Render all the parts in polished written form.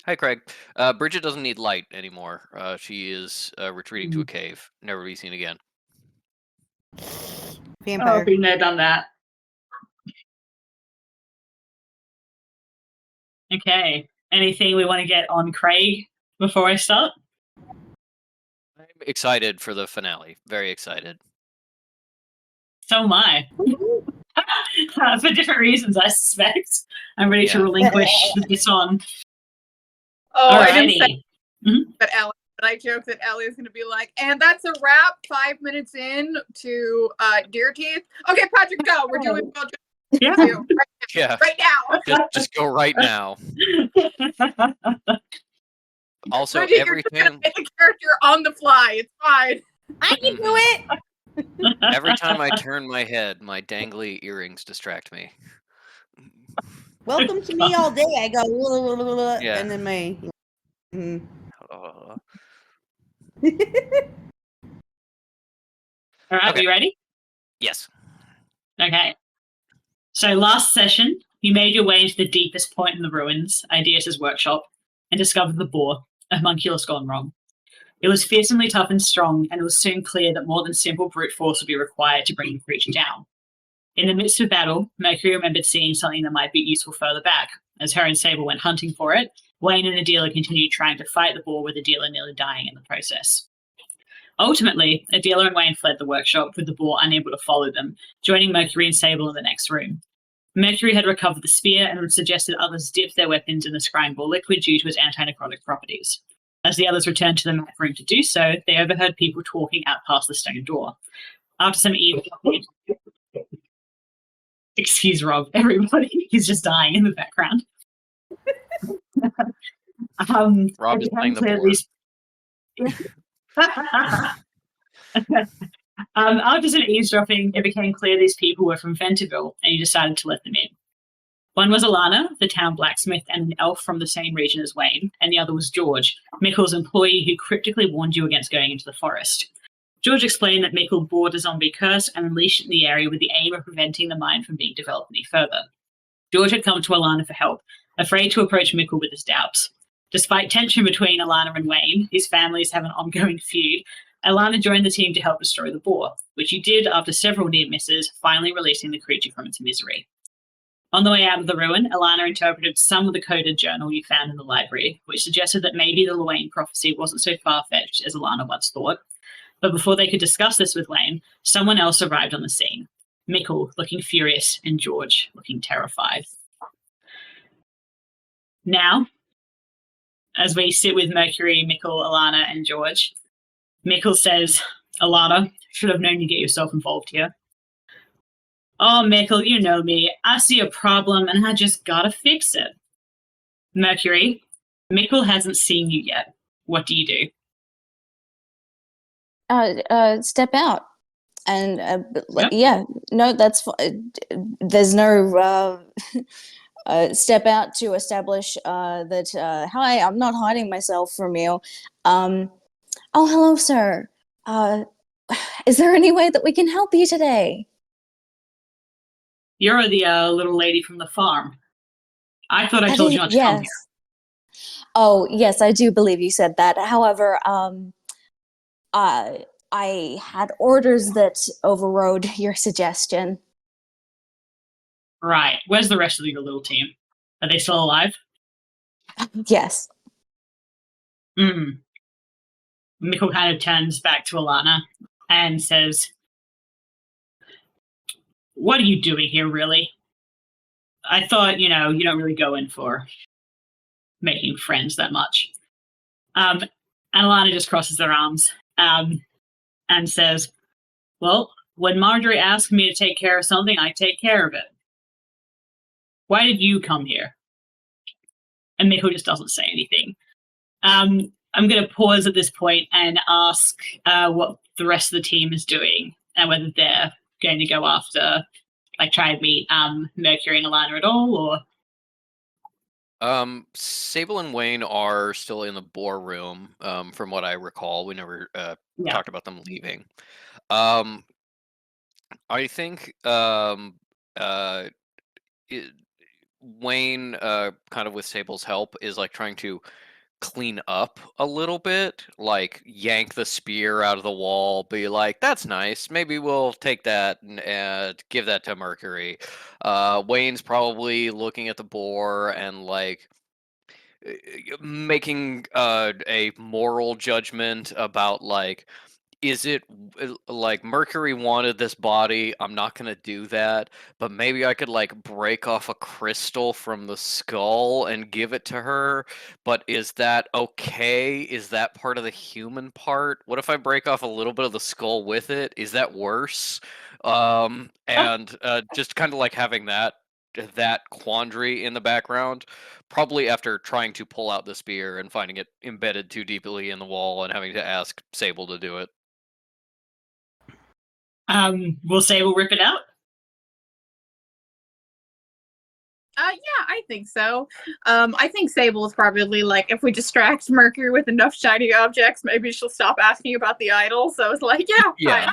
Hi, Craig. Bridget doesn't need light anymore. She is retreating to a Mm. cave, never to be seen again. Oh, Vampire. been there, done that. Okay. Anything we want to get on Craig before I start? I'm excited for the finale. Very excited. So am I. For different reasons, I suspect. I'm ready to Yeah. relinquish the baton. Oh, I didn't say Mhm. that Ellie, but I joked that Ellie is going to be like, and that's a wrap. 5 minutes in to Deer Teeth. Okay, Patrick, go. We're doing well. Yeah. Yeah. Right now. Just go right now. Also, Bridget, you're everything. gonna make a character on the fly. It's fine. I can do it. Every time I turn my head, my dangly earrings distract me. Welcome to me all day. I go, Yeah. and then my. Mm. Uh, All right, Okay. you ready? yes. Okay. So last session, you made your way into the deepest point in the ruins, Ideas' workshop, and discovered the boar, a homunculus gone wrong. It was fearsomely tough and strong, and it was soon clear that more than simple brute force would be required to bring the creature down. In the midst of battle, Mercury remembered seeing something that might be useful further back. As her and Sable went hunting for it, Wayne and Adela continued trying to fight the boar, with Adela nearly dying in the process. Ultimately, Adela and Wayne fled the workshop, with the boar unable to follow them, joining Mercury and Sable in the next room. Mercury had recovered the spear and would suggested others dip their weapons in the scrying ball liquid due to its anti-necrotic properties. As the others returned to the map room to do so, they overheard people talking out past the stone door. After some eavesdropping, excuse Rob, everybody, he's just dying in the background. Rob is playing the board. After some eavesdropping, it became clear these people were from Venterville, and you decided to let them in. One was Alana, the town blacksmith, and an elf from the same region as Wayne, and the other was George, Mickle's employee who cryptically warned you against going into the forest. George explained that Mickle bore the zombie curse and unleashed it in the area with the aim of preventing the mine from being developed any further. George had come to Alana for help, afraid to approach Mickle with his doubts. Despite tension between Alana and Wayne, his families have an ongoing feud. Alana joined the team to help destroy the boar, which he did after several near misses, finally releasing the creature from its misery. On the way out of the ruin, Alana interpreted some of the coded journal you found in the library, which suggested that maybe the Wayne prophecy wasn't so far-fetched as Alana once thought. But before they could discuss this with Wayne, someone else arrived on the scene. Mickle, looking furious, and George, looking terrified. Now, as we sit with Mercury, Mickle, Alana, and George, Mickle says, Alana, should have known you'd get yourself involved here. Oh, Mickle, you know me. I see a problem and I just gotta fix it. Mercury, Mickle hasn't seen you yet. What do you do? Step out. And Yep. yeah, no, that's there's no step out to establish that hi, I'm not hiding myself from you. Oh, hello, sir. Is there any way that we can help you today? You're the little lady from the farm. I thought I told you not to come here. Oh, yes, I do believe you said that. However, I had orders that overrode your suggestion. Right. Where's the rest of your little team? Are they still alive? Yes. Mickle kind of turns back to Alana and says, what are you doing here, really? I thought, you don't really go in for making friends that much. And Alana just crosses her arms and says, well, when Marjorie asked me to take care of something, I take care of it. Why did you come here? And Mickle just doesn't say anything. I'm going to pause at this point and ask what the rest of the team is doing and whether they're going to go after, try and meet Mercury and Alana at all, or... Sable and Wayne are still in the boar room, from what I recall. We never talked about them leaving. I think Wayne, kind of with Sable's help, is like trying to clean up a little bit, like yank the spear out of the wall, be like, "That's nice. Maybe we'll take that and give that to Mercury." Wayne's probably looking at the boar and like making a moral judgment about like, is it like Mercury wanted this body? I'm not gonna do that, but maybe I could like break off a crystal from the skull and give it to her. But is that okay? Is that part of the human part? What if I break off a little bit of the skull with it? Is that worse? And just kind of like having that quandary in the background, probably after trying to pull out the spear and finding it embedded too deeply in the wall and having to ask Sable to do it. Will Sable rip it out? Yeah, I think so. I think Sable is probably like, if we distract Mercury with enough shiny objects, maybe she'll stop asking about the idol. So it's like, yeah.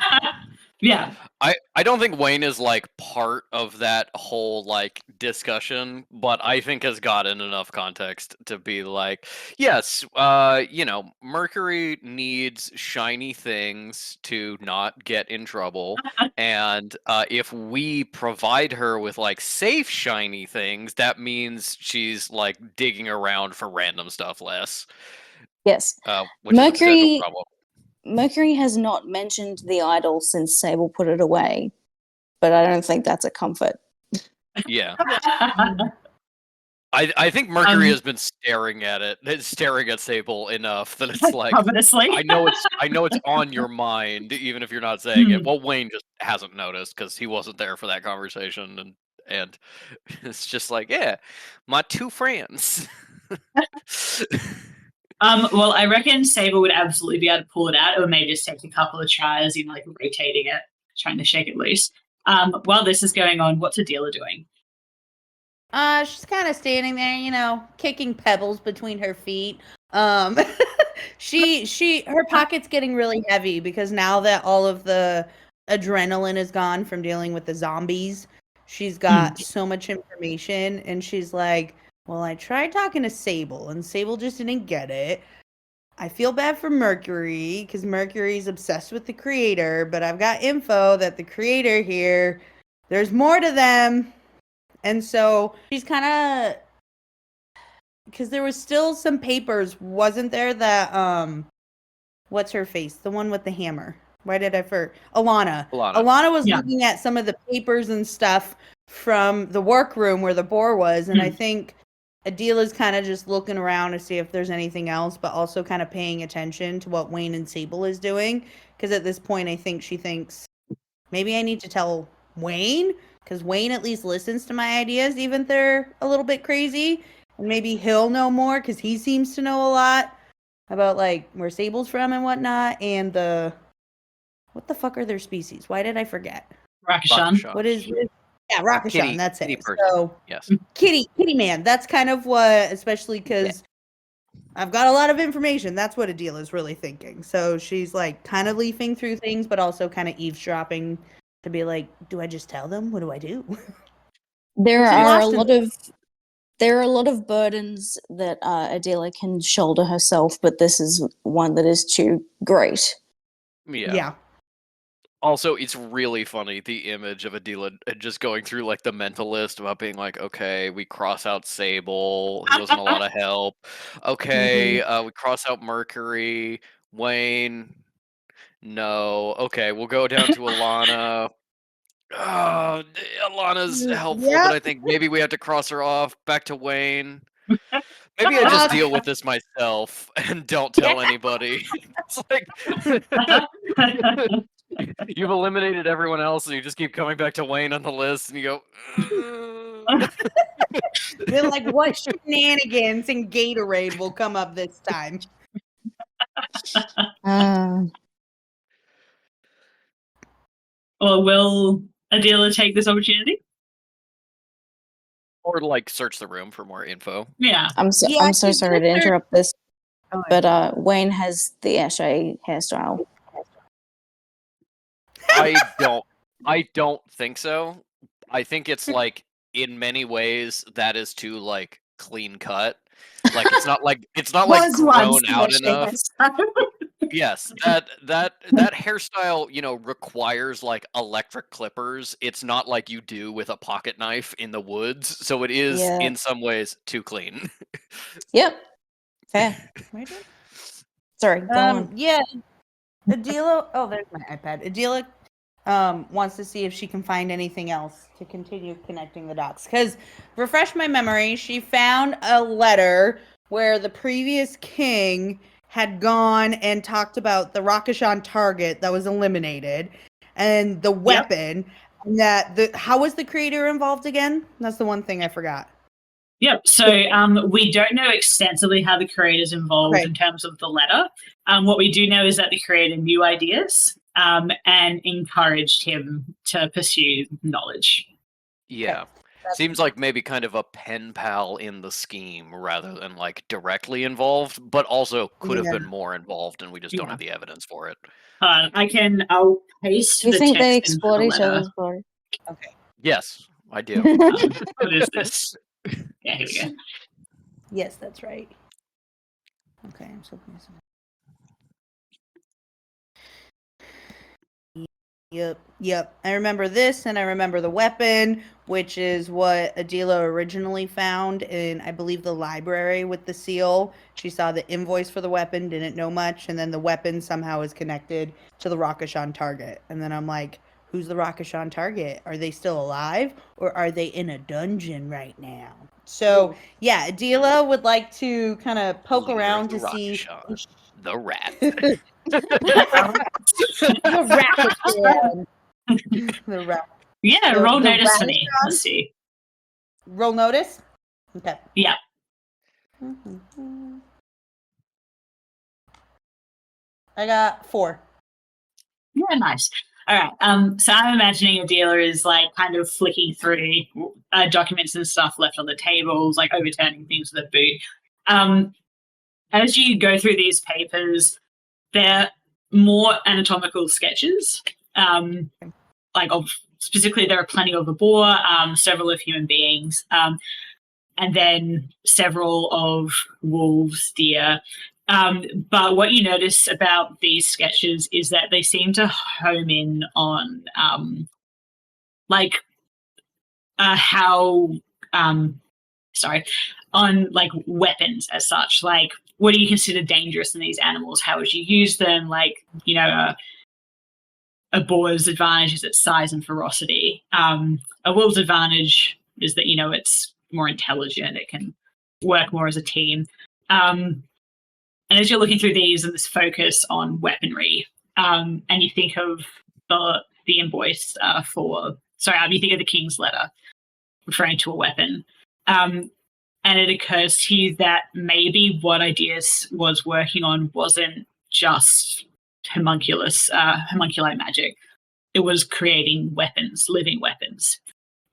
Yeah. I don't think Wayne is like part of that whole like discussion, but I think has gotten enough context to be like, yes, Mercury needs shiny things to not get in trouble, and if we provide her with like safe shiny things, that means she's like digging around for random stuff less. Yes. Which is a potential problem. Mercury has not mentioned the idol since Sable put it away, but I don't think that's a comfort. Yeah. I think Mercury has been staring at Sable enough that it's like, obviously. I know it's on your mind, even if you're not saying it. Well, Wayne just hasn't noticed because he wasn't there for that conversation, and it's just like, yeah, my two friends. Well, I reckon Sable would absolutely be able to pull it out. It would maybe just take a couple of tries in like rotating it, trying to shake it loose. While this is going on, what's Adela doing? She's kind of standing there, kicking pebbles between her feet. Her pocket's getting really heavy because now that all of the adrenaline is gone from dealing with the zombies, she's got so much information, and she's like, well, I tried talking to Sable, and Sable just didn't get it. I feel bad for Mercury, because Mercury's obsessed with the creator, but I've got info that the creator here, there's more to them. And so she's kind of, because there was still some papers, wasn't there, that, what's her face? The one with the hammer. Why did I forget? Alana. Alana was looking at some of the papers and stuff from the workroom where the boar was, and I think Adela's kind of just looking around to see if there's anything else, but also kind of paying attention to what Wayne and Sable is doing. Because at this point, I think she thinks, maybe I need to tell Wayne, because Wayne at least listens to my ideas, even if they're a little bit crazy. And maybe he'll know more, because he seems to know a lot about, like, where Sable's from and whatnot. And what the fuck are their species? Why did I forget? Rakashan. What is it? Yeah, Rakashan, that's it. So, yes. Kitty man, that's kind of what, especially because I've got a lot of information. That's what Adela is really thinking. So she's like kind of leafing through things, but also kind of eavesdropping to be like, do I just tell them? What do I do? There are a lot of burdens that Adela can shoulder herself, but this is one that is too great. Yeah. Also, it's really funny, the image of Adela just going through, like, the mental list about being like, okay, we cross out Sable, he wasn't a lot of help. Okay, we cross out Mercury, Wayne, no. Okay, we'll go down to Alana. Alana's helpful, but I think maybe we have to cross her off. Back to Wayne. Maybe I just deal with this myself and don't tell anybody. It's like... You've eliminated everyone else, and you just keep coming back to Wayne on the list, and you go. They're like, what shenanigans and Gatorade will come up this time? Or will Adela take this opportunity? Or like search the room for more info. Yeah. I'm so sorry to interrupt this, but Wayne has the Ashe hairstyle. I don't think so. I think it's like in many ways that is too like clean cut. Like it's not like Was once grown out the enough. hairstyle. Yes, that hairstyle, requires like electric clippers. It's not like you do with a pocket knife in the woods, so it is Yeah. in some ways too clean. Yep. Fair. Sorry, go on. Yeah. Adela, oh, there's my iPad. Adela wants to see if she can find anything else to continue connecting the dots. Because, refresh my memory, she found a letter where the previous king had gone and talked about the Rakashan target that was eliminated and the weapon. And how was the creator involved again? That's the one thing I forgot. Yep. So we don't know extensively how the creator's involved Right. in terms of the letter. What we do know is that the creator knew ideas and encouraged him to pursue knowledge. Yeah. Seems like maybe kind of a pen pal in the scheme rather than like directly involved, but also could have Yeah. been more involved and we just don't Yeah. have the evidence for it. I'll paste You the think they text into exploit the each letter. other's body? Okay. Yes, I do. What is this? Yeah, here we go. Yes, that's right. Okay, I'm so pleased. Yep. I remember this, and I remember the weapon, which is what Adela originally found in, I believe, the library with the seal. She saw the invoice for the weapon, didn't know much, and then the weapon somehow is connected to the Rakashan target. And then I'm like, who's the Rakashan target? Are they still alive, or are they in a dungeon right now? So, yeah, Adela would like to kind of poke Leader of around the to see. Rakashan, the rat. The rat. The rat. Yeah, The- roll the notice for Radisson? me. Let's see. Roll notice? Okay. Yeah. I got 4. Yeah, nice. All right. So I'm imagining a dealer is like kind of flicking through documents and stuff left on the tables, like overturning things with a boot. As you go through these papers, they're more anatomical sketches. Like of specifically, there are plenty of a boar, several of human beings, and then several of wolves, deer. But what you notice about these sketches is that they seem to home in on on like weapons as such. Like, what do you consider dangerous in these animals? How would you use them? Like, a boar's advantage is its size and ferocity. A wolf's advantage is that it's more intelligent. It can work more as a team. And as you're looking through these and this focus on weaponry, and you think of the invoice you think of the king's letter referring to a weapon, and it occurs to you that maybe what Ideas was working on wasn't just homunculi magic. It was creating weapons, living weapons.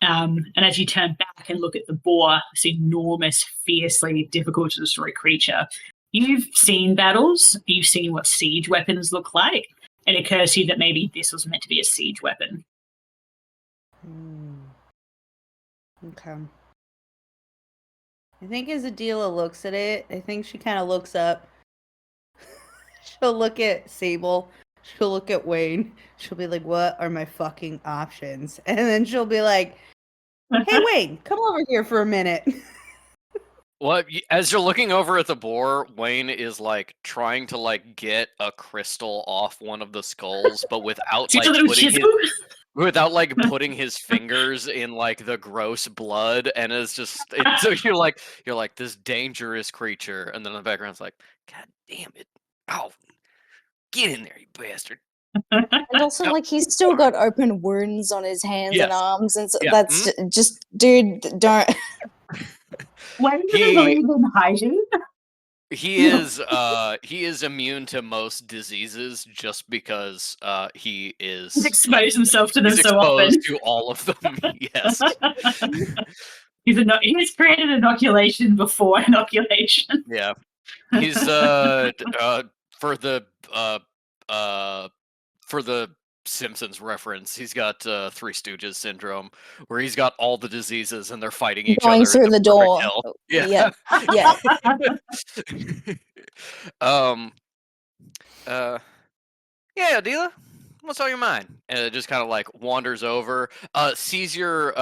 And as you turn back and look at the boar, this enormous, fiercely difficult to destroy creature, you've seen battles, you've seen what siege weapons look like. It occurs to you that maybe this was meant to be a siege weapon. Okay. I think as Adela looks at it, I think she kind of looks up. She'll look at Sable. She'll look at Wayne. She'll be like, what are my fucking options? And then she'll be like, hey, Wayne, come over here for a minute. Well, as you're looking over at the boar, Wayne is like trying to like get a crystal off one of the skulls, but without putting his fingers in like the gross blood, and so you're like this dangerous creature, and then in the background's like, God damn it! Oh, get in there, you bastard! And also, like, he's still got open wounds on his hands and Yes. arms, and so Yeah. that's just, dude, don't. When do you believe in hygiene? He is immune to most diseases just because he is He's exposed himself to them he's so often. exposed to all of them. Yes. He's created inoculation before inoculation. Yeah. He's for the Simpsons reference. He's got Three Stooges syndrome, where he's got all the diseases and they're fighting each Going other. through in the a perfect door. hell. Yeah. Yeah. Yeah, Adila, what's on your mind? And it just kind of like wanders over, sees your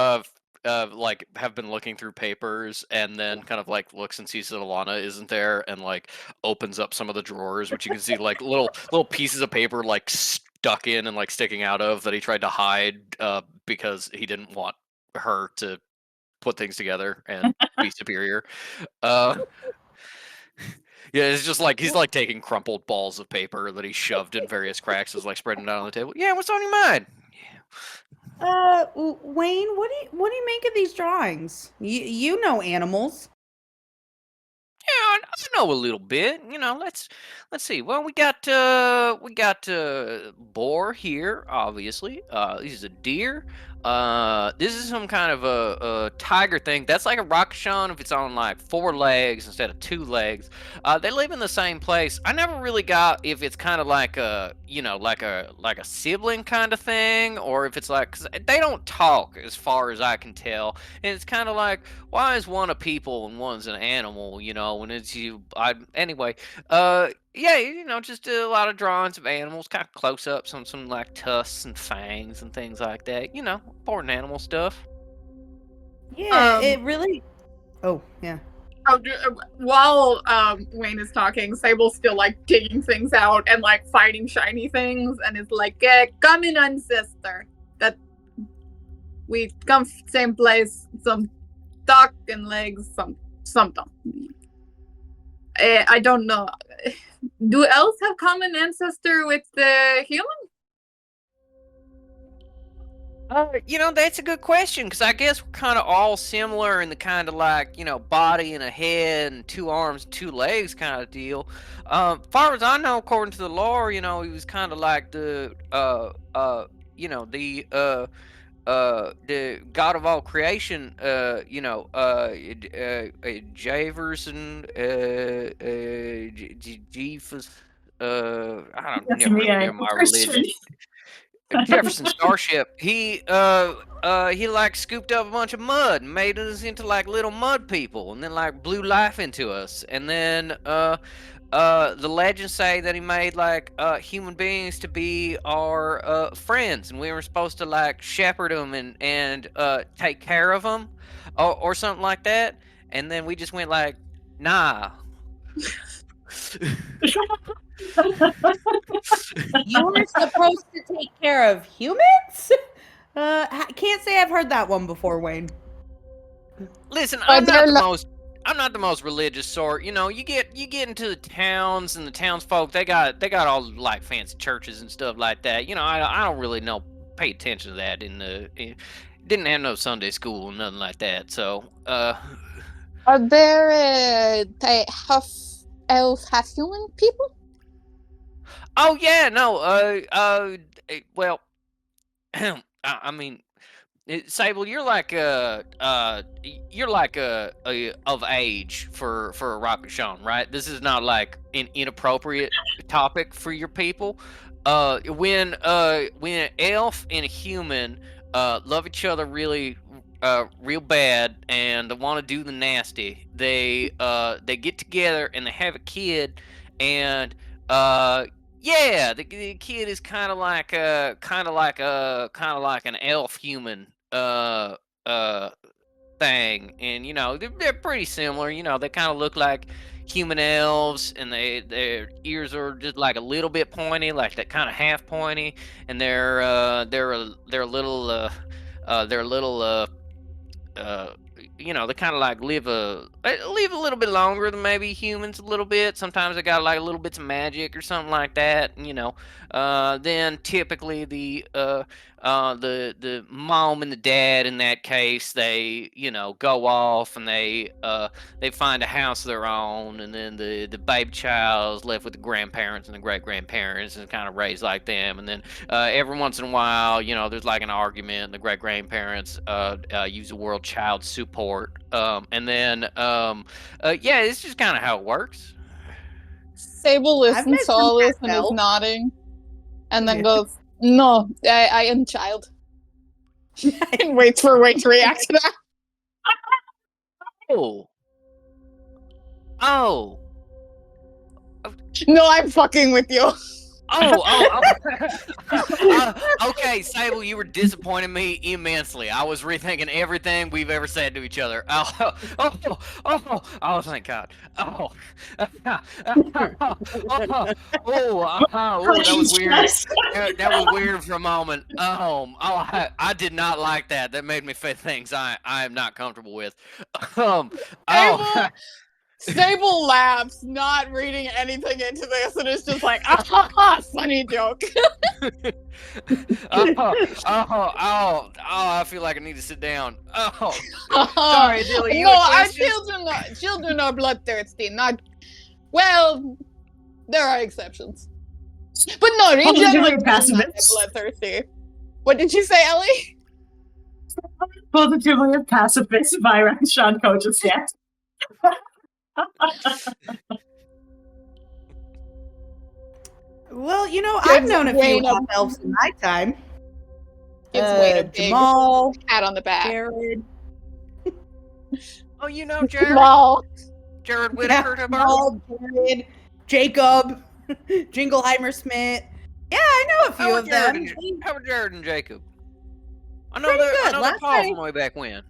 like have been looking through papers, and then kind of like looks and sees that Alana isn't there, and like opens up some of the drawers, which you can see like little pieces of paper like stuck in and like sticking out of that he tried to hide because he didn't want her to put things together and be superior. Uh, yeah, it's just like he's like taking crumpled balls of paper that he shoved in various cracks, is like spreading it out on the table. Yeah, what's on your mind? Wayne, what do you make of these drawings? You know animals. Yeah, I know a little bit. You know, let's see. Well, we got boar here, obviously. This is a deer. This is some kind of a tiger thing. That's like a Rakashan if it's on like 4 legs instead of 2 legs. They live in the same place. I never really got if it's kind of like a like a sibling kind of thing, or if it's like, 'cause they don't talk as far as I can tell, and it's kind of like, why is one a people and one's an animal? When it's you. Anyway. Yeah, just a lot of drawings of animals, kind of close ups on some like tusks and fangs and things like that. Important animal stuff. Yeah, Um, it really. Oh, yeah. While Wayne is talking, Sable's still like digging things out and like fighting shiny things, and is like, "Come in, ancestor. That we come same place. Some duck and legs. Something. I don't know. Do elves have common ancestor with the human?" That's a good question, because I guess we're kind of all similar in the kind of like, body and a head and 2 arms, 2 legs kind of deal. Far as I know, according to the lore, he was kind of like the god of all creation, Javers and Jephus, I don't That's never me, remember my Christian. religion. Jefferson Starship. He like scooped up a bunch of mud and made us into like little mud people, and then like blew life into us, and then the legends say that he made like human beings to be our friends, and we were supposed to like shepherd them and take care of them, or something like that, and then we just went like, nah. You were supposed to take care of humans? Can't say I've heard that one before, Wayne. Listen, Are I'm there not the most religious sort. You get into the towns, and the townsfolk, they got all like fancy churches and stuff like that. I don't really pay attention to that. Didn't have no Sunday school or nothing like that. So Are there half elf, half human people? oh yeah, no, well, I mean, Sable, you're like of age for a Rakashan, right? This is not like an inappropriate topic for your people. When an elf and a human love each other really real bad and want to do the nasty, they get together and they have a kid, and yeah, the kid is kind of like an elf human thing, and they're pretty similar. They kind of look like human elves, and their ears are just like a little bit pointy, like that kind of half pointy, and they're a little they kind of like live a little bit longer than maybe humans a little bit. Sometimes they got like a little bits of magic or something like that. Then typically the mom and the dad in that case, they go off and they find a house of their own, and then the baby child is left with the grandparents and the great grandparents and kind of raised like them, and then every once in a while there's like an argument, and the great grandparents use the word child support, and then yeah, it's just kind of how it works. Sable I've met listens to some all this half and is elf. nodding, and then Yeah. goes, No, I am child. And wait for Wayne to react to that. Oh. Oh. No, I'm fucking with you. Okay, Sable, you were disappointing me immensely. I was rethinking everything we've ever said to each other. Oh, thank God. That was weird. That was weird for a moment. I did not like that. That made me say things I am not comfortable with. Stable laughs, not reading anything into this, and it's just like, funny joke. I feel like I need to sit down. Sorry, Dilly, you No, had our children are bloodthirsty. Well, there are exceptions, but no, in general, they're not bloodthirsty. What did you say, Ellie? Positively a pacifist by Sean Coaches, yes. Well, I've known a few half elves in my time. Jamal, pat on the back. Jared. Oh, Jared. Jamal. Jared Whitaker. Jamal, Jared, Jacob, Jingleheimer Smith. Yeah, I know a few of them. How about Jared and Jacob? I know Pretty they're good. Paul from way back when.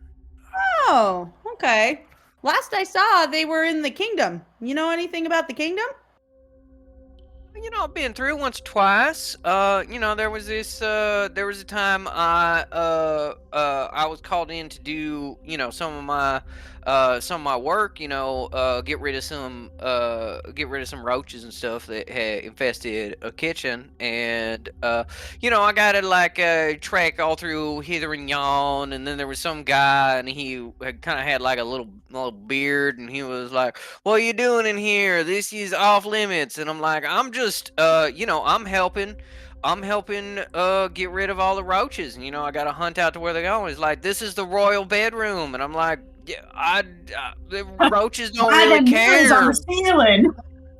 Oh, okay. Last I saw, they were in the kingdom. You know anything about the kingdom? I've been through once or twice. There was a time I was called in to do, some of my work, get rid of some roaches and stuff that had infested a kitchen, and I got to track all through hither and yon, and then there was some guy, and he had like a little beard, and he was like, "What are you doing in here? This is off limits." And I'm like, "I'm just I'm helping get rid of all the roaches, and I got to hunt out to where they're going." He's like, "This is the royal bedroom," and I'm like, "Yeah, the roaches don't really care. On the ceiling.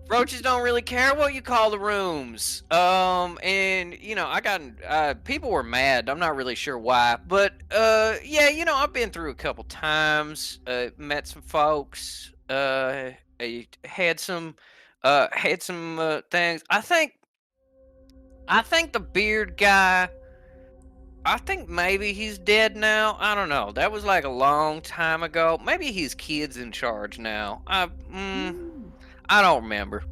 Roaches don't really care what you call the rooms." And I got people were mad. I'm not really sure why, but I've been through a couple times, met some folks, had some things. I think the beard guy, I think maybe he's dead now. I don't know. That was like a long time ago. Maybe his kid's in charge now. I don't remember.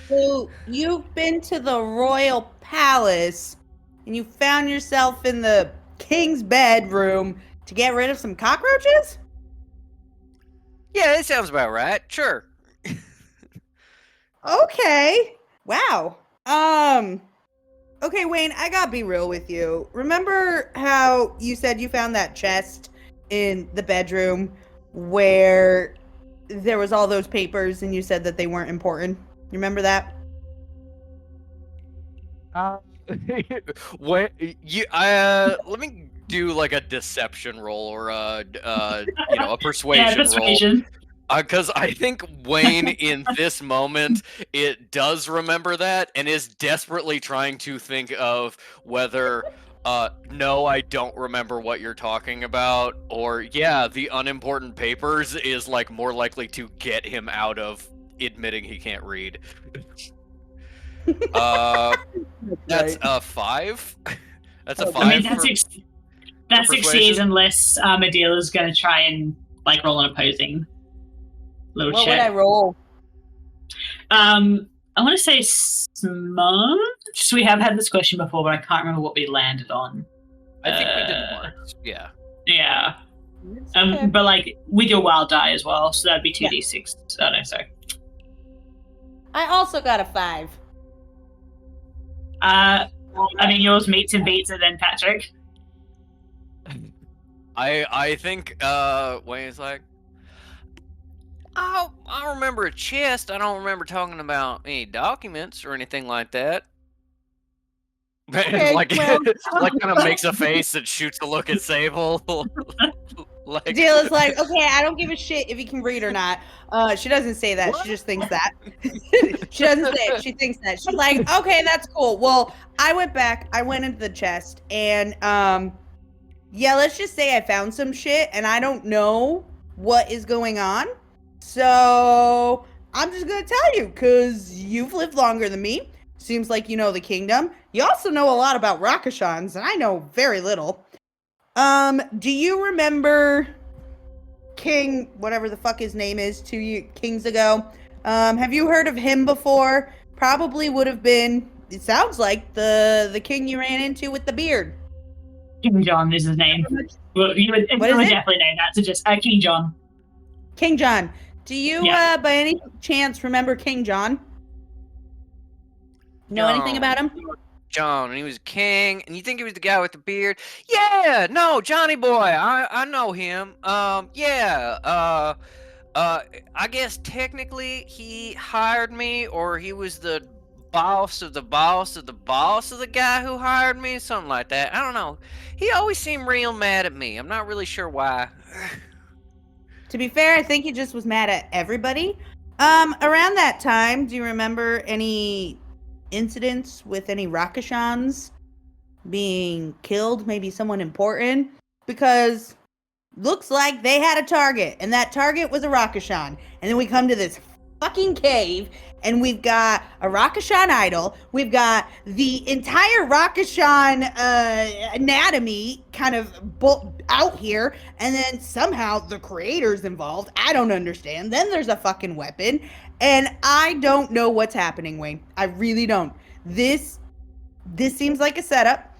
So you've been to the royal palace, and you found yourself in the king's bedroom to get rid of some cockroaches? Yeah, that sounds about right. Sure. Okay. Wow. Okay, Wayne, I gotta be real with you. Remember how you said you found that chest in the bedroom where there was all those papers and you said that they weren't important? You remember that? Let me do like a deception roll or a persuasion roll. Persuasion. Because I think Wayne, in this moment, it does remember that and is desperately trying to think of whether, no, I don't remember what you're talking about, or, yeah, the unimportant papers is, more likely to get him out of admitting he can't read. That's a 5? That's a 5? I mean, that succeeds unless Adela's going to try and, roll an opposing. Little What check. would I roll? I want to say smart. So we have had this question before, but I can't remember what we landed on. I think we did once. Yeah. Yeah. Okay. But with your wild die as well, so that'd be 2d6. Oh no, sorry. I also got a 5. I mean yours meets and beats it then, Patrick. I think Wayne's like, I remember a chest. I don't remember talking about any documents or anything like that. Okay, kind of makes a face and shoots a look at Sable. Like, Adela's like, okay, I don't give a shit if you can read or not. She doesn't say that. She just thinks that. She doesn't say it. She thinks that. She's like, okay, that's cool. Well, I went back. I went into the chest, and yeah, let's just say I found some shit, and I don't know what is going on. So I'm just gonna tell you, cause you've lived longer than me. Seems like you know the kingdom. You also know a lot about Rakashans, and I know very little. Do you remember King, whatever the fuck his name is, 2 kings ago? Have you heard of him before? Probably would have been, it sounds like, the king you ran into with the beard. King John is his name. Well, you would What is it? definitely know that. So just King John. King John. Do you, Yeah. by any chance, remember King John? Know anything about him? John, and he was a king, and you think he was the guy with the beard? Yeah, no, Johnny Boy, I know him. I guess technically he hired me, or he was the boss of the boss of the boss of the guy who hired me, something like that. I don't know. He always seemed real mad at me. I'm not really sure why. To be fair, I think he just was mad at everybody. Around that time, do you remember any incidents with any Rakashans being killed, maybe someone important? Because looks like they had a target, and that target was a Rakashan. And then we come to this fucking cave, and we've got a Rakashan idol. We've got the entire Rakashan anatomy kind of out here, and then somehow the creator's involved. I don't understand. Then there's a fucking weapon, and I don't know what's happening, Wayne. I really don't. This seems like a setup.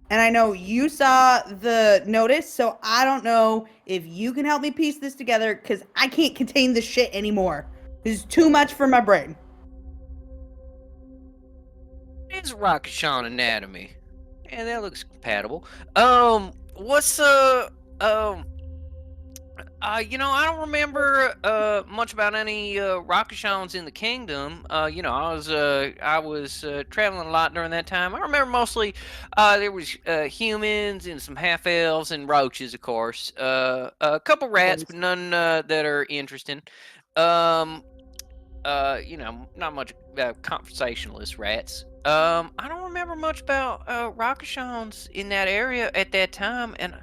And I know you saw the notice, so I don't know if you can help me piece this together, because I can't contain this shit anymore. This is too much for my brain. It's Rakashan anatomy. Yeah, that looks compatible. What's I don't remember much about any Rakashans in the kingdom. I was traveling a lot during that time. I remember mostly there was humans and some half elves and roaches, of course. A couple rats, but none that are interesting. Not much conversationalist rats. I don't remember much about Rakashans in that area at that time, and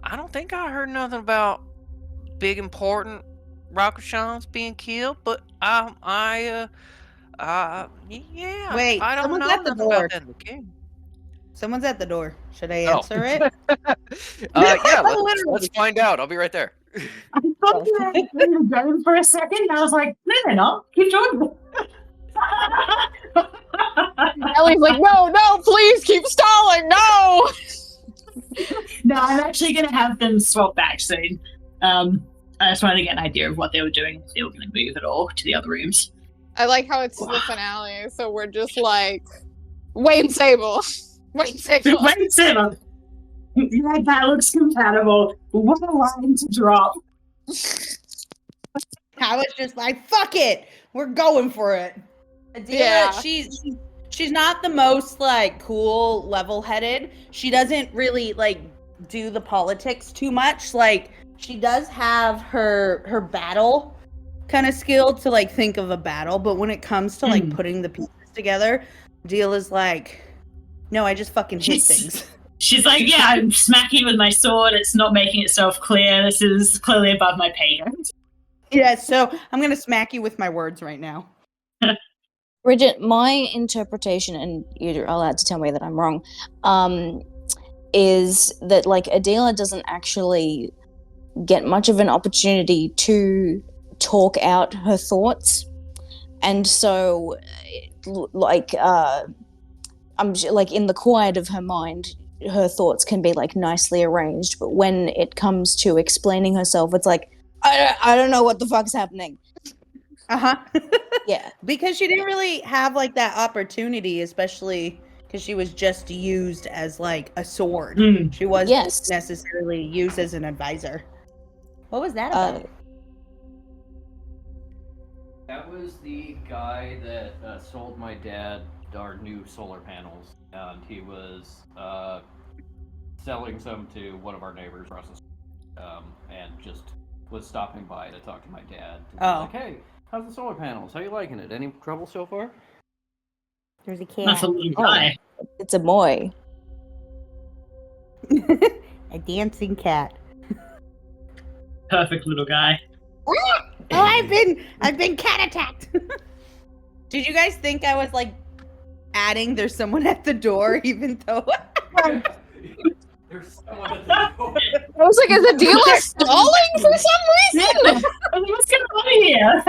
I don't think I heard nothing about big important Rakashans being killed, but yeah, Wait, I don't someone's know at the nothing door. about that in the game. Someone's at the door. Should I Oh. answer it? Yeah, let's Literally. find out. I'll be right there. I thought you were in the game for a second, and I was like, no, they're not. Keep talking. Ellie's like, no, please keep stalling, no! No, I'm actually going to have them swap back soon. I just wanted to get an idea of what they were doing, if they were going to move at all to the other rooms. I like how it's the finale, so we're just like, Wayne Sable. Wayne Sable. Wait, Simon. Yeah, that looks compatible. What a line to drop. I was just like, fuck it. We're going for it. Adela, Yeah. she's not the most like cool, level-headed. She doesn't really like do the politics too much. Like she does have her battle kind of skill to like think of a battle, but when it comes to like putting the pieces together, Adela's like, no, I just fucking hit things. She's like, yeah, I'm smacking with my sword. It's not making itself clear. This is clearly above my pay grade. Yeah, so I'm gonna smack you with my words right now. Bridget, my interpretation, and you're allowed to tell me that I'm wrong, is that like Adela doesn't actually get much of an opportunity to talk out her thoughts, and so like I'm like in the quiet of her mind, her thoughts can be like nicely arranged, but when it comes to explaining herself, it's like I don't know what the fuck's happening. Yeah, because she didn't really have like that opportunity, especially because she was just used as like a sword. She wasn't necessarily used as an advisor. What was that about? That was the guy that sold my dad our new solar panels, and he was selling some to one of our neighbors across the street. and just was stopping by to talk to my dad. To be Oh. like, hey, how's the solar panels? How you liking it? Any trouble so far? There's a That's cat. a little guy. It's a boy. A dancing cat. Perfect little guy. Oh, I've been cat attacked. Did you guys think I was like adding there's someone at the door even though There's someone at the door. I was like, is the dealer stalling for some reason? What's going on here?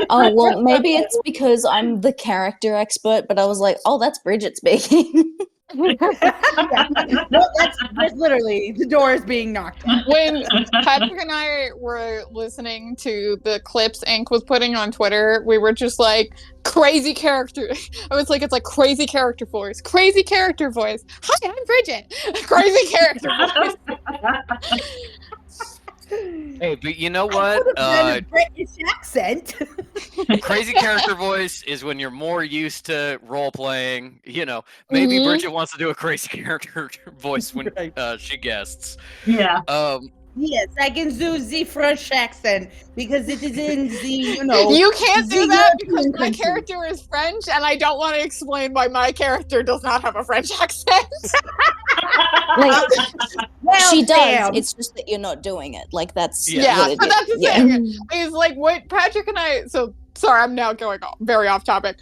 Oh, well, maybe it's because I'm the character expert, but I was like, oh, that's Bridget speaking. no, that's literally the door is being knocked on. When Patrick and I were listening to the clips Ink was putting on Twitter, we were just like, crazy character. I was like, it's like crazy character voice. Crazy character voice. Hi, I'm Bridget. Crazy character voice. Hey, but you know I what? could have done a British accent. Crazy character voice is when you're more used to role playing. You know, maybe Mhm. Bridget wants to do a crazy character voice when Right. she guests. Yeah. Yes, I can do the French accent because it is in the, you know. You can't do the that because European my country. character is French, and I don't want to explain why my character does not have a French accent. Like, Well, she does. damn. It's just that you're not doing it. Like, that's Yeah, what it but is. that's the Yeah. thing. Is like what Patrick and I. So sorry, I'm now going very off topic.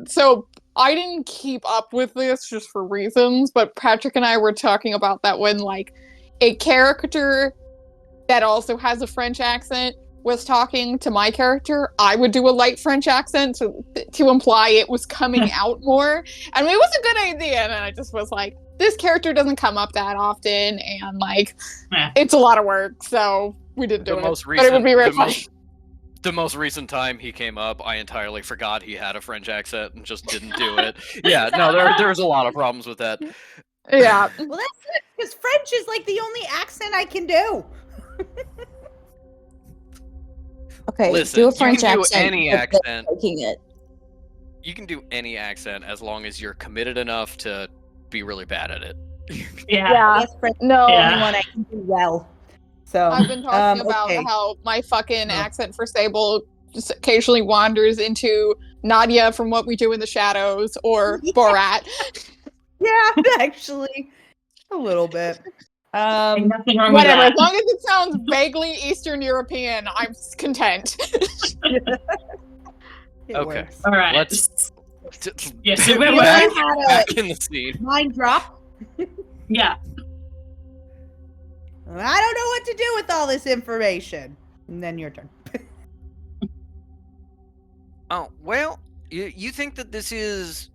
So I didn't keep up with this just for reasons, but Patrick and I were talking about that when like a character that also has a French accent was talking to my character, I would do a light French accent to imply it was coming out more. And it was a good idea. And I just was like, this character doesn't come up that often, and like, Yeah. it's a lot of work, so we didn't do The it. most But it would be recent- really the funny. most- The most recent time he came up, I entirely forgot he had a French accent and just didn't do it. Yeah, no, there's a lot of problems with that. Yeah. Well, that's it, because French is like the only accent I can do. Okay, Listen, do a you French can do accent. any but they're accent. taking it. You can do any accent as long as you're committed enough to be really bad at it. Yeah. Yes, French is No. the Yeah. only one I can do well. So I've been talking about okay. how my fucking Oh. accent for Sable just occasionally wanders into Nadia from What We Do in the Shadows or Yeah. Borat. Yeah, actually, a little bit. Ain't nothing wrong Whatever. As with long as it sounds vaguely Eastern European, I'm content. It Okay. works. that. All right. Let's Yeah, so You we're know, back, I had back in the scene. a mind drop. yeah. I don't know what to do with all this information. And then your turn. Oh well, you think that this is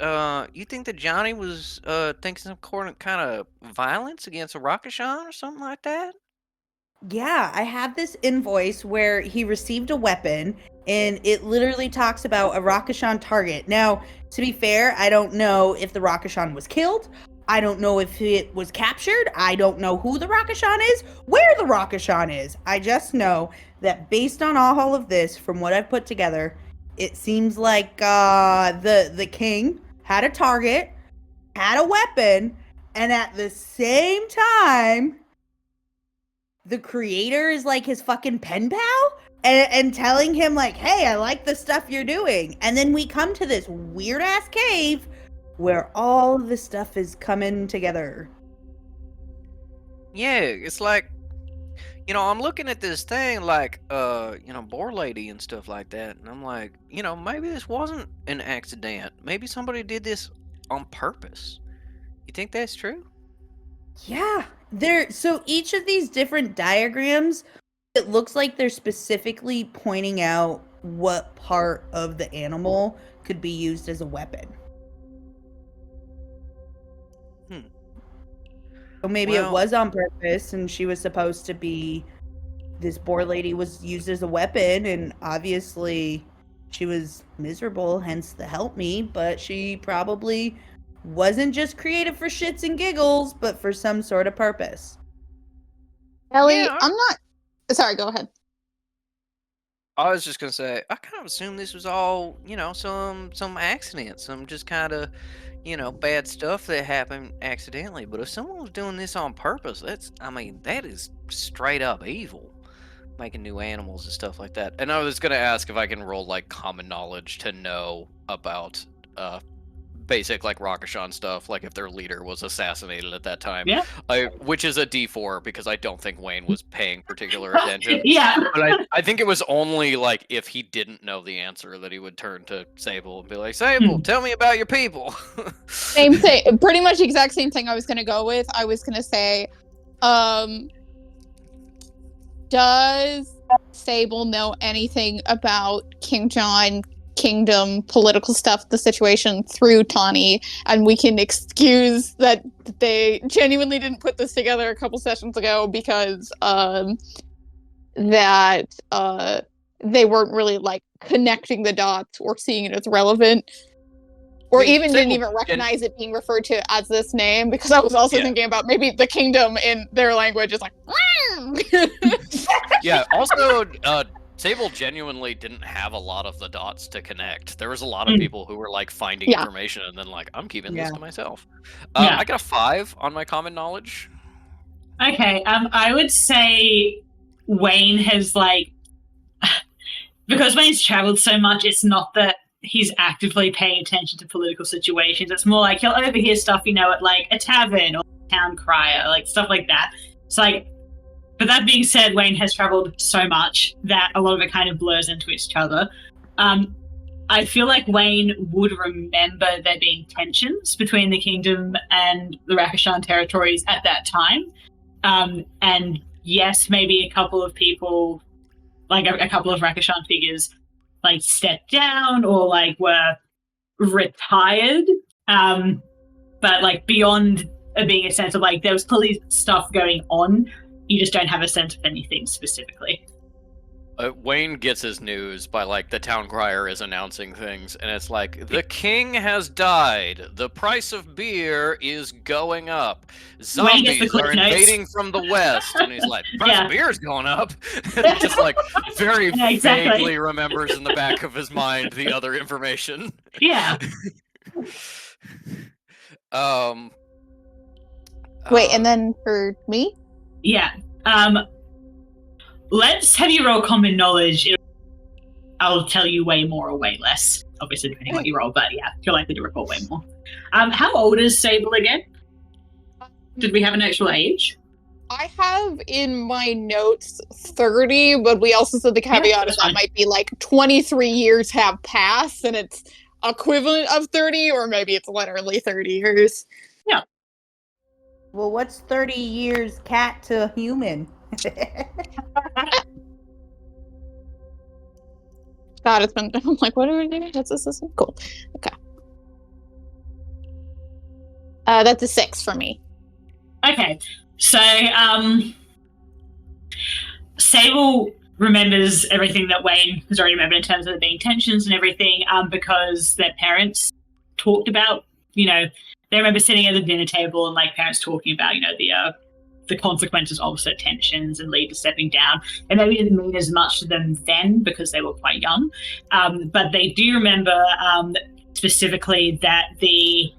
you think that Johnny was thinking some kind of violence against a Rakashan or something like that? Yeah, I have this invoice where he received a weapon and it literally talks about a Rakashan target. Now, to be fair, I don't know if the Rakashan was killed. I don't know if it was captured. I don't know who the Rakashan is, where the Rakashan is. I just know that based on all of this, from what I've put together, it seems like the king had a target, had a weapon, and at the same time, the creator is like his fucking pen pal and telling him like, hey, I like the stuff you're doing. And then we come to this weird ass cave where all of this stuff is coming together. Yeah, it's like, you know, I'm looking at this thing like, you know, Boar Lady and stuff like that, and I'm like, you know, maybe this wasn't an accident. Maybe somebody did this on purpose. You think that's true? Yeah. So each of these different diagrams, it looks like they're specifically pointing out what part of the animal could be used as a weapon. So maybe it Well- was on purpose and she was supposed to be, this boar lady was used as a weapon, and obviously she was miserable, hence the help me, but she probably wasn't just created for shits and giggles, but for some sort of purpose. Ellie, Yeah. I'm not. Sorry, go ahead. I was just gonna say, I kind of assumed this was all, you know, some accident, some just kind of, bad stuff that happened accidentally. But if someone was doing this on purpose, that is straight up evil. Making new animals and stuff like that. And I was gonna ask if I can roll like common knowledge to know about basic like Rakashan stuff, like if their leader was assassinated at that time. Yeah. Which is a D4 because I don't think Wayne was paying particular attention. Yeah. But I think it was only like if he didn't know the answer that he would turn to Sable and be like, Sable, tell me about your people. Same thing. Pretty much the exact same thing I was gonna go with. I was gonna say, does Sable know anything about King John Kingdom political stuff, the situation through Tawny, and we can excuse that they genuinely didn't put this together a couple sessions ago because they weren't really like connecting the dots or seeing it as relevant, or even didn't even recognize it being referred to as this name, because I was also thinking about maybe the kingdom in their language is like yeah, also Sable genuinely didn't have a lot of the dots to connect. There was a lot of people who were like finding information and then like, I'm keeping this to myself. I got a 5 on my common knowledge. Okay, I would say Wayne has like, because Wayne's traveled so much, it's not that he's actively paying attention to political situations. It's more like he'll overhear stuff, at like a tavern or town crier, like stuff like that. It's like, but that being said, Wayne has traveled so much that a lot of it kind of blurs into each other. I feel like Wayne would remember there being tensions between the kingdom and the Rakashan territories at that time. And yes, maybe a couple of people, like a couple of Rakashan figures, like stepped down or like were retired. But like beyond being a sense of like there was clearly stuff going on, you just don't have a sense of anything specifically. Wayne gets his news by like the town crier is announcing things, and it's like, the king has died. The price of beer is going up. Zombies are invading from the west, and he's like, price of beer is going up. Just like very vaguely remembers in the back of his mind the other information. Yeah. Wait, and then for me? Yeah. Let's have you roll common knowledge. I'll tell you way more or way less, obviously depending on what you roll, but yeah, you're likely to recall way more. How old is Sable again? Did we have an actual age? I have in my notes 30, but we also said the caveat is that might be like 23 years have passed and it's equivalent of 30, or maybe it's literally 30 years. Yeah. Well, what's 30 years cat to a human? God, it's been. I'm like, what are we doing? This cool. Okay. That's a 6 for me. Okay, so Sable remembers everything that Wayne has already remembered in terms of there being tensions and everything, because their parents talked about, they remember sitting at the dinner table and like parents talking about, the consequences of said tensions and leaders stepping down. And maybe it didn't mean as much to them then because they were quite young. But they do remember specifically that I'm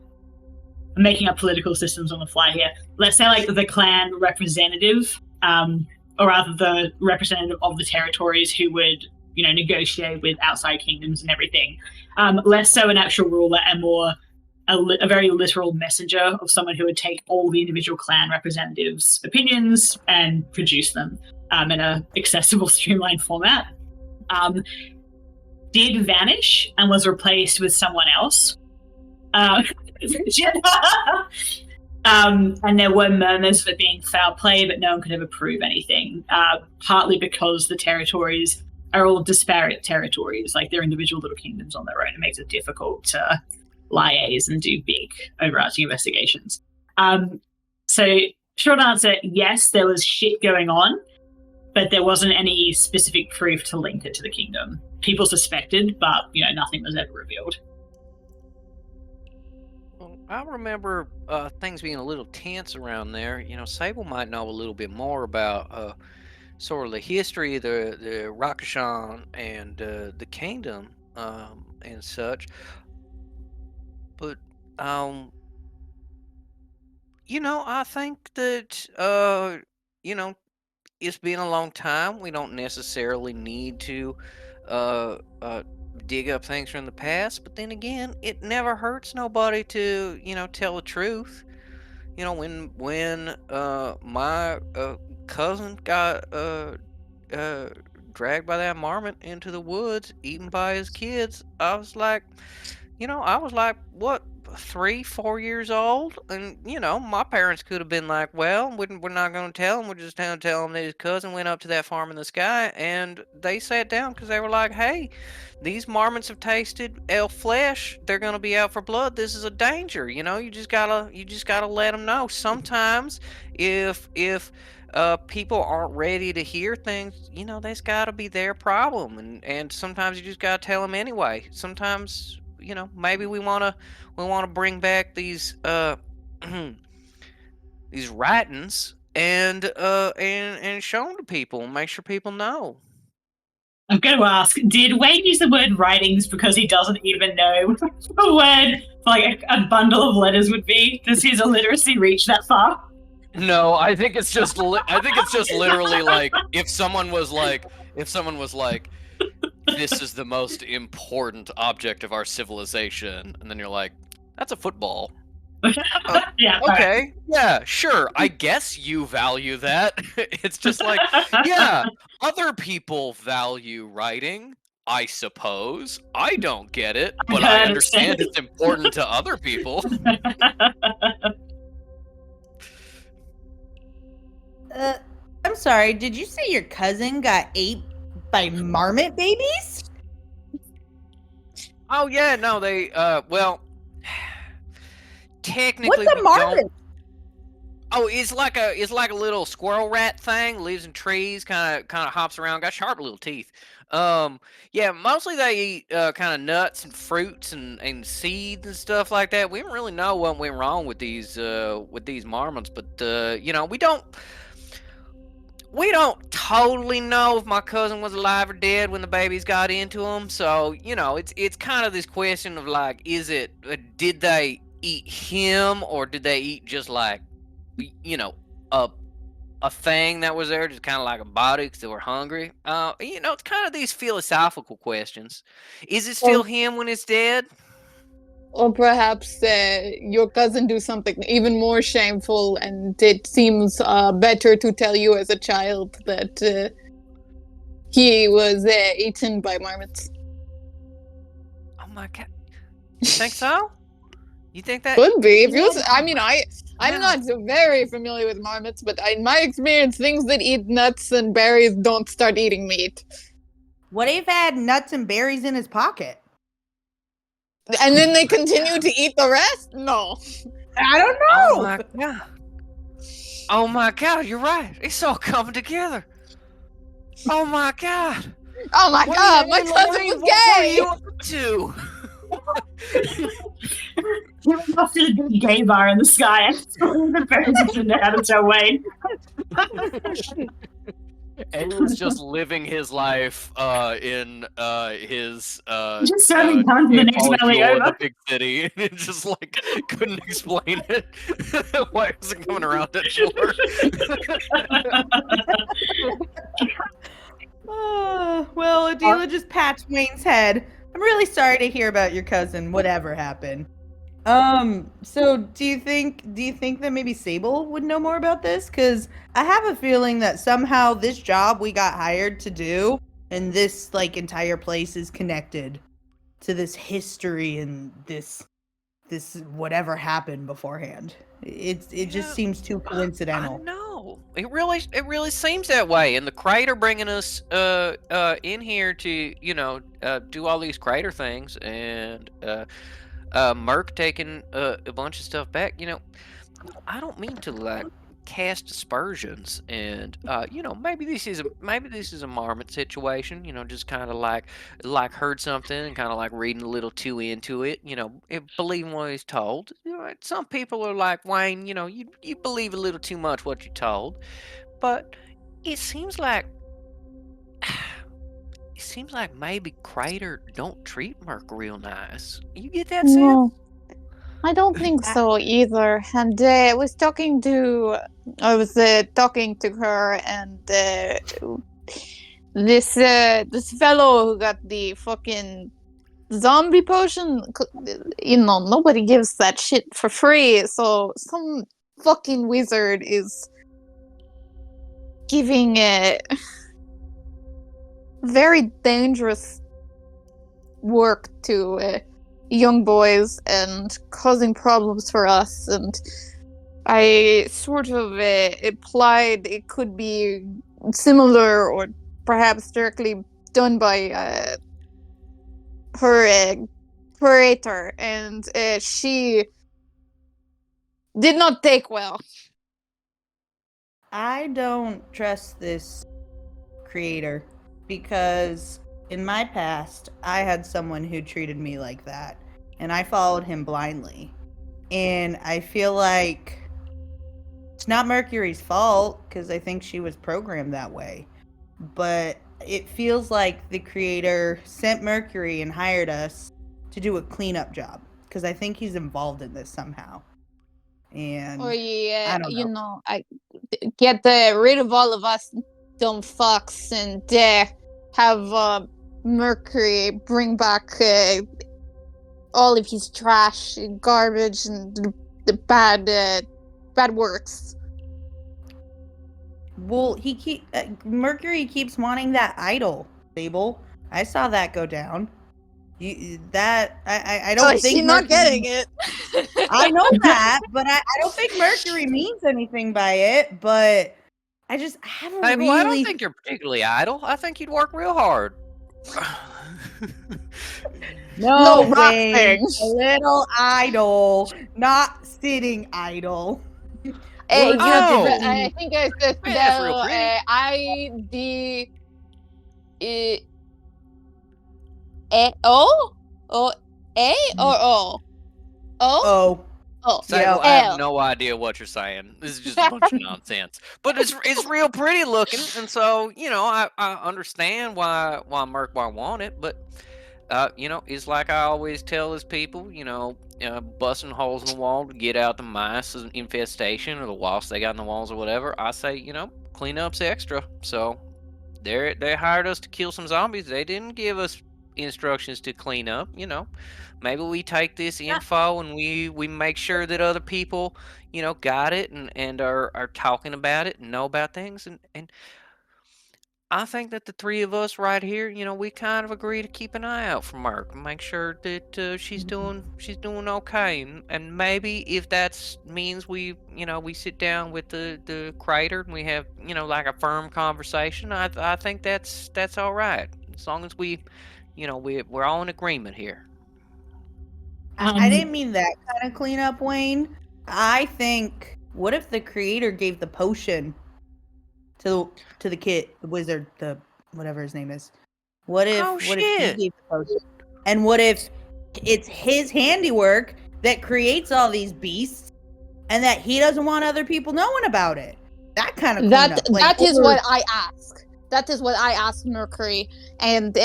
making up political systems on the fly here. Let's say like the clan representative, or rather the representative of the territories who would, negotiate with outside kingdoms and everything. Less so an actual ruler and more a very literal messenger of someone who would take all the individual clan representatives' opinions and produce them in a accessible, streamlined format. Did vanish and was replaced with someone else. And there were murmurs of it being foul play, but no one could ever prove anything, partly because the territories are all disparate territories, like they're individual little kingdoms on their own. It makes it difficult to liaise and do big overarching investigations. So short answer, yes, there was shit going on, but there wasn't any specific proof to link it to the kingdom. People suspected, but nothing was ever revealed. Well, I remember things being a little tense around there. Sable might know a little bit more about sort of the history of the Rakashan and the kingdom and such. But Um, I think that it's been a long time. We don't necessarily need to uh uh dig up things from the past, but then again, it never hurts nobody to, tell the truth. When my cousin got uh dragged by that marmot into the woods, eaten by his kids, I was like, what, 3, 4 years old? And, my parents could have been like, well, we're not going to tell him. We're just going to tell him that his cousin went up to that farm in the sky. And they sat down because they were like, hey, these marmots have tasted elf flesh. They're going to be out for blood. This is a danger. You just gotta let them know. Sometimes if people aren't ready to hear things, that's got to be their problem, and sometimes you just got to tell them anyway. Sometimes, maybe we want to bring back these these writings and show them to people, and make sure people know. I'm going to ask, did Wayne use the word writings because he doesn't even know what the word for like a bundle of letters would be? Does his illiteracy reach that far? No, I think it's just literally like if someone was like this is the most important object of our civilization, and then you're like, that's a football. Yeah. Okay, yeah, sure. I guess you value that. It's just like, yeah, other people value writing, I suppose. I don't get it, but I understand it's important to other people. I'm sorry, did you say your cousin got ate by marmot babies? Oh yeah, no, they well, technically What's a we marmot? don't. Oh, it's like a little squirrel rat thing. Lives in trees, kind of hops around. Got sharp little teeth. Yeah, mostly they eat kind of nuts and fruits and seeds and stuff like that. We don't really know what went wrong with these marmots, but we don't totally know if my cousin was alive or dead when the babies got into him. So it's kind of this question of like, did they eat him, or did they eat just like a thing that was there, just kind of like a body because they were hungry? It's kind of these philosophical questions. Is it still him when it's dead? Or perhaps your cousin do something even more shameful, and it seems better to tell you as a child that he was eaten by marmots. Oh my god! You think so? You think that Could be. I'm not very familiar with marmots, but in my experience, things that eat nuts and berries don't start eating meat. What if he had nuts and berries in his pocket? And then they continue to eat the rest? No. I don't Oh know. my god! Oh my god! You're right. It's all coming together. Oh my god! Oh my god, my cousin was gay! What were you up to? He went off to the big gay bar in the sky and the parents didn't know how to tell Wayne. And he was just living his life in his Just serving guns in the next valley molecule in over. the big city, and it just like couldn't explain it. Why wasn't coming around that shore? Well, Adela just pats Wayne's head. I'm really sorry to hear about your cousin, whatever happened. So do you think that maybe Sable would know more about this? Because I have a feeling that somehow this job we got hired to do and this like entire place is connected to this history and this whatever happened beforehand. It just seems too coincidental. I know. It really seems that way. And the Crater bringing us in here to do all these Crater things, and Merc taking a bunch of stuff back. I don't mean to like cast aspersions, and maybe this is a marmot situation. Just kind of like heard something and kind of like reading a little too into it. Believing what he's told. Some people are like, Wayne, you believe a little too much what you're told, but it seems like maybe Crater don't treat Merc real nice. You get that sense? I don't think so either. And I was talking to her, and this fellow who got the fucking zombie potion. Nobody gives that shit for free. So some fucking wizard is giving very dangerous work to young boys and causing problems for us, and I sort of implied it could be similar or perhaps directly done by her curator, and she did not take well. I don't trust this creator because in my past, I had someone who treated me like that, and I followed him blindly. And I feel like it's not Mercury's fault because I think she was programmed that way. But it feels like the creator sent Mercury and hired us to do a cleanup job because I think he's involved in this somehow. And I don't know. I get rid of all of us dumb fucks and have Mercury bring back all of his trash and garbage and the bad works. Well, Mercury keeps wanting that idol, Sable. I saw that go down. I don't think she's not getting it. I know that, but I don't think Mercury means anything by it. But I haven't Hey, really. well, I don't think you're particularly idle. I think you'd work real hard. No, not Wayne, things. a little idle, not sitting idle. Hey, Oh. I think I said Man, that's real pretty. A or O? Oh, Sable, Yeah. I have L. no idea what you're saying. This is just a bunch of nonsense. But it's real pretty looking, and so I understand why Merc might want it. But it's like I always tell his people, busting holes in the wall to get out the mice infestation or the wasps they got in the walls or whatever. I say, cleanup's extra. So they hired us to kill some zombies. They didn't give us instructions to clean up. Maybe we take this info and we make sure that other people got it and are talking about it and know about things, and I think that the three of us right here, we kind of agree to keep an eye out for Merc and make sure that she's doing okay, and maybe if that means we sit down with the creator and we have like a firm conversation, I think that's all right, as long as we're all in agreement here. I didn't mean that kind of cleanup, Wayne. I think, what if the creator gave the potion to the kid, the wizard, the whatever his name is? What if he gave the potion? And what if it's his handiwork that creates all these beasts, and that he doesn't want other people knowing about it? That kind of cleanup. That is what I ask. That is what I asked Mercury, and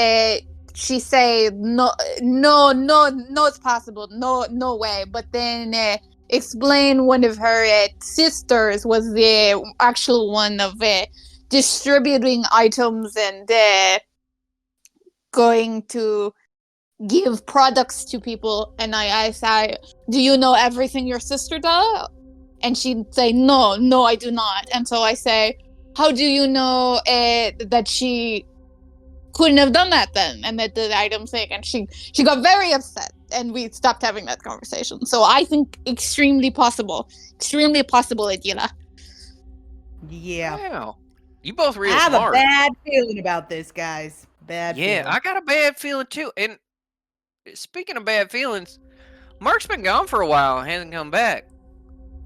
she say no, it's possible, no way. But then explain one of her sisters was the actual one of distributing items and going to give products to people. And I say, do you know everything your sister does? And she'd say, no, I do not. And so I say, how do you know that she couldn't have done that then, and that the item thing? And she got very upset, and we stopped having that conversation. So I think extremely possible, Adila. Yeah. Wow. You both real I have smart. a bad feeling about this, guys. Bad Yeah, feeling. I got a bad feeling too. And speaking of bad feelings, Mark's been gone for a while and hasn't come back.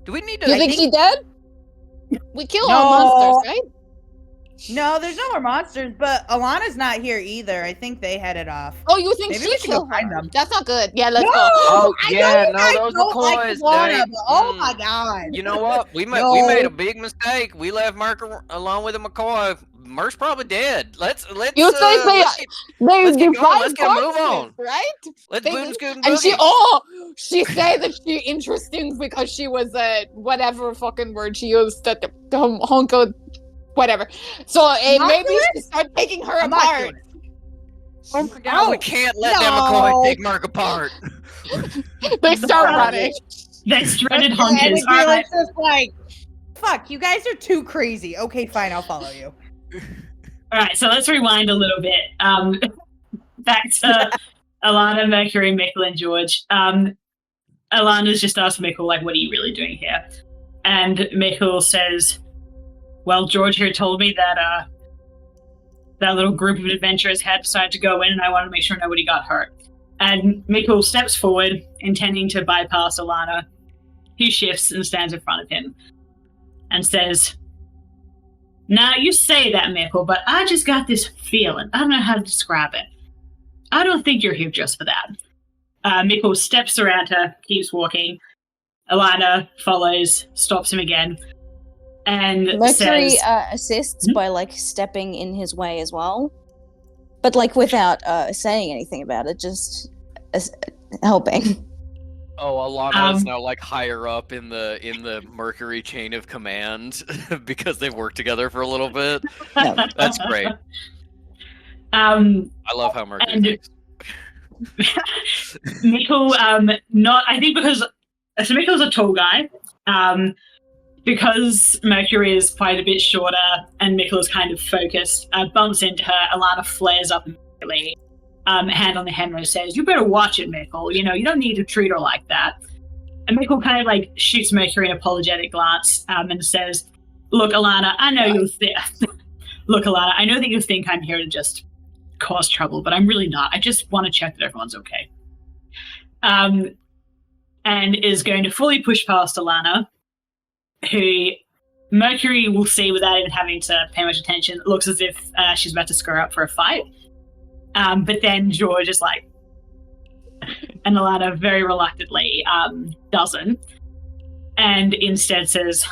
Do we need to? You think he dead? We kill No. all monsters, right? No, there's no more monsters, but Alana's not here either. I think they headed off. Oh, you think Maybe she we should go killed find her? them. That's not good. Yeah, let's No! go. Oh, I yeah, know you no, guys those don't like McCoys, Alana, they- but oh my god. You know what? We made No. a big mistake. We left Merc along with a McCoy. Merc's probably dead. Let's You think they let's get going. Let's get a move corpses, on. right? Let's They- boot and scoot and And boogie. she say that she interesting because she was a whatever fucking word she used that the honko whatever. So maybe she start taking her apart. We can't let that McCoy take Merc apart. They start running. They're shredded And honkers. it's All right. just like, fuck, you guys are too crazy. Okay, fine, I'll follow you. All right, so let's rewind a little bit. Back to Alana, Mercury, Mikkel, and George. Alana's just asked Mikkel, like, what are you really doing here? And Mikkel says, well, George here told me that that little group of adventurers had decided to go in, and I wanted to make sure nobody got hurt. And Mikkel steps forward, intending to bypass Alana. He shifts and stands in front of him and says, now, you say that, Mikkel, but I just got this feeling. I don't know how to describe it. I don't think you're here just for that. Mikkel steps around her, keeps walking. Alana follows, stops him again, and Mercury says, assists by like stepping in his way as well, but like without saying anything about it, just helping. Oh, Alana is now like higher up in the Mercury chain of command because they've worked together for a little bit. No. That's great. I love how Mercury and- thinks. Mikkel, I think because so Mikkel's a tall guy. Because Mercury is quite a bit shorter and Mikkel is kind of focused, bumps into her. Alana flares up immediately. Hand on the hammer says, you better watch it, Mikkel. You know, you don't need to treat her like that. And Mikkel kind of like shoots Mercury an apologetic glance and says, look, Alana, I know Look, Alana, I know that you think I'm here to just cause trouble, but I'm really not. I just want to check that everyone's okay. And is going to fully push past Alana, who Mercury will see without even having to pay much attention. It looks as if she's about to square up for a fight. But then George is like, and Alana very reluctantly doesn't, and instead says,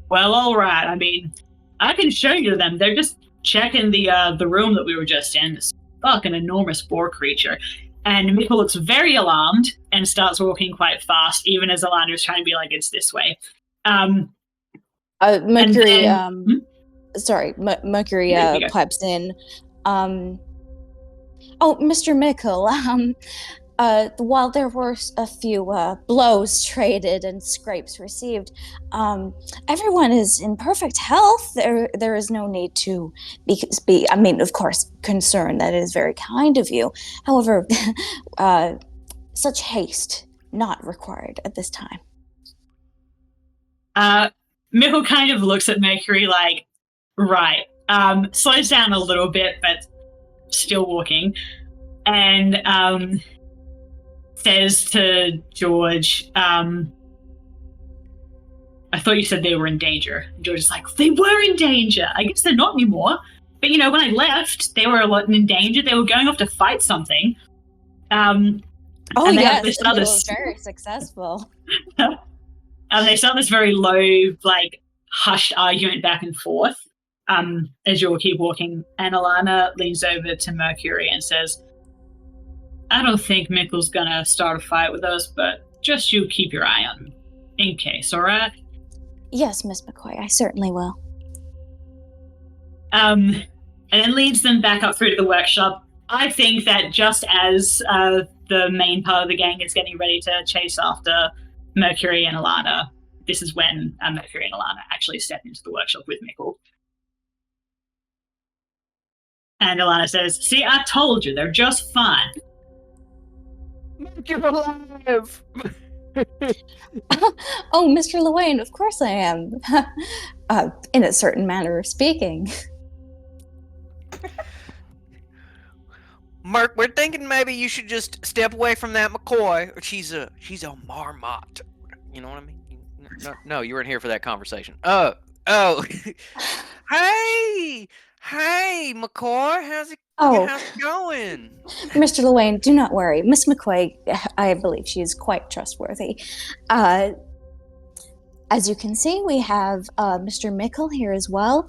well, all right, I mean, I can show you them. They're just checking the room that we were just in. This fucking enormous boar creature. And Mikkel looks very alarmed and starts walking quite fast, even as Alana is trying to be like, it's this way. Mercury, then- Mercury Yeah, you go. pipes in. Oh, Mr. Mikkel, while there were a few blows traded and scrapes received, everyone is in perfect health. There is no need to be, I mean, of course, concerned. That is very kind of you. However, such haste not required at this time. Mikkel kind of looks at Mercury like, right. Slows down a little bit, but still walking. And says to George, I thought you said they were in danger. George is like, they were in danger. I guess they're not anymore. But, you know, when I left, they were a lot in danger. They were going off to fight something. Oh, and they yes, have this it other was very successful. and they start this very low, like, hushed argument back and forth as you'll keep walking. And Alana leans over to Mercury and says, I don't think Mikkel's gonna start a fight with us, but just you keep your eye on him. In case, alright? Yes, Miss McCoy, I certainly will. And then leads them back up through to the workshop. I think that just as the main part of the gang is getting ready to chase after Mercury and Alana, this is when Mercury and Alana actually step into the workshop with Mikkel. And Alana says, see, I told you, they're just fine. You're alive. Oh, Mr. Llewayne, of course I am. In a certain manner of speaking. Merc, we're thinking maybe you should just step away from that McCoy. She's a marmot. You know what I mean? No, you weren't here for that conversation. Oh. Hey, McCoy, how's it going? Mr. Llewayne, do not worry. Miss McCoy, I believe she is quite trustworthy. As you can see, we have Mr. Mikkel here as well.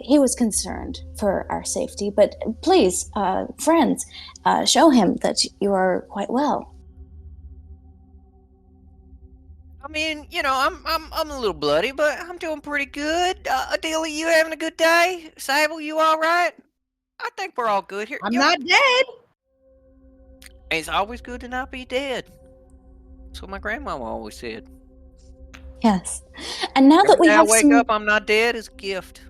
He was concerned for our safety, but please, friends, show him that you are quite well. I mean, I'm a little bloody, but I'm doing pretty good. Adelia, you having a good day? Sable, you all right? I think we're all good here. I'm not dead. It's always good to not be dead. That's what my grandmama always said. Yes. And now that Every we day have I wake some up, I'm not dead is a gift.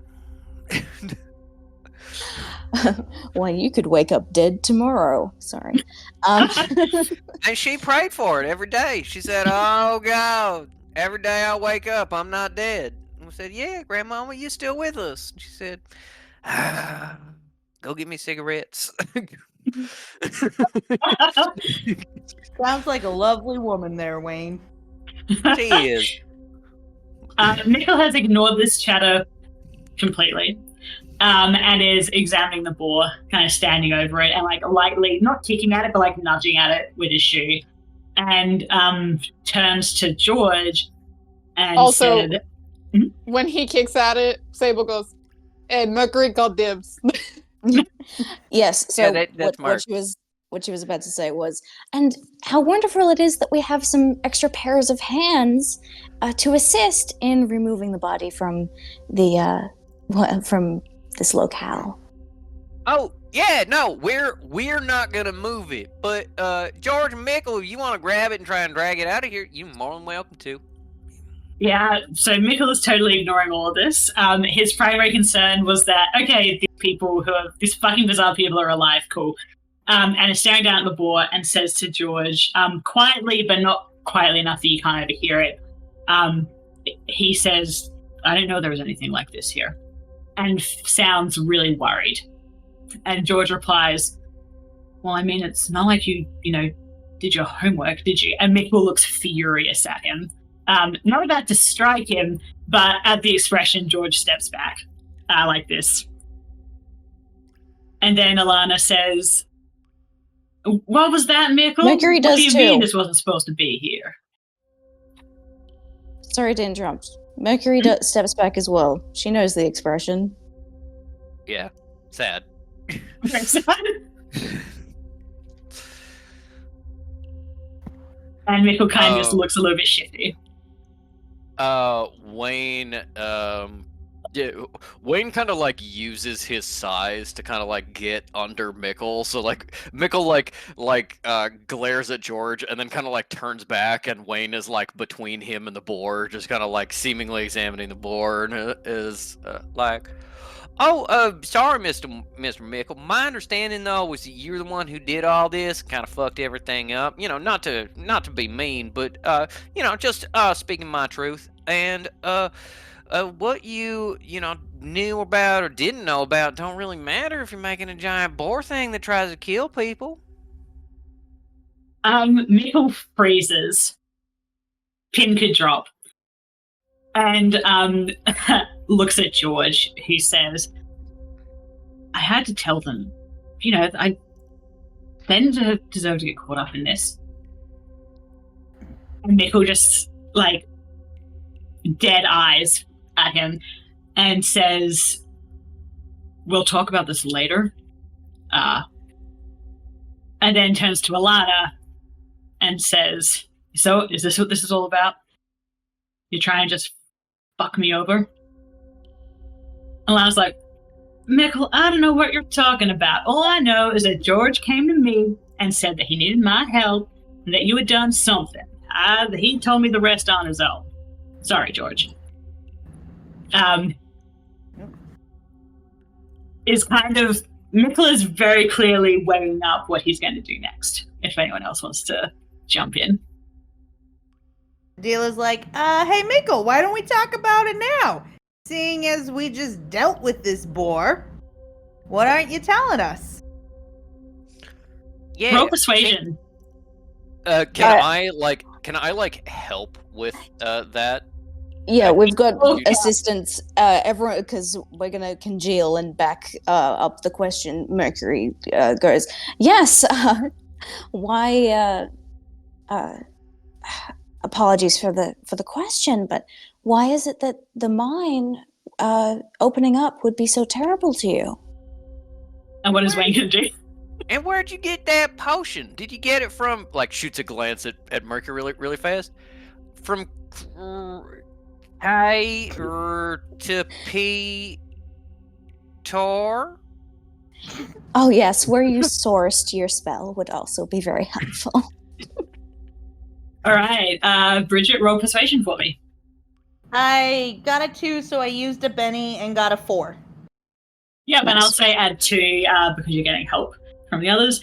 well, you could wake up dead tomorrow. Sorry. Um, And she prayed for it every day. She said, "Oh God, every day I wake up, I'm not dead." And I said, "Yeah, Grandmama, you still with us?" And she said, "Go get me cigarettes." Sounds like a lovely woman there, Wayne. She is. Mikkel has ignored this chatter completely, and is examining the boar, kind of standing over it and like lightly, not kicking at it, but like nudging at it with his shoe, and turns to George and Also- said, When he kicks at it, Sable goes, "And Mercury got dibs." yes. So Yeah, that's what she was about to say was, and how wonderful it is that we have some extra pairs of hands to assist in removing the body from the from this locale. Oh yeah, no, we're not gonna move it. But George and Mickle, if you want to grab it and try and drag it out of here, you're more than welcome to. yeah, so Mikkel is totally ignoring all of this. His primary concern was that, okay, these fucking bizarre people are alive, cool. And is staring down at the boar and says to George, quietly, but not quietly enough that you can't overhear it, he says, "I didn't know there was anything like this here," and sounds really worried. And George replies, "Well, I mean, it's not like you did your homework, did you?" And Mikkel looks furious at him. Not about to strike him, but at the expression, George steps back, like this. And then Alana says, "What was that, Mikkel? Mercury What does do you too. mean this wasn't supposed to be here?" Sorry to interrupt. Mercury steps back as well. She knows the expression. Yeah, sad. And Mikkel kind of just Oh. looks a little bit shifty. Wayne, yeah, Wayne kind of like uses his size to kind of like get under Mickle. So like Mickle like glares at George and then kind of like turns back, and Wayne is like between him and the boar, just kind of like seemingly examining the boar, and is like, "Oh, sorry, Mr. Mickle. My understanding though was that you're the one who did all this, kind of fucked everything up. Not to be mean, but just speaking my truth. And what you knew about or didn't know about don't really matter if you're making a giant boar thing that tries to kill people." Mikkel freezes. Pin could drop. And looks at George, who says, "I had to tell them. They didn't deserve to get caught up in this." And Mikkel just, like, dead eyes at him and says, "We'll talk about this later." And then turns to Alana and says, "So, is this what this is all about? You try and just fuck me over?" Alana's like, "Mikkel, I don't know what you're talking about. All I know is that George came to me and said that he needed my help and that you had done something. He told me the rest on his own. Sorry, George." Mikkel is very clearly weighing up what he's going to do next, if anyone else wants to jump in. Dealer's like, hey, Mikkel, why don't we talk about it now? Seeing as we just dealt with this boar, what aren't you telling us? Yeah. Roll persuasion. Can I help with that? Yeah, we've got Oh, yeah. assistants. Everyone, because we're gonna congeal and back up the question. Mercury goes, "Yes. Why? Apologies for the question, but why is it that the mine opening up would be so terrible to you?" And what is Wayne going to do? And where'd you get that potion? Did you get it from, like, shoots a glance at Mercury really fast? From Hey, to Tor? Oh yes, where you sourced your spell would also be very helpful. All right, Bridget, roll persuasion for me. I got a 2, so I used a Benny and got a 4. Yeah, and I'll Nice. say add 2 because you're getting help from the others.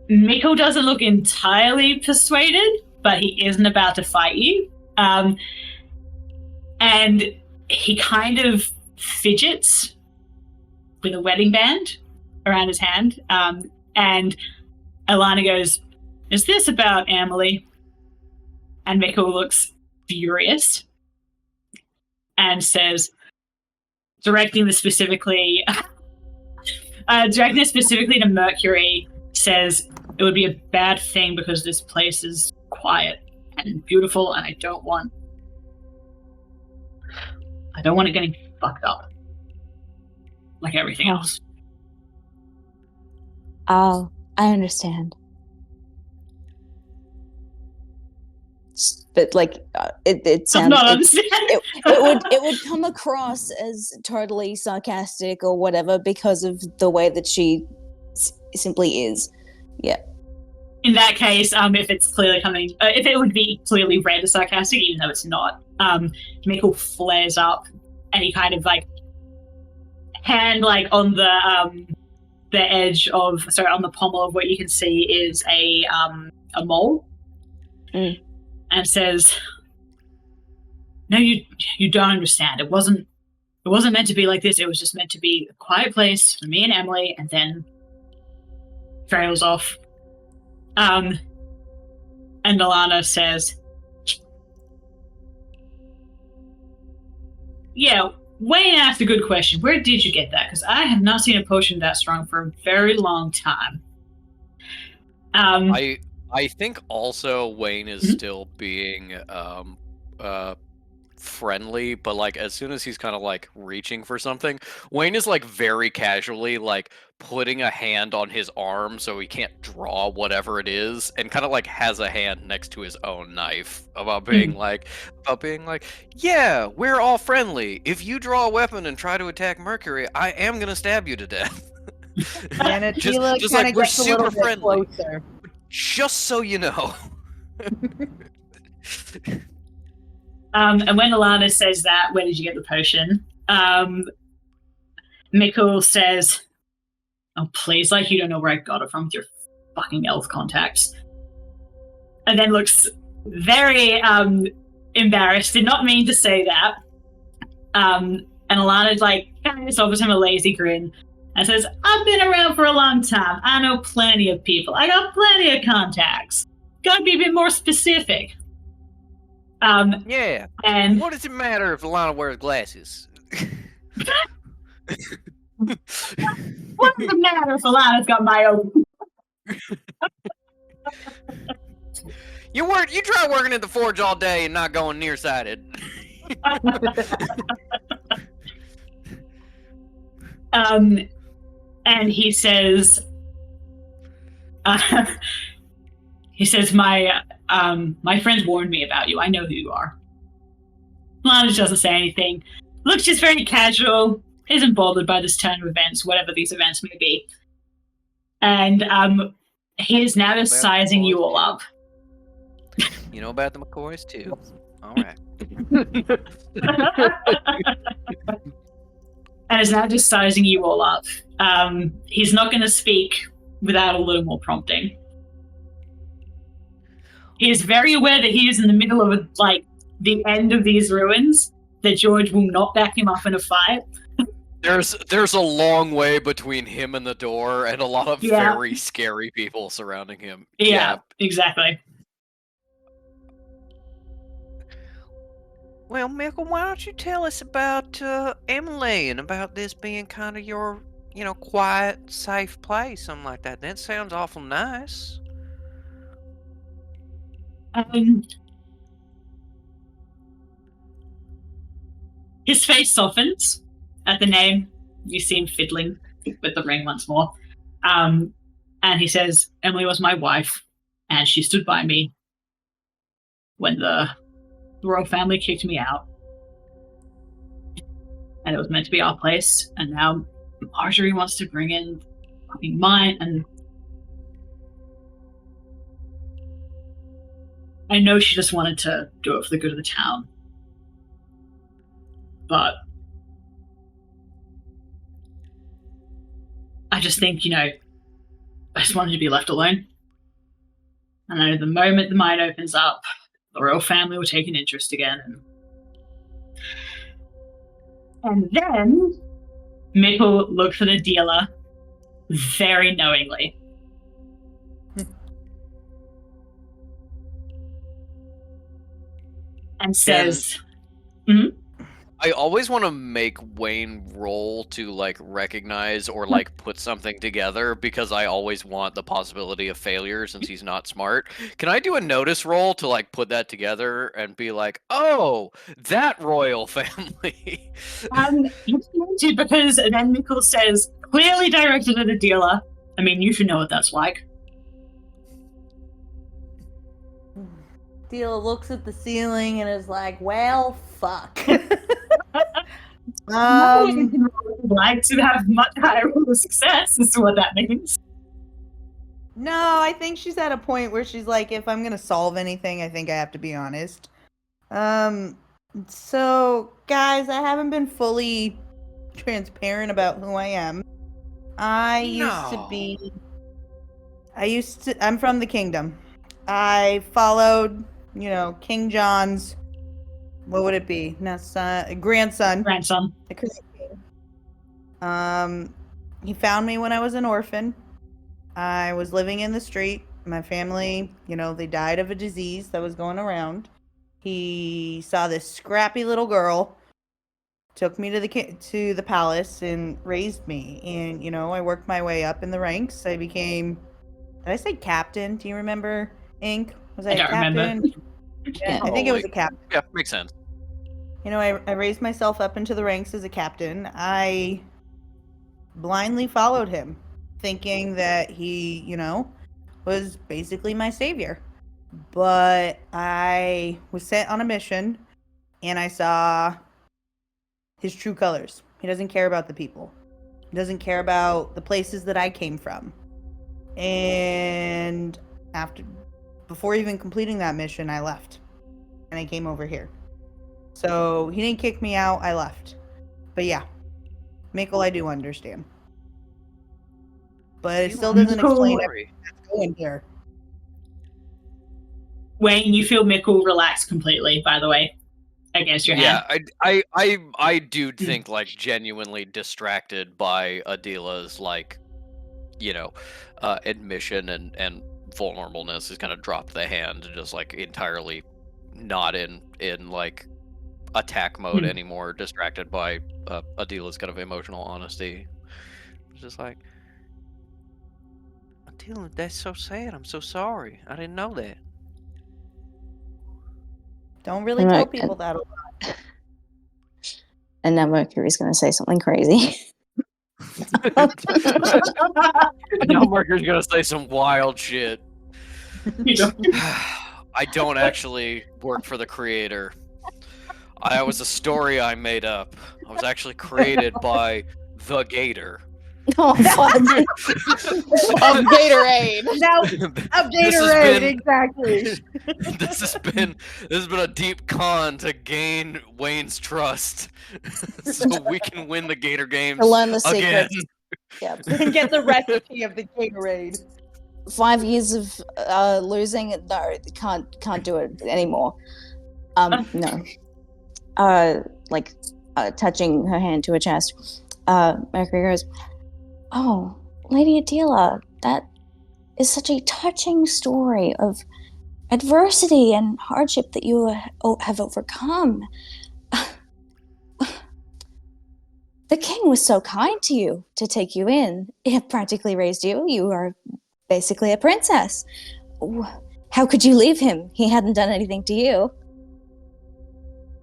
Mikkel doesn't look entirely persuaded, but he isn't about to fight you. And he kind of fidgets with a wedding band around his hand. And Alana goes, "Is this about Emily?" And Mikkel looks furious and says, directing this specifically to Mercury, says, "It would be a bad thing because this place is quiet and beautiful, and I don't want it getting fucked up like everything else." Oh, I understand. But like, it Does sounds. not It, understand. it would come across as totally sarcastic or whatever because of the way that she simply is. In that case, if it's clearly coming, if it would be clearly read as sarcastic, even though it's not, Mikkel flares up and he kind of like hand like on the edge of, sorry, on the pommel of what you can see is a mole, and says, "No, you don't understand. It wasn't meant to be like this. It was just meant to be a quiet place for me and Emily," and then trails off. And Alana says, "Yeah, Wayne asked a good question. Where did you get that? Because I have not seen a potion that strong for a very long time." I think also Wayne is still being friendly, but like as soon as he's kind of like reaching for something, Wayne is like very casually like putting a hand on his arm so he can't draw whatever it is, and kind of like has a hand next to his own knife about being like, "Yeah, we're all friendly. If you draw a weapon and try to attack Mercury, I am gonna stab you to death." And Attila just kind like of we're gets a little super bit friendly. closer. Just so you know. And when Alana says that, "Where did you get the potion?" Mikkel says, "Oh, please, like you don't know where I got it from with your fucking elf contacts." And then looks very embarrassed. Did not mean to say that. And Alana like kind of just offers him a lazy grin and says, "I've been around for a long time. I know plenty of people. I got plenty of contacts. Gotta be a bit more specific." Yeah. And What does it matter if Alana wears glasses? what does it matter if Alana's got my own? You try working at the forge all day and not going nearsighted. And he says, my friends warned me about you. I know who you are." Lana doesn't say anything. Looks just very casual. Isn't bothered by this turn of events, whatever these events may be. And he is now just sizing you all up. You know about the McCoys too. All right. And is now just sizing you all up. He's not going to speak without a little more prompting. He is very aware that he is in the middle of the end of these ruins, that George will not back him up in a fight. There's a long way between him and the door, and a lot of Yeah. very scary people surrounding him. Yeah, exactly. Well, Michael, why don't you tell us about Emily and about this being kind of your, quiet, safe place, something like that. That sounds awful nice. His face softens at the name. You see him fiddling with the ring once more. And he says, "Emily was my wife, and she stood by me when the royal family kicked me out. And it was meant to be our place, and now Marjorie wants to bring in mine, and I know she just wanted to do it for the good of the town. But I just think, I just wanted to be left alone. And I know the moment the mine opens up, the royal family will take an interest again. And then Mikkel looked for the dealer very knowingly. And says, I always want to make Wayne roll to like recognize or like put something together because I always want the possibility of failure since he's not smart. Can I do a notice roll to like put that together and be like, oh, that royal family? You need to, because then Mikkel says, clearly directed at a dealer. I mean, you should know what that's like. Dealer looks at the ceiling and is like, well, fuck. Like to have much higher rule of success is what that means. No, I think she's at a point where she's like, if I'm gonna solve anything, I think I have to be honest. So guys, I haven't been fully transparent about who I am. I'm from the kingdom. I followed, King John's, what would it be? Grandson. The current king. He found me when I was an orphan. I was living in the street. My family, they died of a disease that was going around. He saw this scrappy little girl, took me to the palace and raised me. And, I worked my way up in the ranks. I became, did I say captain? Do you remember, Ink? Was I a captain? Remember. Yeah, I think it was a captain. Yeah, makes sense. I raised myself up into the ranks as a captain. I blindly followed him, thinking that he, was basically my savior. But I was sent on a mission, and I saw his true colors. He doesn't care about the people. He doesn't care about the places that I came from. And before even completing that mission, I left. And I came over here. So he didn't kick me out, I left. But yeah, Mikkel, I do understand. But it still doesn't explain everything that's going here. Wayne, you feel Mikkel relax completely, by the way, against your hand. Yeah, I do think like genuinely distracted by Adila's like, admission and vulnerableness has kind of dropped the hand and just like entirely not in like attack mode anymore, distracted by Adila's kind of emotional honesty. It's just like, Adila, that's so sad. I'm so sorry. I didn't know that. Don't really tell people that a lot. And now Mercury's going to say something crazy. Now Mercury's going to say some wild shit. I don't actually work for the creator. I was a story I made up. I was actually created by the Gator. Oh, fuck. Of Gatorade. Now, of Gatorade, exactly. This has been a deep con to gain Wayne's trust, so we can win the Gator games To learn the again. secrets. Yep. And get the recipe of the Gatorade. 5 years of losing, no, can't do it anymore. No. Touching her hand to her chest. Mercury goes, "Oh, Lady Adila, that is such a touching story of adversity and hardship that you have overcome. The king was so kind to you to take you in. He practically raised you. You are basically a princess. How could you leave him? He hadn't done anything to you."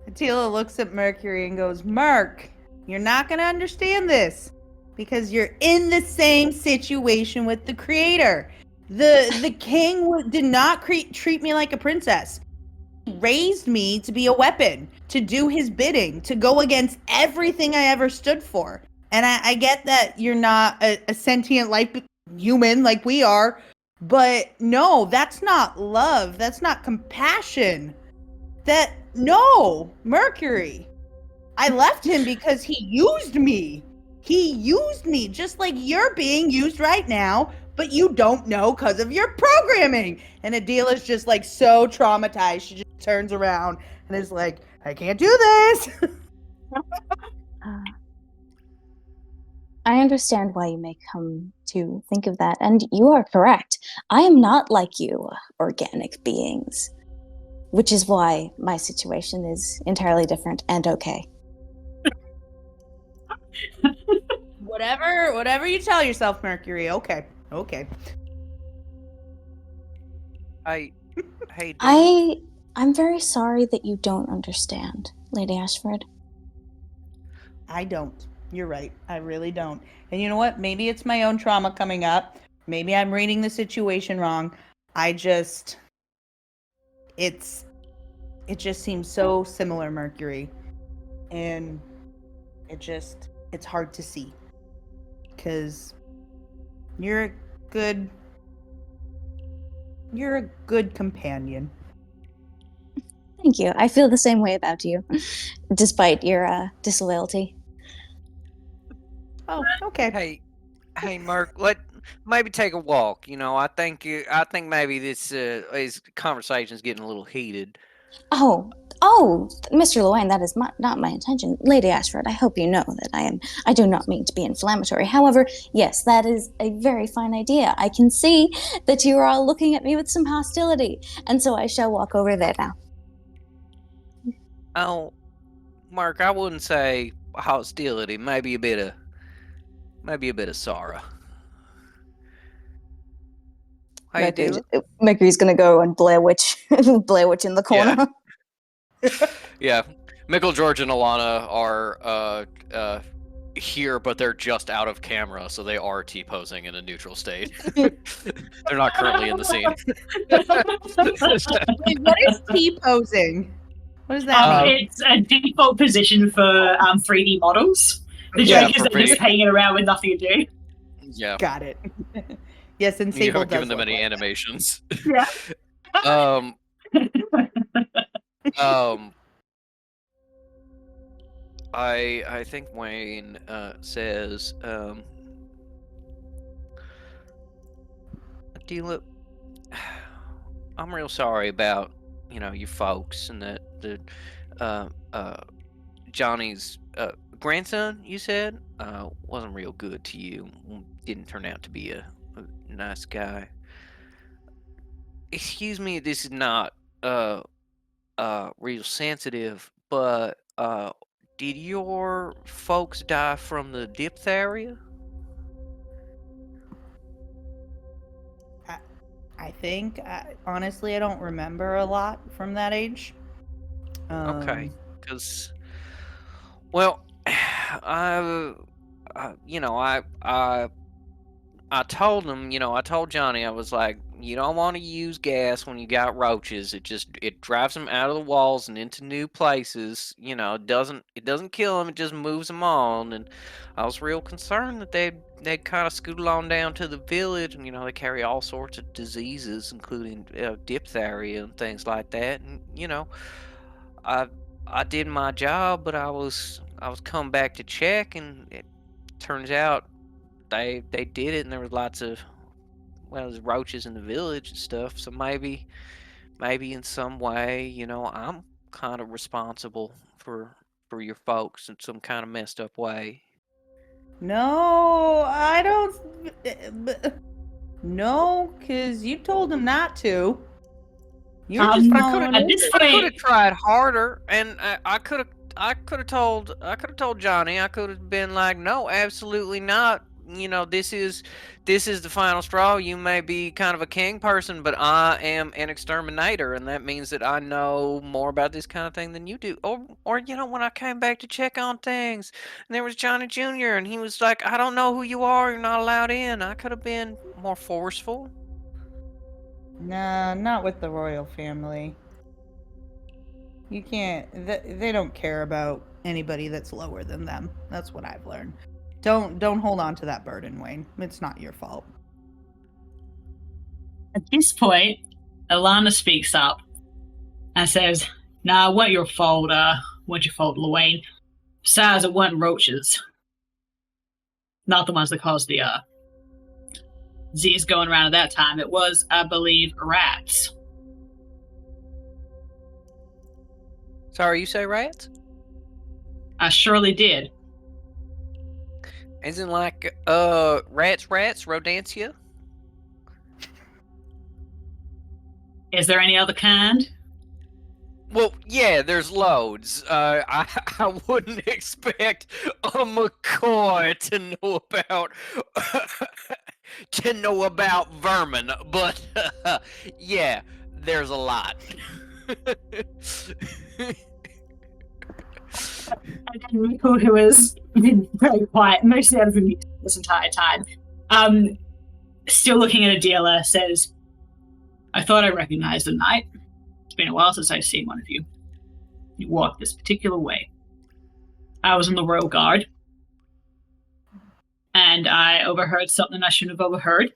Adila looks at Mercury and goes, "Merc, you're not going to understand this because you're in the same situation with the creator. The king did not treat me like a princess. raised me to be a weapon, to do his bidding, to go against everything I ever stood for. And I get that you're not a sentient life human like we are, but no, that's not love. That's not compassion. No, Mercury. I left him because he used me. He used me just like you're being used right now, but you don't know because of your programming. And Adela's just like so traumatized. She just turns around and is like, I can't do this. I understand why you may come to think of that, and you are correct. I am not like you, organic beings, which is why my situation is entirely different and okay. Whatever you tell yourself, Mercury. Okay. Hey, dude. I'm very sorry that you don't understand, Lady Ashford. I don't. You're right. I really don't. And you know what? Maybe it's my own trauma coming up. Maybe I'm reading the situation wrong. It just seems so similar, Mercury. And it's hard to see. Because you're a good companion. Thank you. I feel the same way about you, despite your disloyalty. Oh, okay. Hey, Merc. Maybe take a walk. You know, I think maybe this conversation's getting a little heated. Oh, Mr. Llewellyn, that is not my intention. Lady Ashford, I hope you know that I do not mean to be inflammatory. However, yes, that is a very fine idea. I can see that you are all looking at me with some hostility, and so I shall walk over there now. Oh, Mark, I wouldn't say hostility. Maybe a bit of sorrow. How you doing? Mercury's gonna go and Blair Witch in the corner. Yeah. Mickle, George, and Alana are here, but they're just out of camera, so they are T-posing in a neutral state. They're not currently in the scene. Wait, what is T-posing? What does that mean? It's a default position for 3D models. The joke is they're just hanging around with nothing to do. Yeah. Got it. Yes, and You Sable haven't given does them look any like animations. Yeah. I think Wayne says, Adela, I'm real sorry about, you folks and that Johnny's grandson, you said, wasn't real good to you. Didn't turn out to be a nice guy. Excuse me, this is not real sensitive, but did your folks die from the diphtheria? I think. Honestly, I don't remember a lot from that age. Okay, because, well, I told him, I told Johnny, I was like, you don't want to use gas when you got roaches. It drives them out of the walls and into new places. It doesn't kill them. It just moves them on. And I was real concerned that they'd kind of scootle on down to the village, and they carry all sorts of diseases, including diphtheria and things like that. And I did my job, but I was coming back to check, and it turns out they did it, and there was lots of there's roaches in the village and stuff. So maybe in some way, I'm kind of responsible for your folks in some kind of messed up way. No, I don't. No, because you told him not to. You're just following at this I point, could have tried harder, and I could have told Johnny. I could have been like, no, absolutely not. This is the final straw. You may be kind of a king person, but I am an exterminator, and that means that I know more about this kind of thing than you do. Or when I came back to check on things, and there was Johnny Jr., and he was like, I don't know who you are. You're not allowed in. I could have been more forceful. Nah, not with the royal family. You can't. They don't care about anybody that's lower than them. That's what I've learned. Don't hold on to that burden, Wayne. It's not your fault. At this point, Alana speaks up and says, "Nah, it wasn't your fault, Luane. Besides, it wasn't roaches. Not the ones that caused the disease going around at that time. It was, I believe, rats." Sorry, you say rats? I surely did. Isn't like rats, rodentia? Is there any other kind? Well, yeah, there's loads. I wouldn't expect a McCoy to know about vermin, but yeah, there's a lot. And then Michael, who has been very quiet, mostly out of the this entire time, still looking at Adela, says, "I thought I recognized the knight. It's been a while since I've seen one of you. You walked this particular way. I was in the Royal Guard, and I overheard something I shouldn't have overheard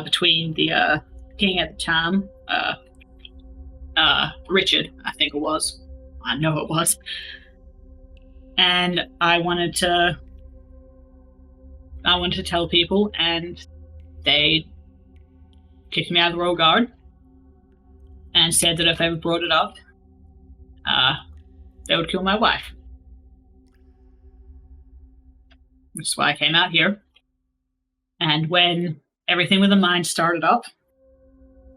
between the king at the time, Richard, I think it was. I know it was. And I wanted to tell people, and they kicked me out of the Royal Guard and said that if I ever brought it up, they would kill my wife. Which is why I came out here. And when everything with the mine started up,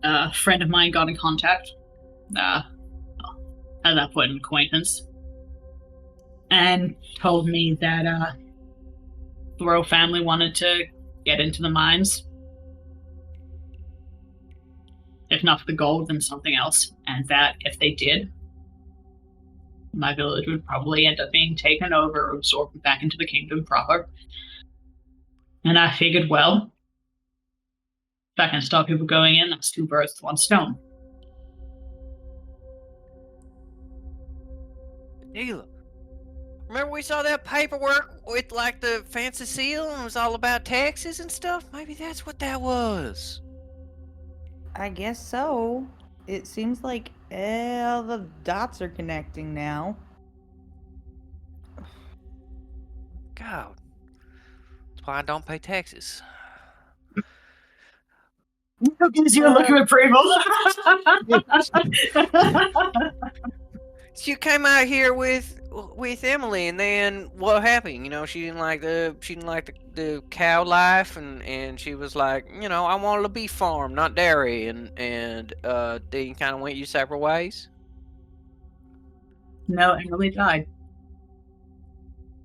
a friend of mine got in contact. At that point, an acquaintance, and told me that the royal family wanted to get into the mines. If not for the gold, then something else. And that if they did, my village would probably end up being taken over or absorbed back into the kingdom proper. And I figured, well, if I can stop people going in, that's 2 birds with 1 stone. Neela, remember we saw that paperwork with like the fancy seal and it was all about taxes and stuff? Maybe that's what that was. I guess so. It seems like all the dots are connecting now. God, that's why I don't pay taxes. Who gives you a look of approval? You came out here with Emily, and then what happened? You know, she didn't like the cow life, and she was like, you know, I wanted a beef farm, not dairy, and then you kind of went your separate ways. No, Emily died.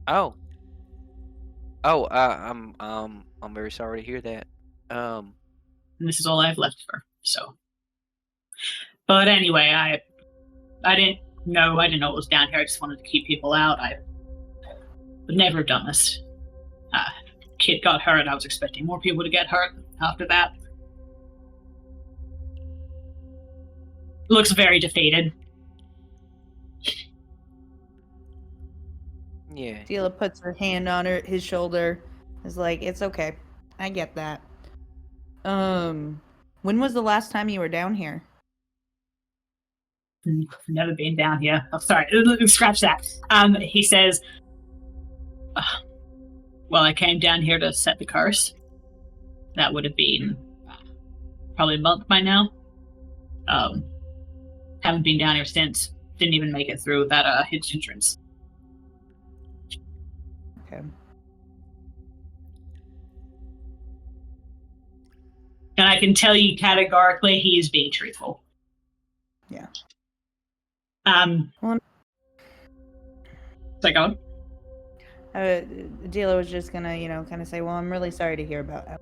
Oh, I'm very sorry to hear that. And this is all I have left of her. So, but anyway, I didn't know it was down here. I just wanted to keep people out. I would never have done this. Kid got hurt. I was expecting more people to get hurt after that. Looks very defeated. Yeah. Adela puts her hand on his shoulder. Is like, it's okay. I get that. When was the last time you were down here? Never been down here. Oh, sorry. Scratch that. He says, well, I came down here to set the curse. That would have been probably a month by now. Haven't been down here since. Didn't even make it through that hidden entrance. Okay. And I can tell you categorically he is being truthful. Yeah. So go on. Adela was just gonna, kind of say, well, I'm really sorry to hear about it.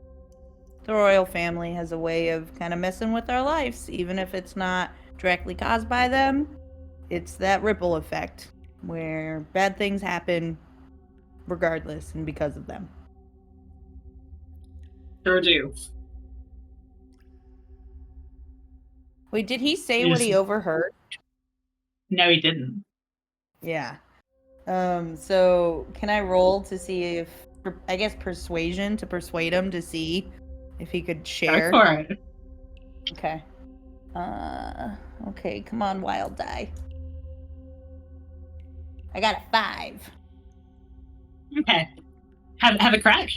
The royal family has a way of kind of messing with our lives, even if it's not directly caused by them. It's that ripple effect where bad things happen regardless and because of them. Sure do. Wait, did he say what he overheard? No, he didn't. Yeah. So can I roll to see if, I guess, persuasion to persuade him to see if he could Go share? for it. Okay. Okay, come on, wild die. I got a 5. Okay. Have a crack.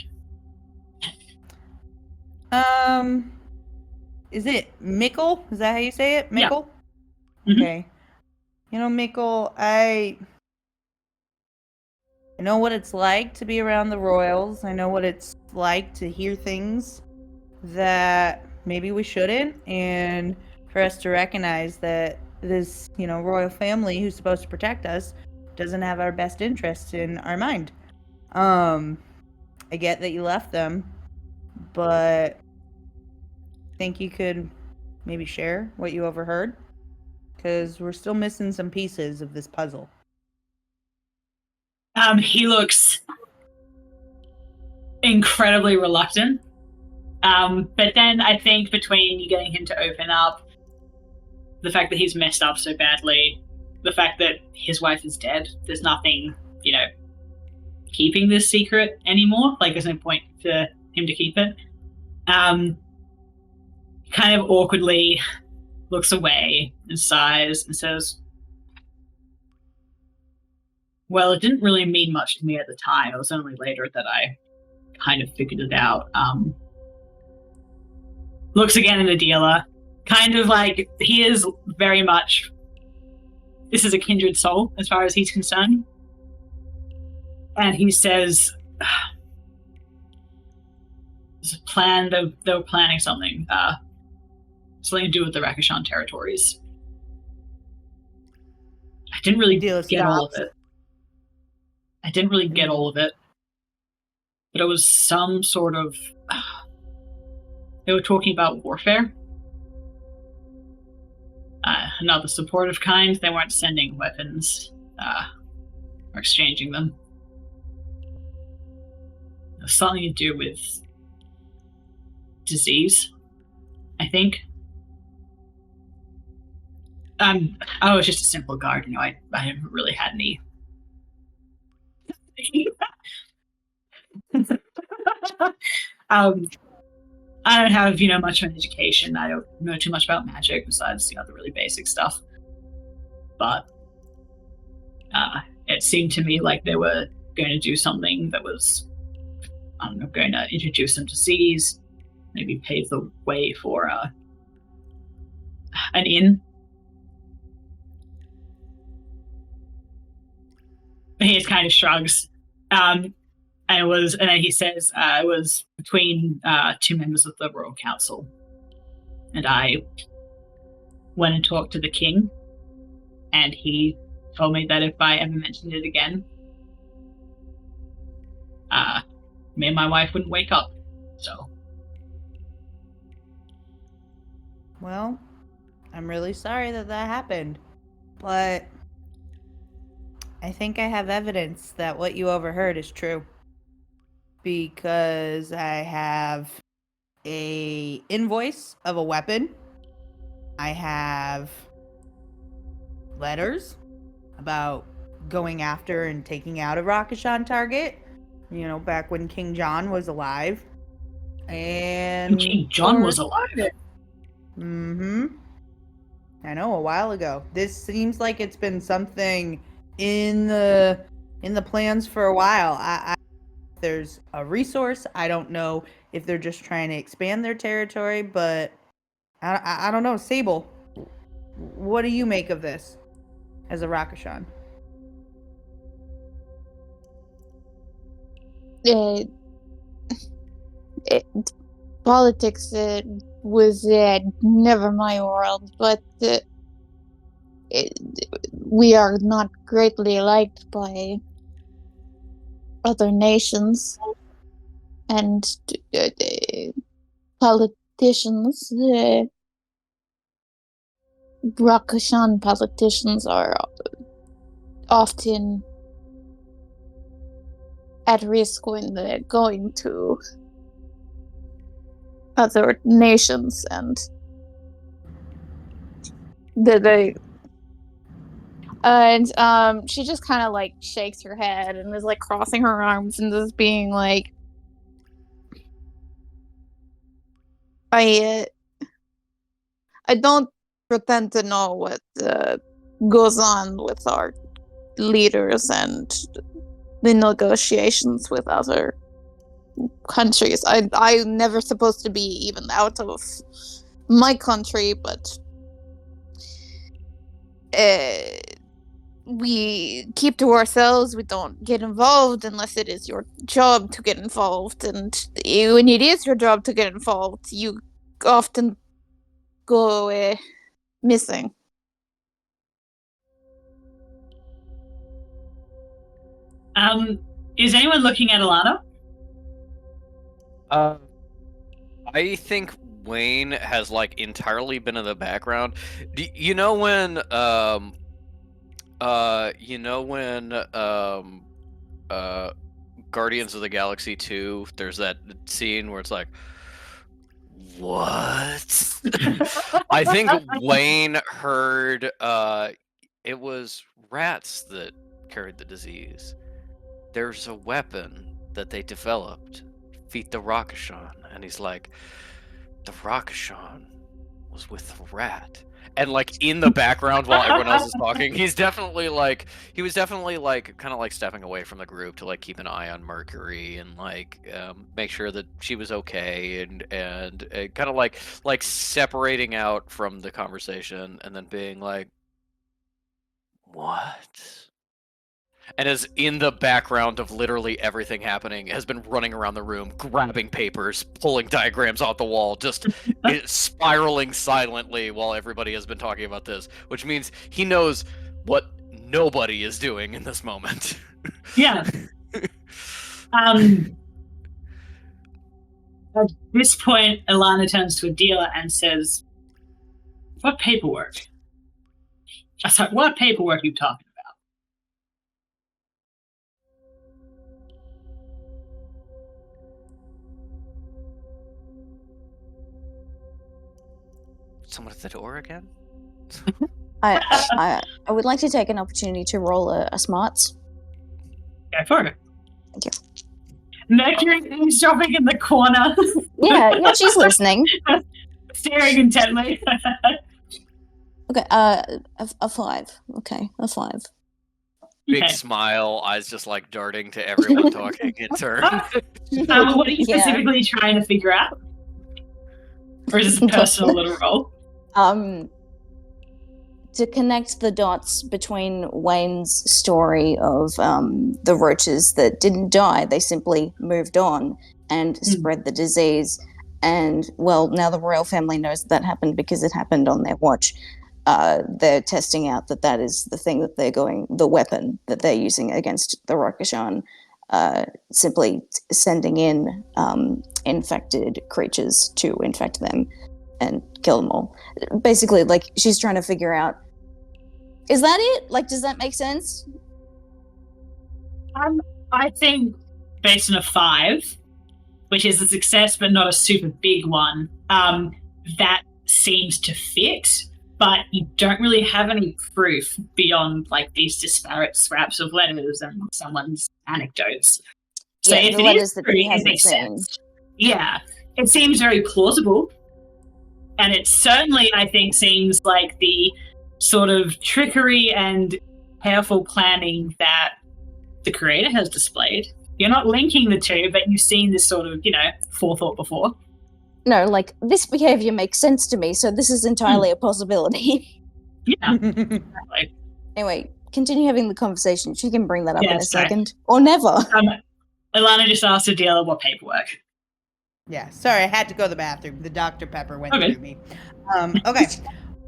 Is it Mickle? Is that how you say it? Yeah. Mickle? Mhm. Okay. You know, Mickle, I know what it's like to be around the royals. I know what it's like to hear things that maybe we shouldn't, and for us to recognize that this, royal family who's supposed to protect us doesn't have our best interests in our mind. I get that you left them, but I think you could maybe share what you overheard, because we're still missing some pieces of this puzzle. He looks incredibly reluctant. But then I think between you getting him to open up, the fact that he's messed up so badly, the fact that his wife is dead, there's nothing, keeping this secret anymore. Like, there's no point for him to keep it. Kind of awkwardly looks away and sighs and says, well, it didn't really mean much to me at the time. It was only later that I kind of figured it out. Looks again at the dealer, kind of like he is very much, this is a kindred soul as far as he's concerned. And he says, there's a plan, they were planning something, something to do with the Rakishan territories. I didn't really Dealer get all of stops. it. I didn't really get all of it. But it was some sort of... They were talking about warfare. Not the supportive kind. They weren't sending weapons or exchanging them. It was something to do with disease, I think. I was just a simple guard, I haven't really had any. I don't have, much of an education. I don't know too much about magic besides, the really basic stuff. But it seemed to me like they were going to do something that was, going to introduce them to seas, maybe pave the way for an inn. He just kind of shrugs. And then he says, it was between two members of the Royal Council. And I went and talked to the king, and he told me that if I ever mentioned it again, me and my wife wouldn't wake up. So. Well, I'm really sorry that happened, but I think I have evidence that what you overheard is true. Because I have a invoice of a weapon. I have letters about going after and taking out a Rakishan target. Back when King John was alive. And King John was alive. Mm-hmm. I know, a while ago. This seems like it's been something in the plans for a while. There's a resource. I don't know if they're just trying to expand their territory, but I don't know. Sable, what do you make of this as a Rakishan? Politics was never my world, but we are not greatly liked by other nations and politicians. Rakishan politicians are often at risk when they're going to other nations, and they And she just kind of like shakes her head and is like crossing her arms and just being like, I don't pretend to know what goes on with our leaders and the negotiations with other countries. I'm never supposed to be even out of my country, but we keep to ourselves. We don't get involved unless it is your job to get involved. And when it is your job to get involved, you often go missing. Is anyone looking at Alana? I think Wayne has like entirely been in the background. You know when Guardians of the Galaxy 2, there's that scene where it's like, what? I think Wayne heard it was rats that carried the disease. There's a weapon that they developed, Feed the Rakashan, and he's like, the Rakashan was with the rat. And like in the background while everyone else is talking, he was definitely like kind of like stepping away from the group to like keep an eye on Mercury and like make sure that she was okay and kind of like separating out from the conversation and then being like, what? And is in the background of literally everything happening, has been running around the room, grabbing papers, pulling diagrams off the wall, just spiraling silently while everybody has been talking about this, which means he knows what nobody is doing in this moment. Yeah. At this point, Alana turns to Adela and says, what paperwork? I was like, what paperwork are you talking about? Someone at the door again? I would like to take an opportunity to roll a smarts. Go for it. Thank you. Mercury is dropping in the corner. Yeah, she's listening. Staring intently. Okay, a 5. Okay, a 5. Big Okay. smile, eyes just like darting to everyone talking in turn. What are you specifically trying to figure out? Or is this a personal little roll? To connect the dots between Wayne's story of the roaches that didn't die, they simply moved on and spread the disease. And, well, now the royal family knows that happened because it happened on their watch. They're testing out that is the thing that the weapon that they're using against the Rakashan, simply sending in infected creatures to infect them and kill them all. Basically, like, she's trying to figure out, is that it? Like, does that make sense? I think based on a 5, which is a success but not a super big one, that seems to fit, but you don't really have any proof beyond like these disparate scraps of letters and someone's anecdotes. So Yeah, if the it letters is that true, he it hasn't makes seen. sense. Yeah, it seems very plausible. And it certainly, I think, seems like the sort of trickery and careful planning that the creator has displayed. You're not linking the two, but you've seen this sort of, forethought before. No, like, this behavior makes sense to me, so this is entirely a possibility. Yeah. Exactly. Anyway, continue having the conversation. She can bring that up in a sorry. second. Or never. Alana just asked Adela what paperwork. Yeah, sorry, I had to go to the bathroom. The Dr. Pepper went Okay. through me. Okay.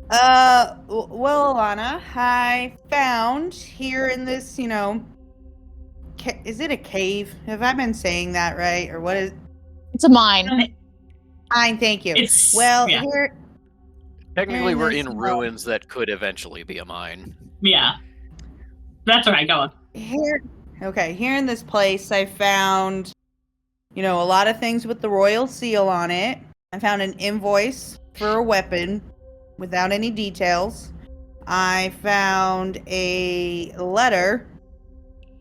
Well, Alana, I found here in this, is it a cave? Have I been saying that right? Or what is... It's a mine. Fine, thank you. It's Well, yeah. here... Technically, we're in Well- ruins that could eventually be a mine. Yeah. That's all right, go on. Here in this place, I found, a lot of things with the royal seal on it. I found an invoice for a weapon without any details. I found a letter,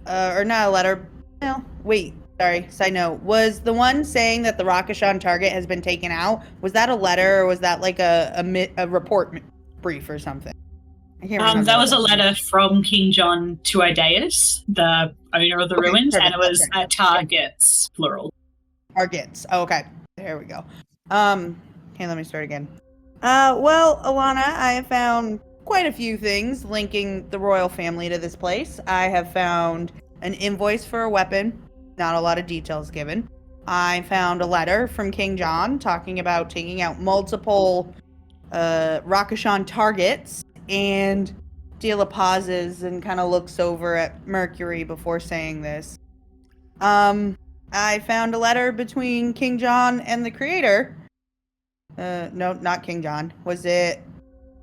or not a letter. No, wait. Sorry. Side note: was the one saying that the Rakishan target has been taken out? Was that a letter, or was that like a report brief or something? I can't remember. That was a letter from King John to Idaeus, the owner of the ruins, and it was targets, plural. Targets. Oh, okay. There we go. Okay, let me start again. Well, Alana, I have found quite a few things linking the royal family to this place. I have found an invoice for a weapon, not a lot of details given. I found a letter from King John talking about taking out multiple Rakishan targets, and Dila pauses and kind of looks over at Mercury before saying this. I found a letter between King John and the creator. No, not King John. Was it...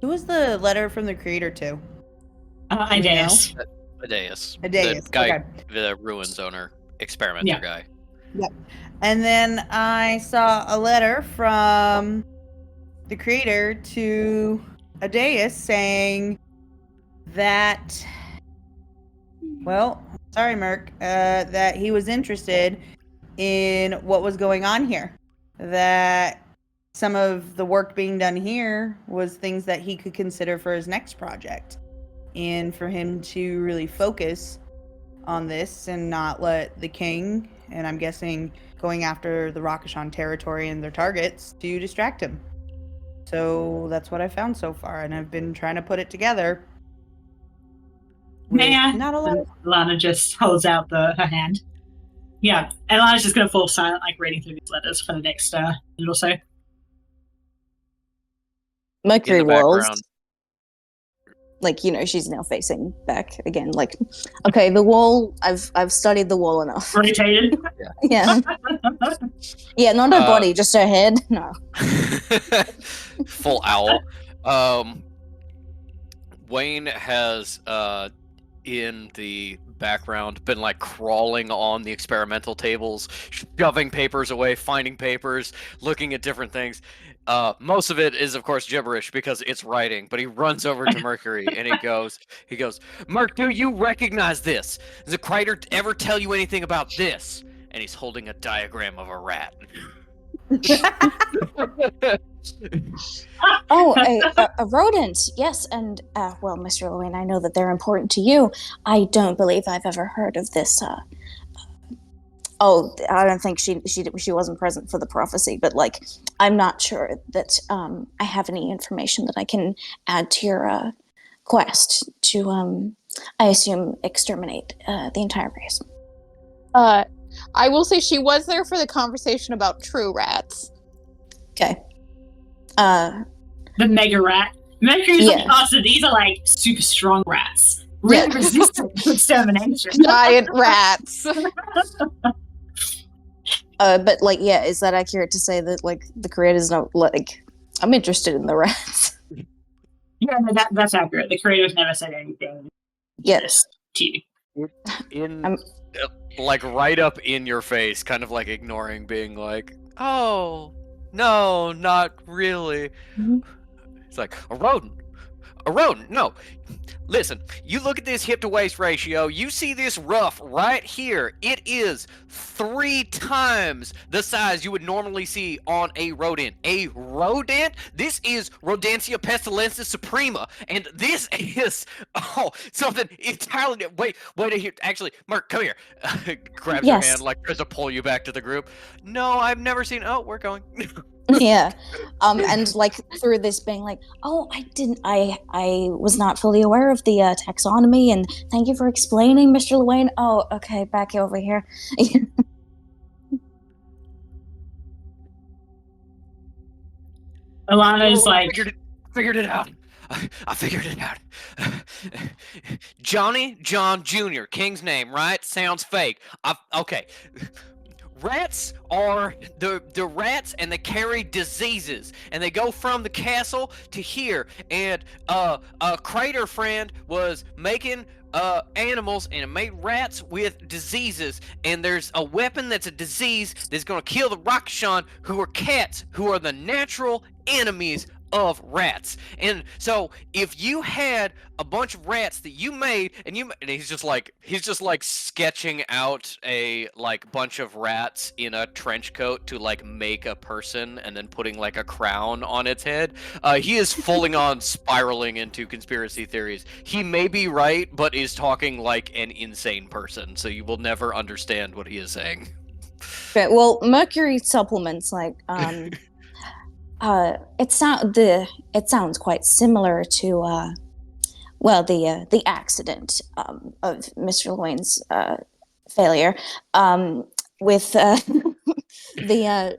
Who was the letter from the creator to? Idaeus. Idaeus. Idaeus, The guy, okay. the ruins owner, experimenter guy. Yep. And then I saw a letter from the creator to Idaeus saying that, well, sorry, Merc, that he was interested in what was going on here. That some of the work being done here was things that he could consider for his next project. And for him to really focus on this and not let the king, and I'm guessing going after the Rakishan territory and their targets, to distract him. So that's what I found so far, and I've been trying to put it together. May I? Not a lot. Lana just holds out her hand. Yeah, and Lana's just going to fall silent, like reading through these letters for the next minute or so. Mercury In the walls. background. Like, she's now facing back again. Like, okay, the wall, I've studied the wall enough. Rotated. Yeah. Yeah, not her Uh, body, just her head. No. Full owl. Wayne has in the background been like crawling on the experimental tables, shoving papers away, finding papers, looking at different things. Most of it is of course gibberish because it's writing, but he runs over to Mercury and he goes, Merc, do you recognize this? Does the Crider ever tell you anything about this? And he's holding a diagram of a rat. Oh, a rodent. Yes, and well, Mr. Llewellyn, I know that they're important to you. I don't believe I've ever heard of this. Oh, I don't think she wasn't present for the prophecy, but like, I'm not sure that I have any information that I can add to your quest to, I assume, exterminate the entire race. I will say she was there for the conversation about true rats. Okay. The mega rat. Mercury's Yeah. like, oh, so these are like super strong rats. Really Yeah. resistant to extermination. Giant rats. But like, yeah, is that accurate to say that like the creators not like? I'm interested in the rats. Yeah, no, that's accurate. The creators never said anything Yes. to you. In like right up in your face, kind of like ignoring, being like, oh no, not really. Mhm. It's like a rodent. No, listen, you look at this hip to waist ratio, you see this ruff right here. It is 3 times the size you would normally see on a rodent. A rodent? This is Rodentia pestilensis suprema, and this is something entirely. Wait here. Actually, Mark, come here. Grabs your Yes. hand, like tries to pull you back to the group. No, I've never seen. Oh, we're going. Yeah. And like through this being like, oh, I was not fully aware of the taxonomy, and thank you for explaining, Mr. Llewellyn. Oh, okay, back over here. Alana's Oh, like, figured it out. I figured it out. Johnny John Jr., King's name, right? Sounds fake. Okay. Rats are the rats, and they carry diseases, and they go from the castle to here. And a crater friend was making animals, and it made rats with diseases. And there's a weapon that's a disease that's gonna kill the Rakishan, who are cats, who are the natural enemies of rats. And so if you had a bunch of rats that you made and he's just like sketching out a like bunch of rats in a trench coat to like make a person and then putting like a crown on its head. He is fully on spiraling into conspiracy theories. He may be right, but is talking like an insane person, so you will never understand what he is saying. Okay, well, mercury supplements like it sounds quite similar to the accident of Mr. Llewellyn's failure with the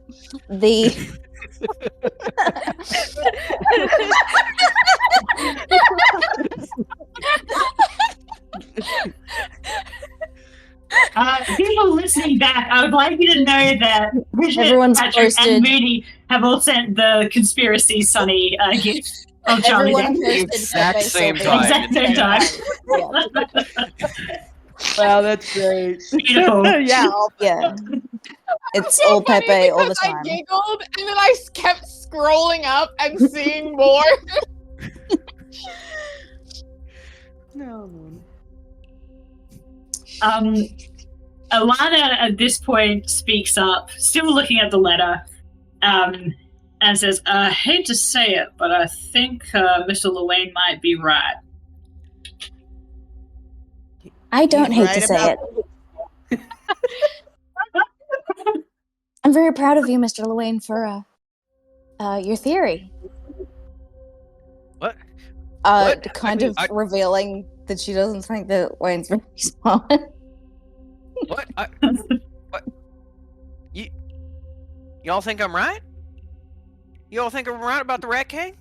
People listening back, I would like you to know that Bridget, Everyone's Patrick, posted. and Moody have all sent the conspiracy Sunny gift of Charlie Everyone Day. posted Exact Pepe same Sylvia. time. Exact same time. Yeah. Wow, that's great. Beautiful. Yeah. Yeah. It's so all funny Pepe all the because I time. giggled and then I kept scrolling up and seeing more. No, man. Alana at this point speaks up, still looking at the letter, and says, I hate to say it, but I think Mr. Llewellyn might be right. I don't He's hate to right say about- it. I'm very proud of you, Mr. Llewellyn, for your theory. What? What? Kind I mean, of revealing that she doesn't think that Wayne's very smart. What? What? Y'all think I'm right? Y'all think I'm right about the Rat King?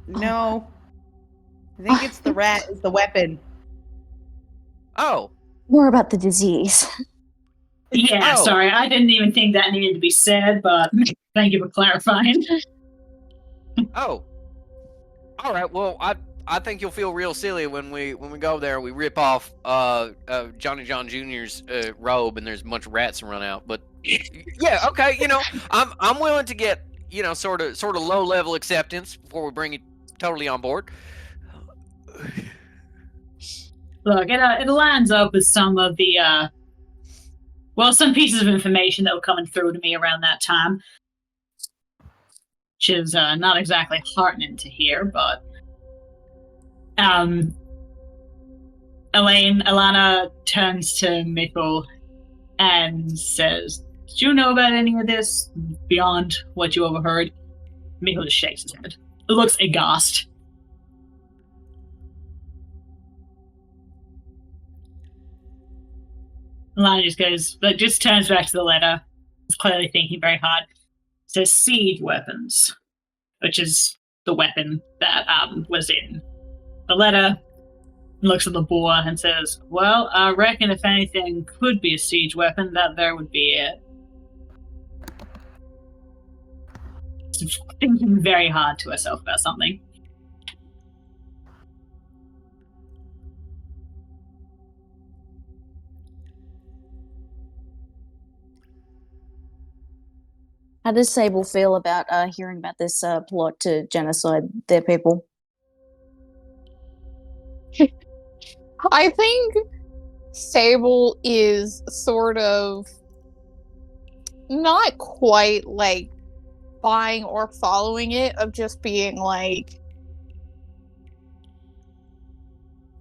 No. I think it's the rat is the weapon. Oh. More about the disease. Yeah, Oh. sorry, I didn't even think that needed to be said, but thank you for clarifying. Oh. All right. Well, I think you'll feel real silly when we go there and we rip off Johnny John Jr.'s robe and there's a bunch of rats and run out. But yeah, okay. You know, I'm willing to get sort of low level acceptance before we bring you totally on board. Look, it lines up with some of the some pieces of information that were coming through to me around that time, which is not exactly heartening to hear, but Alana turns to Mikkel and says, did you know about any of this beyond what you overheard? Mikkel just shakes his head. It looks aghast. Alana just goes, just turns back to the letter. He's clearly thinking very hard. Says siege weapons, which is the weapon that was in the letter. Looks at the boar and says, well, I reckon if anything could be a siege weapon, that there would be it. She's thinking very hard to herself about something. How does Sable feel about hearing about this plot to genocide their people? I think Sable is sort of not quite like buying or following it, of just being like,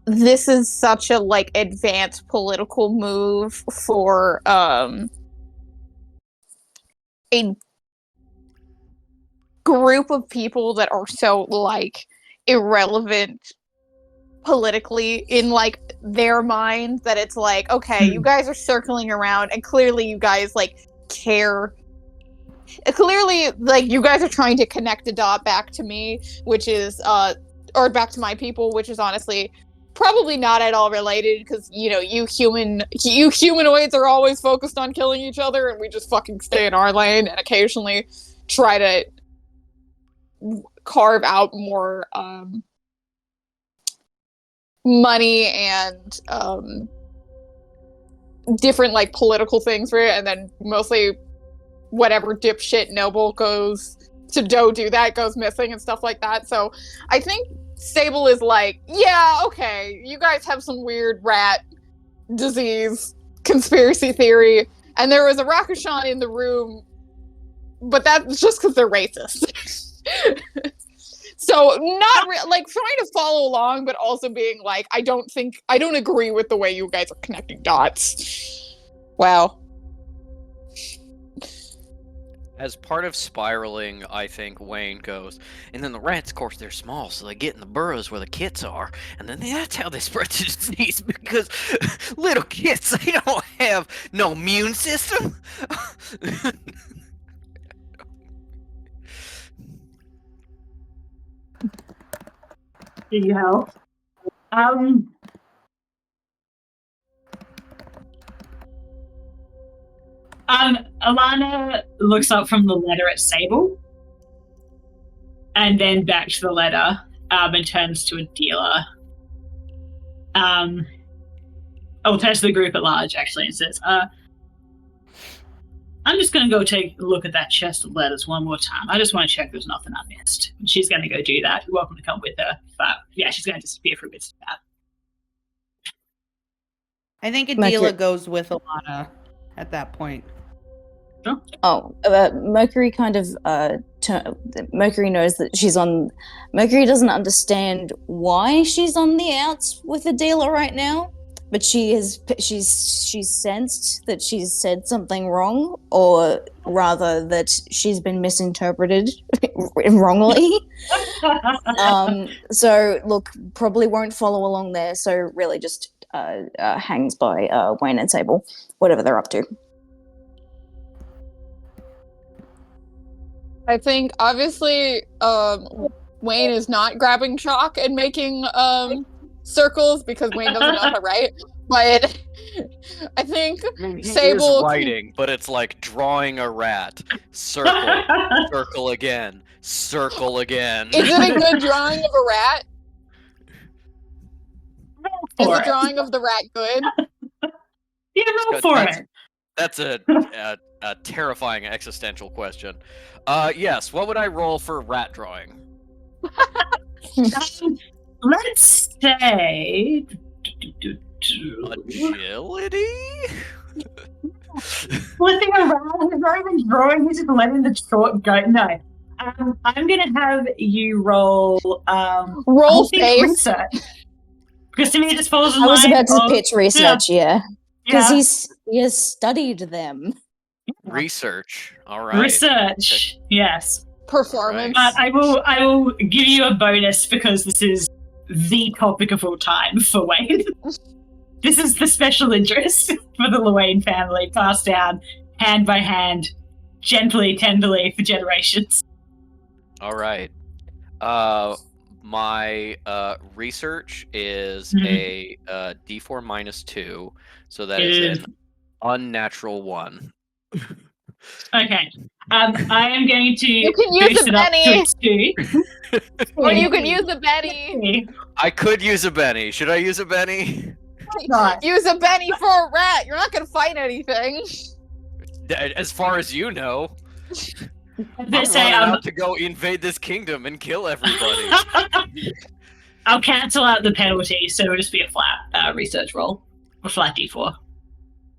this is such a like advanced political move for a group of people that are so like irrelevant politically in like their mind, that it's like, okay, you guys are circling around and clearly you guys like care. Clearly, like, you guys are trying to connect a dot back to me, which is or back to my people, which is honestly probably not at all related, because you humanoids are always focused on killing each other, and we just fucking stay in our lane and occasionally try to carve out more money and different like political things for it, and then mostly whatever dipshit noble goes to do that goes missing and stuff like that. So I think Sable is like, yeah, okay, you guys have some weird rat disease conspiracy theory, and there was a Rakushan in the room, but that's just because they're racist. So not like trying to follow along, but also being like, I don't agree with the way you guys are connecting dots. Wow. As part of spiraling, I think Wayne goes, and then the rats, of course, they're small, so they get in the burrows where the kits are, and then that's how they spread the disease, because little kids, they don't have no immune system. Do you help? Alana looks up from the letter at Sable, and then back to the letter, and turns to a dealer. Turns to the group at large, actually, and says, I'm just going to go take a look at that chest of letters one more time. I just want to check there's nothing I missed. She's going to go do that. You're welcome to come with her. But, yeah, she's going to disappear for a bit of that. I think Mercury- Adela goes with Alana at that point. Mercury kind of Mercury knows that she's on. Mercury doesn't understand why she's on the outs with Adela right now, but she's sensed that she's said something wrong, or rather that she's been misinterpreted wrongly. So look, probably won't follow along there. So really, just hangs by Wayne and Sable, whatever they're up to. I think obviously Wayne is not grabbing chalk and making circles because Wayne doesn't know how to write. But I think He Sable is writing, but it's like drawing a rat. Circle, circle again, circle again. Is it a good drawing of a rat? Is the drawing of the rat good? Yeah, roll for it. That's a terrifying existential question. Yes, what would I roll for rat drawing? Let's say Agility? flipping around. He's not even drawing. He's just letting the chalk go. No, I'm gonna have you roll. Roll I think face. research. Because to me, it just falls in I was line about to of- pitch research, yeah, because Yeah. he has studied them. Research. All right. Research. Yes. Performance. But I will give you a bonus because this is the topic of all time for Wayne. This is the special interest for the Wayne family, passed down hand by hand, gently, tenderly for generations. All right. My research is a D4 minus 2, so that is an unnatural 1. Okay. I am going to You can use boost a it up to Benny. a 2. Or you can use a Benny. I could use a Benny. Should I use a Benny? Not. Use a Benny for a rat. You're not gonna fight anything. As far as you know. They I'm say, running out to go invade this kingdom and kill everybody. I'll cancel out the penalty, so it'll just be a flat research roll. A flat D4.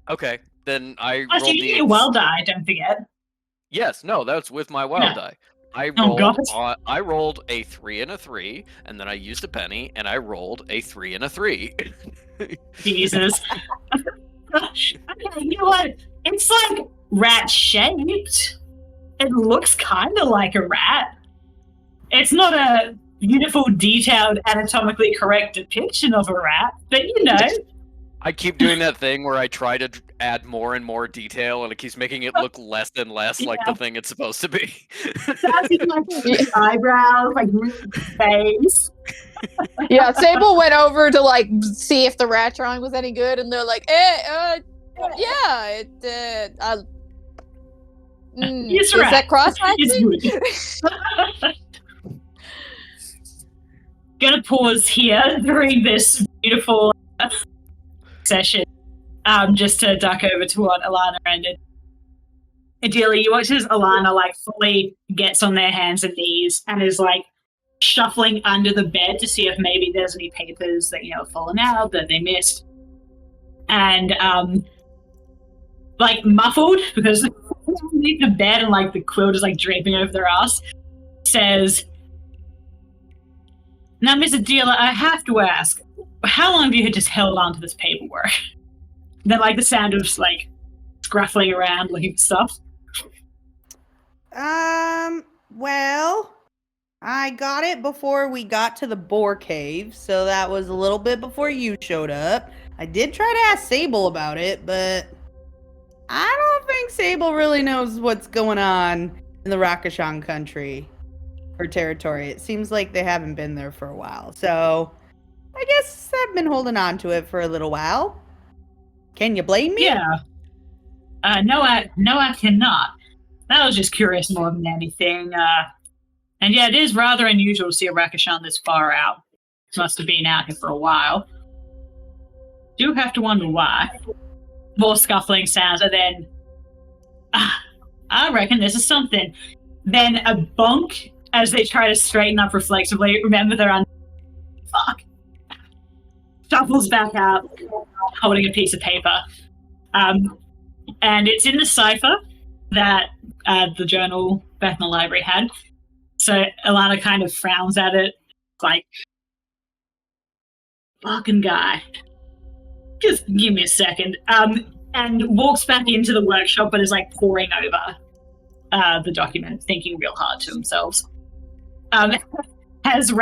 Okay, then I Plus, rolled you the... get your wild die, don't forget. Yes, no, that's with my wild Yeah. die. I Oh, rolled, God. I rolled a 3 and a 3, and then I used a penny, and I rolled a 3 and a 3. Jesus. Okay, you know what? It's like rat shaped. It looks kind of like a rat. It's not a beautiful, detailed, anatomically correct depiction of a rat, but you know. I keep doing that thing where I try to add more and more detail, and it keeps making it look less and less like the thing it's supposed to be. Like eyebrows, like face. Yeah, Sable went over to like see if the rat drawing was any good, and they're like, yeah, Yes, is rat. that cross It's good. Gonna pause here during this beautiful session, just to duck over to what Alana ended. Adelia, you watch as Alana like fully gets on their hands and knees and is like shuffling under the bed to see if maybe there's any papers that have fallen out that they missed, and like muffled because underneath the bed and like the quilt is like draping over their ass, says, "Now, Miss Adelia, I have to ask, how long have you just held on to this paperwork?" Then like the sound of like scruffling around looking for stuff. Well, I got it before we got to the boar cave, so that was a little bit before you showed up. I did try to ask Sable about it, but I don't think Sable really knows what's going on in the Rakashan country or territory. It seems like they haven't been there for a while, so I guess I've been holding on to it for a little while. Can you blame me? Yeah. No, I cannot. I was just curious more than anything. And yeah, it is rather unusual to see a Rakashan this far out. Must have been out here for a while. Do have to wonder why. More scuffling sounds, and then I reckon this is something. Then a bonk as they try to straighten up reflexively. Remember they're on. Fuck. Shuffles back out, holding a piece of paper. And it's in the cipher that the journal back in the library had. So Alana kind of frowns at it, like, fucking guy. Just give me a second. And walks back into the workshop, but is like poring over the document, thinking real hard to themselves. Has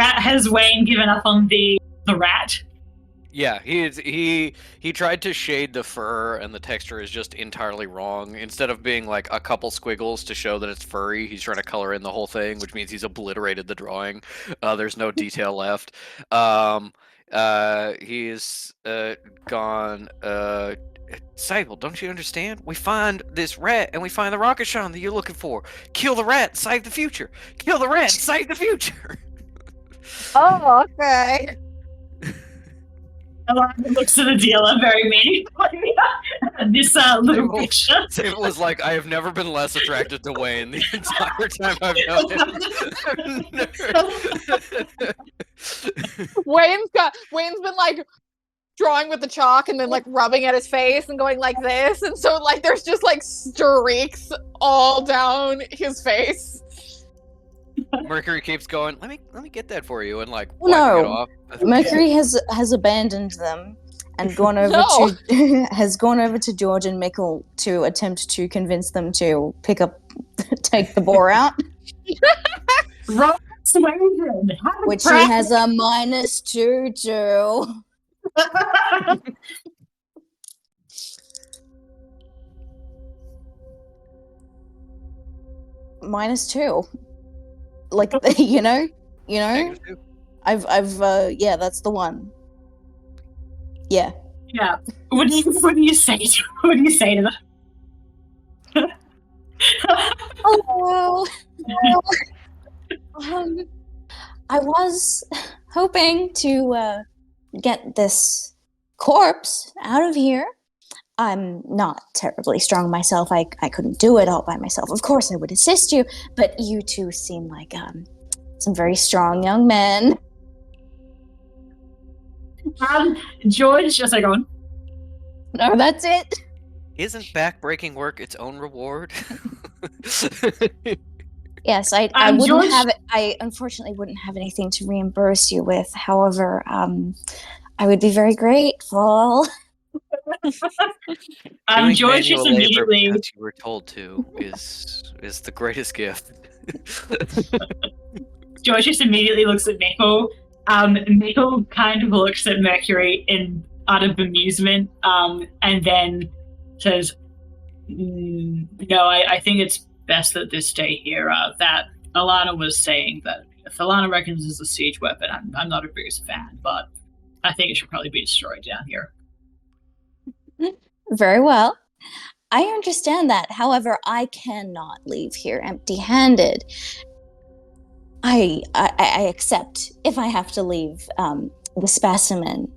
Wayne given up on the rat? Yeah, he tried to shade the fur, and the texture is just entirely wrong. Instead of being like a couple squiggles to show that it's furry, he's trying to color in the whole thing, which means he's obliterated the drawing. There's no detail left. He's gone. Sable, don't you understand? We find this rat, and we find the Rakashan that you're looking for. Kill the rat, save the future. Kill the rat, save the future. Oh, okay. Alana looks at the dealer very meaningfully. This little picture. Sable was like, I have never been less attracted to Wayne the entire time I've known him. Wayne's been like drawing with the chalk and then like rubbing at his face and going like this, and so like there's just like streaks all down his face. Mercury keeps going, let me get that for you, and like No. wiping it off. Mercury has abandoned them and gone over No. has gone over to George and Mickle to attempt to convince them to take the boar out, which he has a -2 to. -2. Like, you know, I've yeah, that's the one. Yeah. Yeah. What do you say to them? Oh, well, I was hoping to get this corpse out of here. I'm not terribly strong myself. I couldn't do it all by myself. Of course, I would assist you, but you two seem like some very strong young men. George just like going, No, that's it. Isn't backbreaking work its own reward? Yes, I wouldn't George- have it. I unfortunately wouldn't have anything to reimburse you with. However, I would be very grateful. Doing George just manual labor immediately because you were told to is the greatest gift. George just immediately looks at Mickle. Mickle kind of looks at Mercury in utter bemusement, and then says, "No, I think it's best that this stay here." That Alana was saying that if Alana reckons it's a siege weapon, I'm not a biggest fan, but I think it should probably be destroyed down here. Very well. I understand that. However, I cannot leave here empty-handed. I accept if I have to leave the specimen,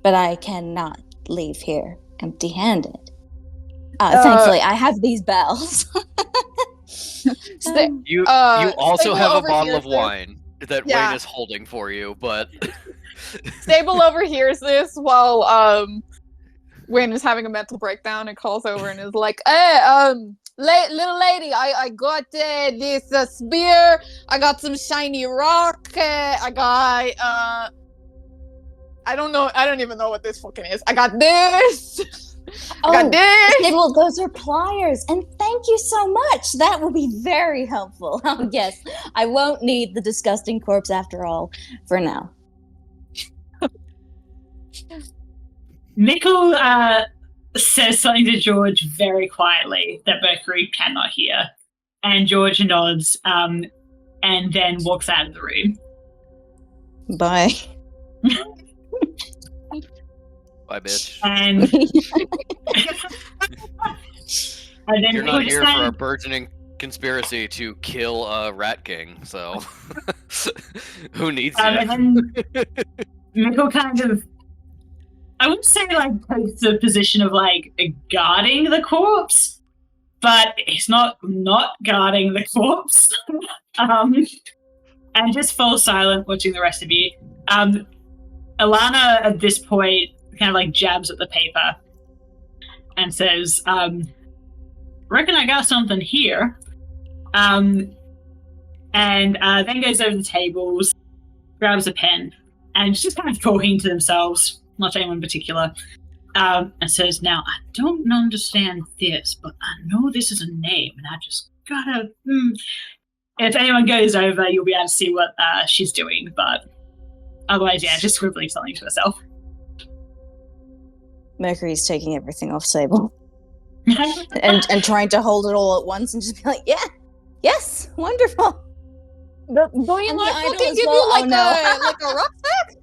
but I cannot leave here empty-handed. Thankfully, I have these bells. You Uh, also Stable have a overhears bottle of this. wine that Yeah. Wayne is holding for you, but Stable overhears this while Wayne is having a mental breakdown and calls over and is like, "Hey, little lady, I got this spear. I got some shiny rock. I got I don't know. I don't even know what this fucking is. I got this. I got this. Well, those are pliers, and thank you so much. That will be very helpful. Oh, yes, I won't need the disgusting corpse after all for now. Mickle says something to George very quietly that Mercury cannot hear. And George nods and then walks out of the room. Bye. bye, bitch. And, and then You're Mickle not just here for a kind burgeoning conspiracy to kill a rat king, so who needs and you? then Mickle kind of, I wouldn't say like takes the position of like guarding the corpse, but he's not guarding the corpse. And just falls silent watching the rest of you. Alana at this point kind of like jabs at the paper and says, reckon I got something here. And then goes over the tables, grabs a pen, and just kind of talking to themselves, not to anyone in particular, and says, now, I don't understand this, but I know this is a name, and I just gotta... If anyone goes over, you'll be able to see what she's doing, but otherwise, yeah, just scribbling something to herself. Mercury's taking everything off Sable and trying to hold it all at once and just be like, yeah, yes, wonderful. Do you And the not idol fucking as give well? you like Oh, no. like a rucksack?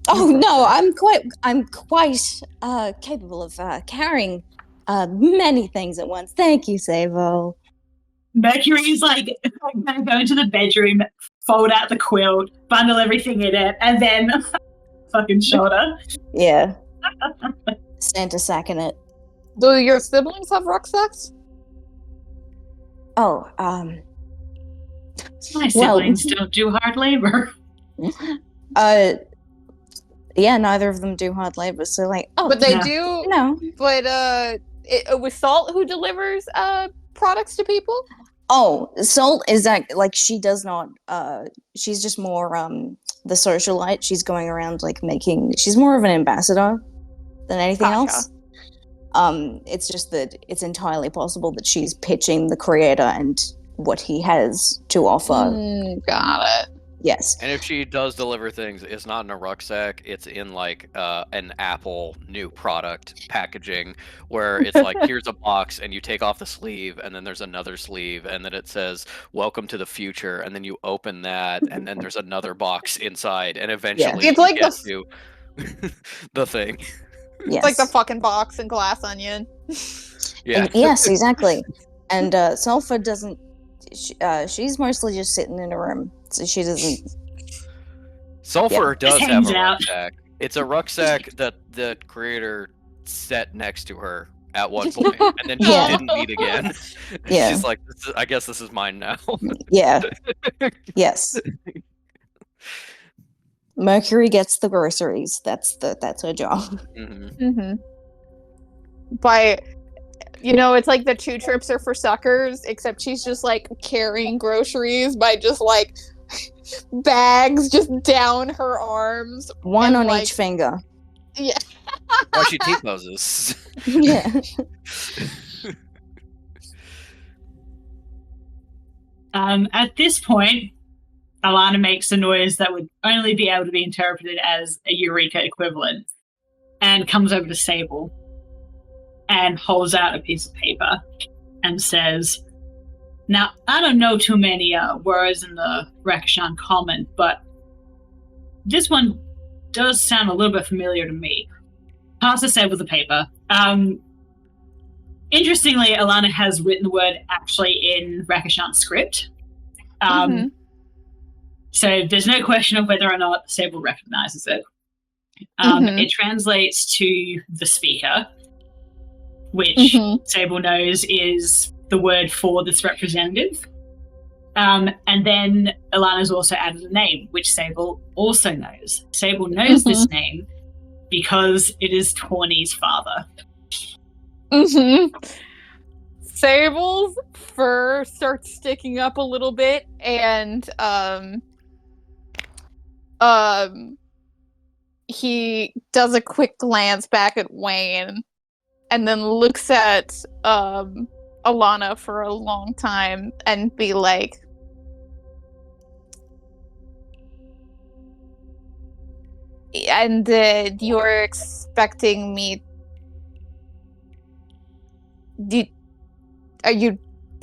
Oh no, I'm quite capable of carrying many things at once. Thank you, Sable. Mercury's like gonna go into the bedroom, fold out the quilt, bundle everything in it, and then fucking shoulder. Yeah. Santa sack in it. Do your siblings have rucksacks? Oh, My siblings don't do hard labor. Yeah, neither of them do hard labor, so like, oh, But they no. do. no. But with Salt, who delivers products to people? Oh, Salt is that like she does not. She's just more the socialite. She's going around like making. She's more of an ambassador than anything else. It's just that it's entirely possible that she's pitching the creator and what he has to offer. Got it. Yes. And if she does deliver things, it's not in a rucksack. It's in like an Apple new product packaging, where it's like, here's a box, and you take off the sleeve, and then there's another sleeve, and then it says "Welcome to the future," and then you open that, and then there's another box inside, and eventually It's you like get to the thing. Yes. It's like the fucking box in Glass Onion. Yeah. Yes, exactly. And Sulfur doesn't. She's mostly just sitting in a room, so she doesn't. Sulfur does Just have hangs a out. rucksack. It's a rucksack that the creator set next to her at one point, and then she Yeah. didn't meet again. Yeah. She's like, I guess this is mine now. Yeah. Yes. Mercury gets the groceries. That's her job. Mhm. But it's like the 2 trips are for suckers, except she's just like carrying groceries by just like bags just down her arms. One And, on like- each finger. Why she T-poses. Yeah. At this point, Alana makes a noise that would only be able to be interpreted as a Eureka equivalent and comes over to Sable and holds out a piece of paper and says, now, I don't know too many words in the Rakishan Common, but this one does sound a little bit familiar to me. Pass to Sable the paper. Interestingly, Alana has written the word actually in Rakishan script. So there's no question of whether or not Sable recognizes it. It translates to the speaker, which Mhm. Sable knows is the word for this representative. And then Alana's also added a name, which Sable also knows. Sable knows this name because it is Tawny's father. Sable's fur starts sticking up a little bit, and he does a quick glance back at Wayne, and then looks at Alana for a long time, and be like, "And you're expecting me? Are you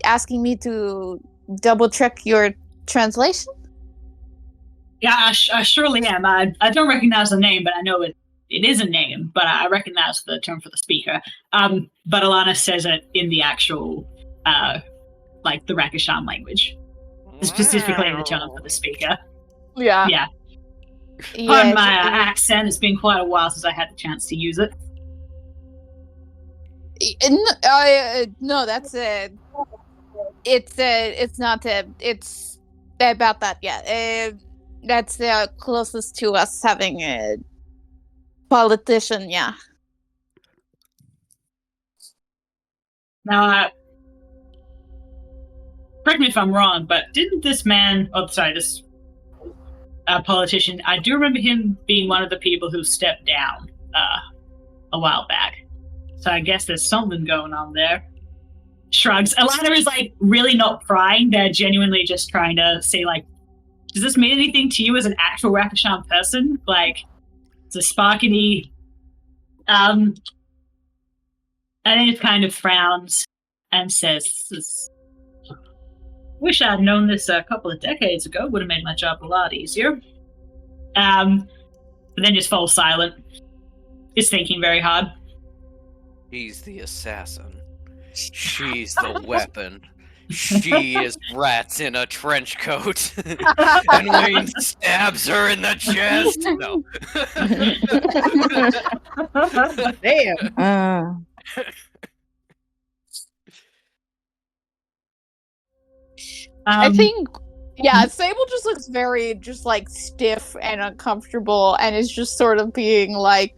asking me to double check your translation?" Yeah, I surely am. I don't recognize the name, but I know it is a name, but I recognize the term for the speaker. But Alana says it in the actual, like the Rakishan language, specifically the term for the speaker. Yeah. Yeah. Yeah, Pardon my accent. It's been quite a while since I had the chance to use it. No, that's it's not it's about that. Yeah, that's the closest to us having a politician. Yeah. Now, correct me if I'm wrong, but didn't this man, this politician, I do remember him being one of the people who stepped down a while back. So I guess there's something going on there. Shrugs. Alana is like really not prying. They're genuinely just trying to see, like, does this mean anything to you as an actual Rakishan person? Like, it's a sparkety. And then it kind of frowns and says, "Wish I'd known this a couple of decades ago. Would have made my job a lot easier." But then just falls silent. Is thinking very hard. He's the assassin. She's the weapon. She is rats in a trench coat. And Wayne stabs her in the chest. No. Damn. I think, yeah, Sable just looks very just like stiff and uncomfortable, and is just sort of being like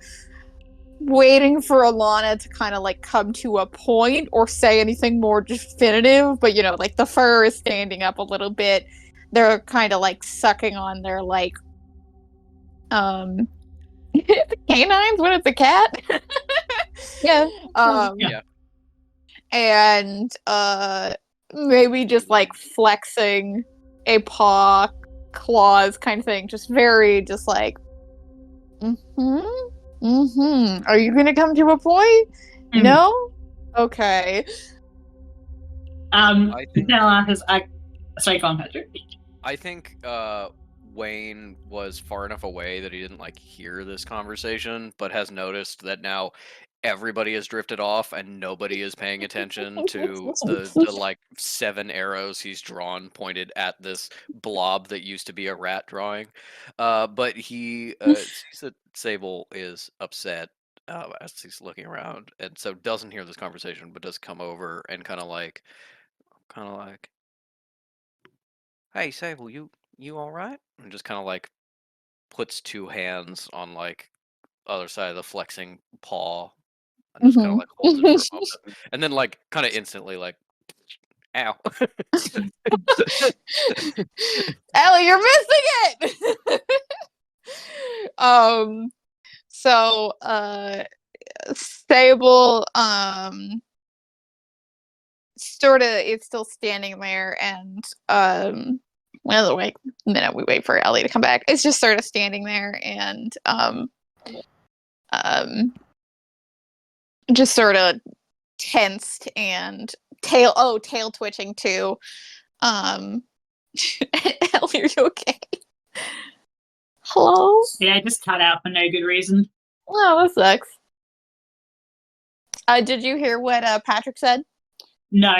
waiting for Alana to kind of like come to a point or say anything more definitive. But you know, like the fur is standing up a little bit. They're kind of like sucking on their like canines when it's a cat. Yeah. Yeah. And maybe just like flexing a paw, claws kind of thing. Just very just like are you gonna come to a point? Mhm. No? Okay. I think- Sorry, go on, Patrick. I think Wayne was far enough away that he didn't like hear this conversation, but has noticed that now everybody has drifted off and nobody is paying attention to the like 7 arrows he's drawn pointed at this blob that used to be a rat drawing. But he sees that Sable is upset as he's looking around, and so doesn't hear this conversation, but does come over and kind of like, "Hey, Sable, you all right?" And just kind of like puts 2 hands on like other side of the flexing paw, and just kind of like holds it for a moment, and then like kind of instantly like, ow. Ellie, you're missing it. So Sable sort of is still standing there, and well, wait a minute, we wait for Ellie to come back. It's just sort of standing there and just sort of tensed and tail twitching too. Ellie, are you okay? Hello? Yeah, I just cut out for no good reason. Oh, that sucks. Did you hear what Patrick said? No.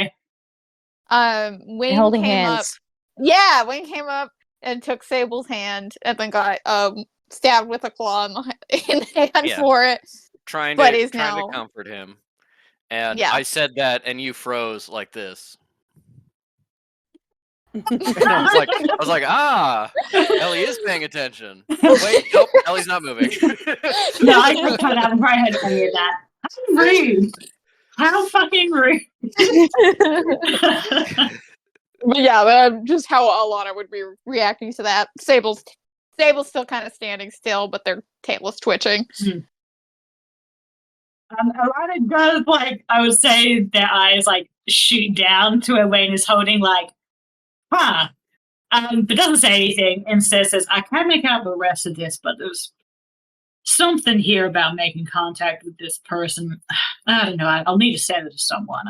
Wayne Holding came hands. up. Yeah, Wayne came up and took Sable's hand and then got stabbed with a claw in the hand Yeah. for it. trying But to is trying now- to comfort him, And Yeah. I said that, and you froze like this. And I was like, Ellie is paying attention. Wait, nope, Ellie's not moving. No, I just cut it out before I heard any of that. How rude. How fucking rude. But yeah, just how Alana would be reacting to that. Sable's still kind of standing still, but their tail is twitching. Alana does, like, I would say their eyes, like, shoot down to where Wayne is holding, like, but doesn't say anything. Instead says, I can't make out the rest of this, but there's something here about making contact with this person. I don't know. I'll need to say that to someone.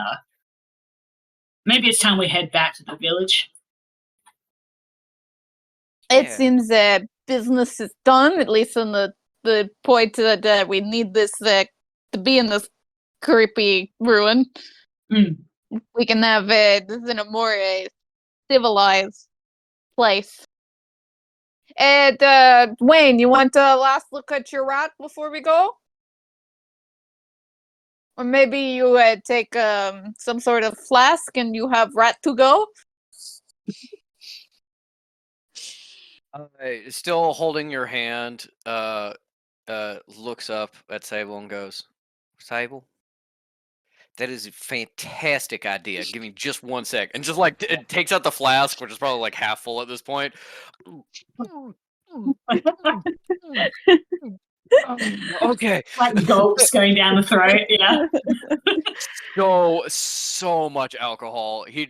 Maybe it's time we head back to the village. It Yeah. seems that business is done, at least on the point that we need this to be in this creepy ruin. Mm. We can have this in a more civilized place. And Wayne, you want to last look at your rat before we go? Or maybe you take some sort of flask and you have rat to go? Still holding your hand, looks up at Sable and goes, Sable, that is a fantastic idea. Give me just 1 sec. And just like it takes out the flask, which is probably like half full at this point. Okay. Like gulps going down the throat, yeah. So much alcohol. Do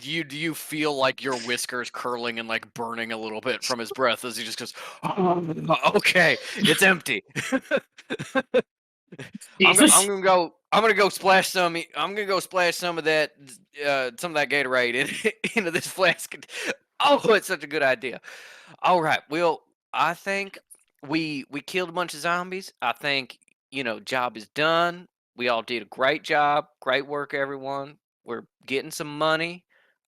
you feel like your whiskers curling and like burning a little bit from his breath as he just goes, okay, it's empty. I'm gonna go splash some. I'm gonna go splash some of that Gatorade into this flask. Oh, it's such a good idea. All right, well, I think we killed a bunch of zombies. I think job is done. We all did a great job. Great work, everyone. We're getting some money.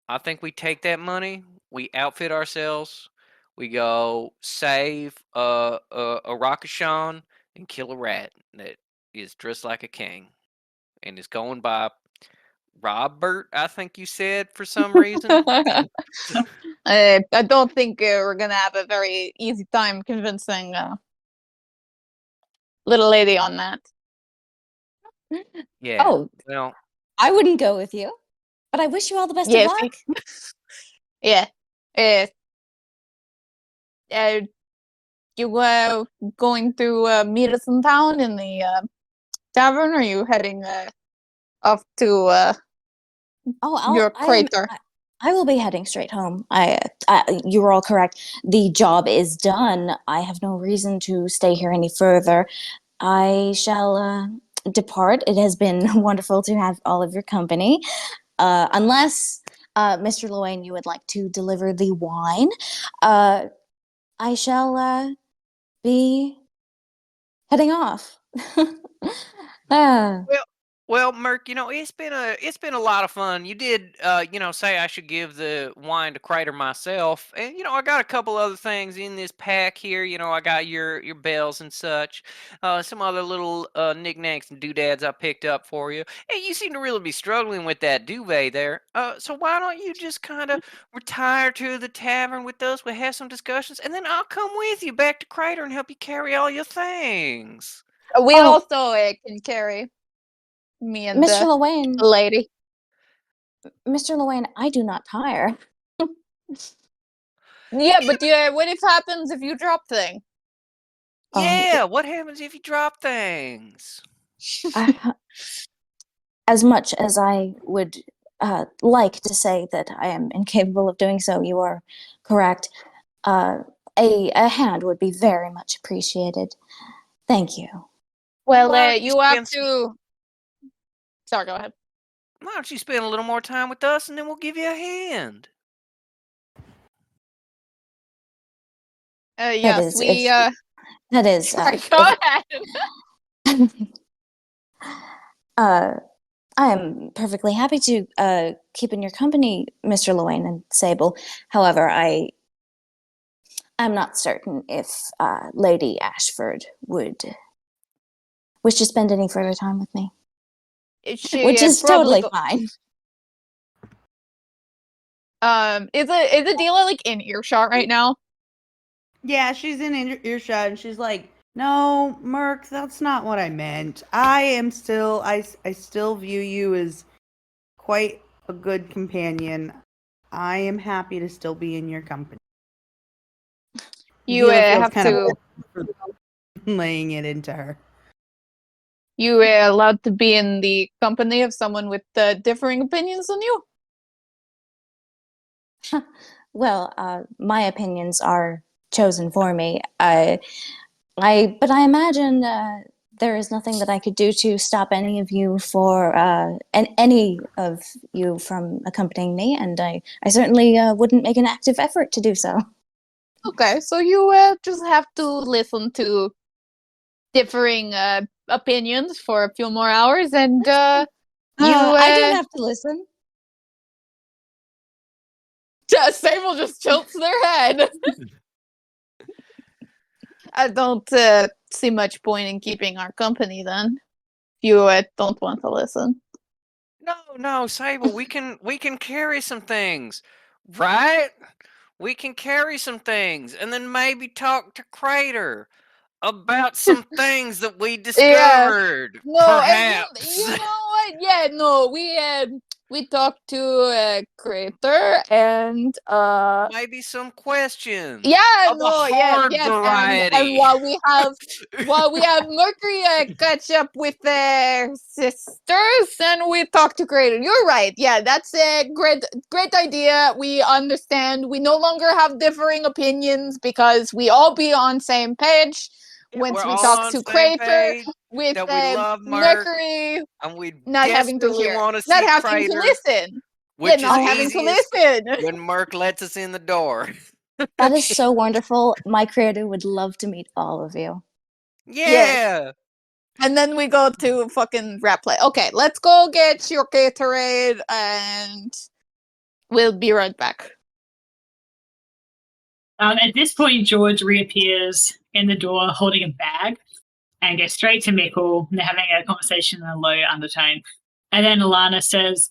I think we take that money. We outfit ourselves. We go save a Rakashan and kill a rat that is dressed like a king and is going by Robert, I think you said, for some reason. I don't think we're gonna have a very easy time convincing little lady on that. Yeah. Oh, Well, I wouldn't go with you, but I wish you all the best of Yes. luck. Yeah. You going to meet us in town in the tavern, or are you heading off to your crater? I will be heading straight home. You were all correct. The job is done. I have no reason to stay here any further. I shall depart. It has been wonderful to have all of your company. Unless, Mr. Lowain, you would like to deliver the wine, I shall be heading off. Well, Merc, it's been a lot of fun. You did, say I should give the wine to Crater myself, and I got a couple other things in this pack here. I got your bells and such, some other little knickknacks and doodads I picked up for you. And you seem to really be struggling with that duvet there. So why don't you just kind of retire to the tavern with us? We'll have some discussions, and then I'll come with you back to Crater and help you carry all your things. We also can carry me and Mr. the Lowain, lady. Mr. Lowain, I do not tire. Yeah, but what if happens if you drop thing? Yeah, what happens if you drop things? As much as I would like to say that I am incapable of doing so, you are correct. A hand would be very much appreciated. Thank you. Well, Why don't you have spend to. Sorry, go ahead. Why don't you spend a little more time with us, and then we'll give you a hand? Yes, we. That is. Sorry, go ahead. I am perfectly happy to keep in your company, Mr. Lowain and Sable. However, I'm not certain if Lady Ashford would wish to spend any further time with me. She which is probably totally fine. is the dealer like in earshot right now? Yeah, she's in earshot, and she's like, "No, Merc, that's not what I meant. I still view you as quite a good companion. I am happy to still be in your company." You Dealer feels have kind to. of laying it into her. You were allowed to be in the company of someone with differing opinions than you. Well, my opinions are chosen for me. But I imagine there is nothing that I could do to stop any of you any of you from accompanying me, and I certainly wouldn't make an active effort to do so. Okay, so you just have to listen to differing opinions for a few more hours, and I don't have to listen. Sable just tilts their head. I don't see much point in keeping our company then. If you don't want to listen. No, Sable, we can carry some things, right? We can carry some things, and then maybe talk to Crater about some things that we discovered. No, Perhaps. you know what? Yeah, no, we talked to Crater and Maybe some questions. yeah, Of a no, yes, hard yes, variety. and while we have Mercury catch up with their sisters, and we talk to Crater. You're right. Yeah, that's a great idea. We understand. We no longer have differing opinions because we all be on same page. Once We're we all talk on to same Crater page with that we love Merc, Mercury and we not having to desperately hear, want to not see having to Crater, listen. which not is having to easiest listen. when Merc lets us in the door. That is so wonderful. My creator would love to meet all of you. Yeah. And then we go to fucking rap play. Okay, let's go get your Gatorade, and we'll be right back. At this point, George reappears in the door holding a bag and goes straight to Mikkel. And they're having a conversation in a low undertone. And then Alana says,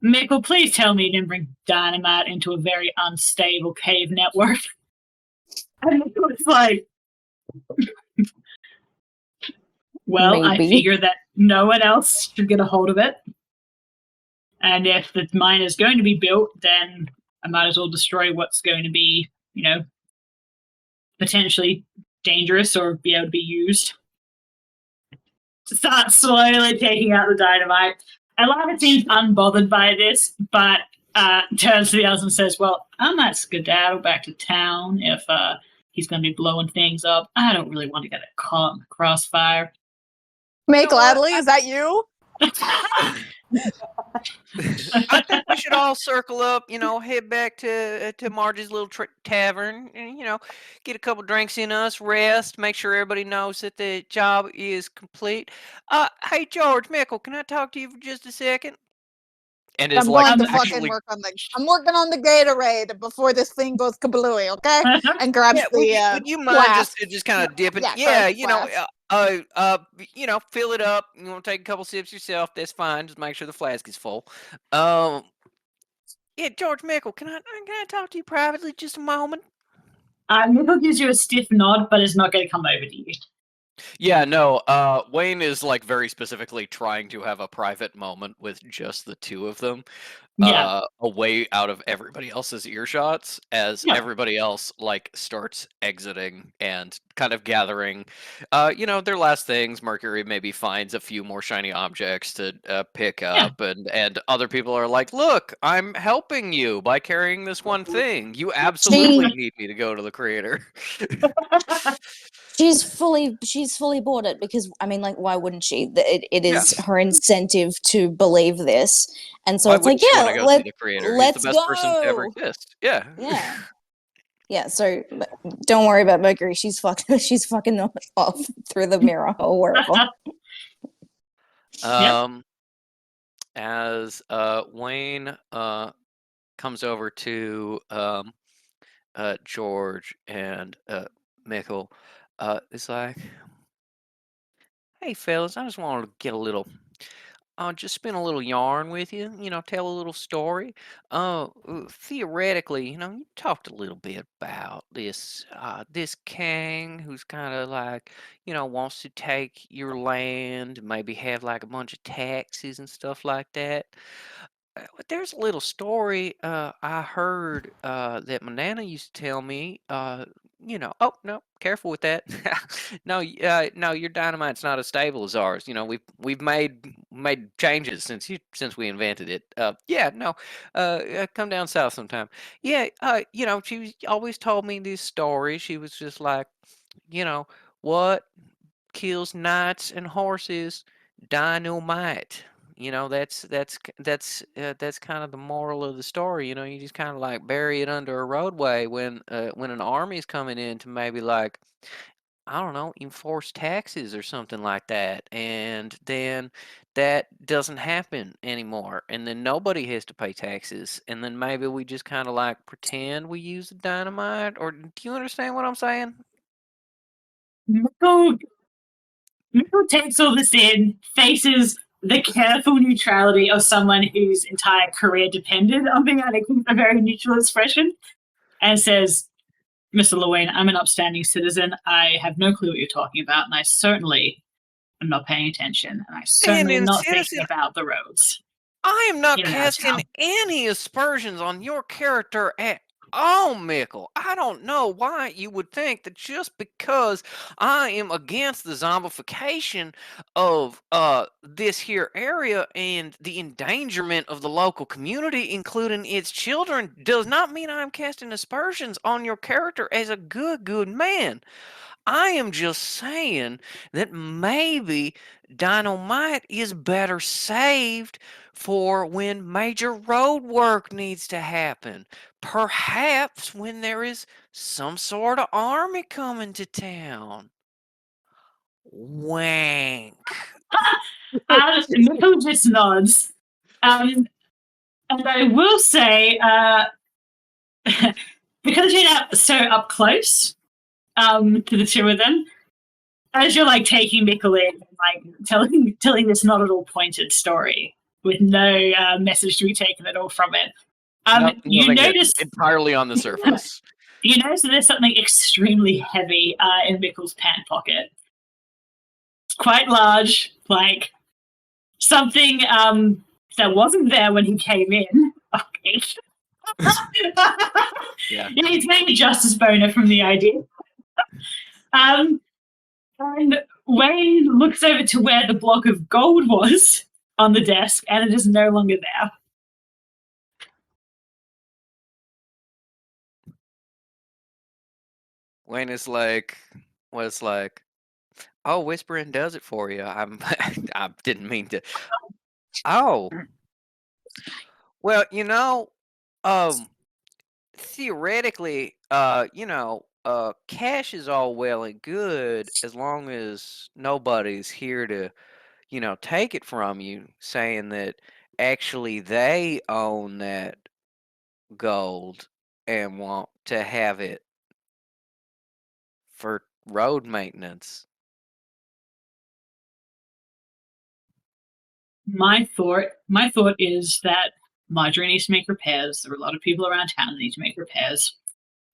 "Mikkel, please tell me you didn't bring dynamite into a very unstable cave network." And Mikkel's like, "Well, I Maybe. figure that no one else should get a hold of it. And if the mine is going to be built, then I might as well destroy what's going to be, potentially dangerous or be able to be used." Start slowly taking out the dynamite. Alana seems unbothered by this, but turns to the others and says, "Well, I might skedaddle back to town if he's going to be blowing things up. I don't really want to get caught in the crossfire." May You know what? Gladly, is that you? I think we should all circle up, head back to Marge's little tavern, and get a couple drinks in us, rest, make sure everybody knows that the job is complete. Hey George, Mickle, can I talk to you for just a second? And I'm is like going to actually, fucking work on I'm working on the Gatorade before this thing goes kablooey, okay? And grabs yeah, would the you mind flask. just kind of dipping? grabs the Fill it up. You want to take a couple sips yourself? That's fine. Just make sure the flask is full. Yeah, George Mickle, can I talk to you privately just a moment? Mikkel gives you a stiff nod, but is not going to come over to you. Yeah, no, Wayne is like very specifically trying to have a private moment with just the two of them. Yeah. Away out of everybody else's earshots as Yeah. everybody else like starts exiting and kind of gathering their last things. Mercury maybe finds a few more shiny objects to pick up, and other people are like, "Look, I'm helping you by carrying this one thing. You absolutely need me to go to the creator." She's fully bought it because why wouldn't she? It is Yeah. her incentive to believe this, and so Why it's like, wouldn't you want yeah, to go see the creator? He's the let's best person to ever go. exist. Yeah. Yeah, yeah. So don't worry about Mercury. She's fucking off through the mirror hole wherever. As Wayne comes over to George and Mickle, it's like, "Hey fellas, I just wanted to get a little just spin a little yarn with you, tell a little story. Theoretically, you talked a little bit about this king who's kind of like, wants to take your land, maybe have like a bunch of taxes and stuff like that. There's a little story I heard that my nana used to tell me. Oh no, careful with that. No, no, your dynamite's not as stable as ours. We've made changes since we invented it. Yeah, no, come down south sometime. Yeah, she always told me this story. She was just like, you know, what kills knights and horses? Dynamite. That's kind of the moral of the story. You just kind of like bury it under a roadway when an army's coming in to maybe like, I don't know, enforce taxes or something like that, and then that doesn't happen anymore, and then nobody has to pay taxes, and then maybe we just kind of like pretend we use the dynamite. Or do you understand what I'm saying? Michael takes all this in, faces the careful neutrality of someone whose entire career depended on being able to keep a very neutral expression, and says, Mr. Llewellyn, I'm an upstanding citizen. I have no clue what you're talking about, and I certainly am not paying attention, and I certainly am not thinking about the roads. I am not in and out of casting town. any aspersions on your character at all, Mickle. I don't know why you would think that just because I am against the zombification of this here area and the endangerment of the local community, including its children, does not mean I'm casting aspersions on your character as a good man. I am just saying that maybe dynamite is better saved for when major road work needs to happen. Perhaps when there is some sort of army coming to town. Wank. Michael just nods. And I will say, because you're now so up close to the two of them, as you're like taking Mickle in, like telling this not at all pointed story with no message to be taken at all from it, you notice entirely on the surface. You notice that there's something extremely heavy in Mickle's pant pocket. It's quite large, like something that wasn't there when he came in. Okay. Yeah. He's made a justice boner from the idea. And Wayne looks over to where the block of gold was on the desk, and it is no longer there. Wayne is like, oh, whispering does it for you. I didn't mean to. Oh, well, theoretically, cash is all well and good as long as nobody's here to, take it from you, saying that actually they own that gold and want to have it for road maintenance. My thought is that Marjorie needs to make repairs. There are a lot of people around town that need to make repairs.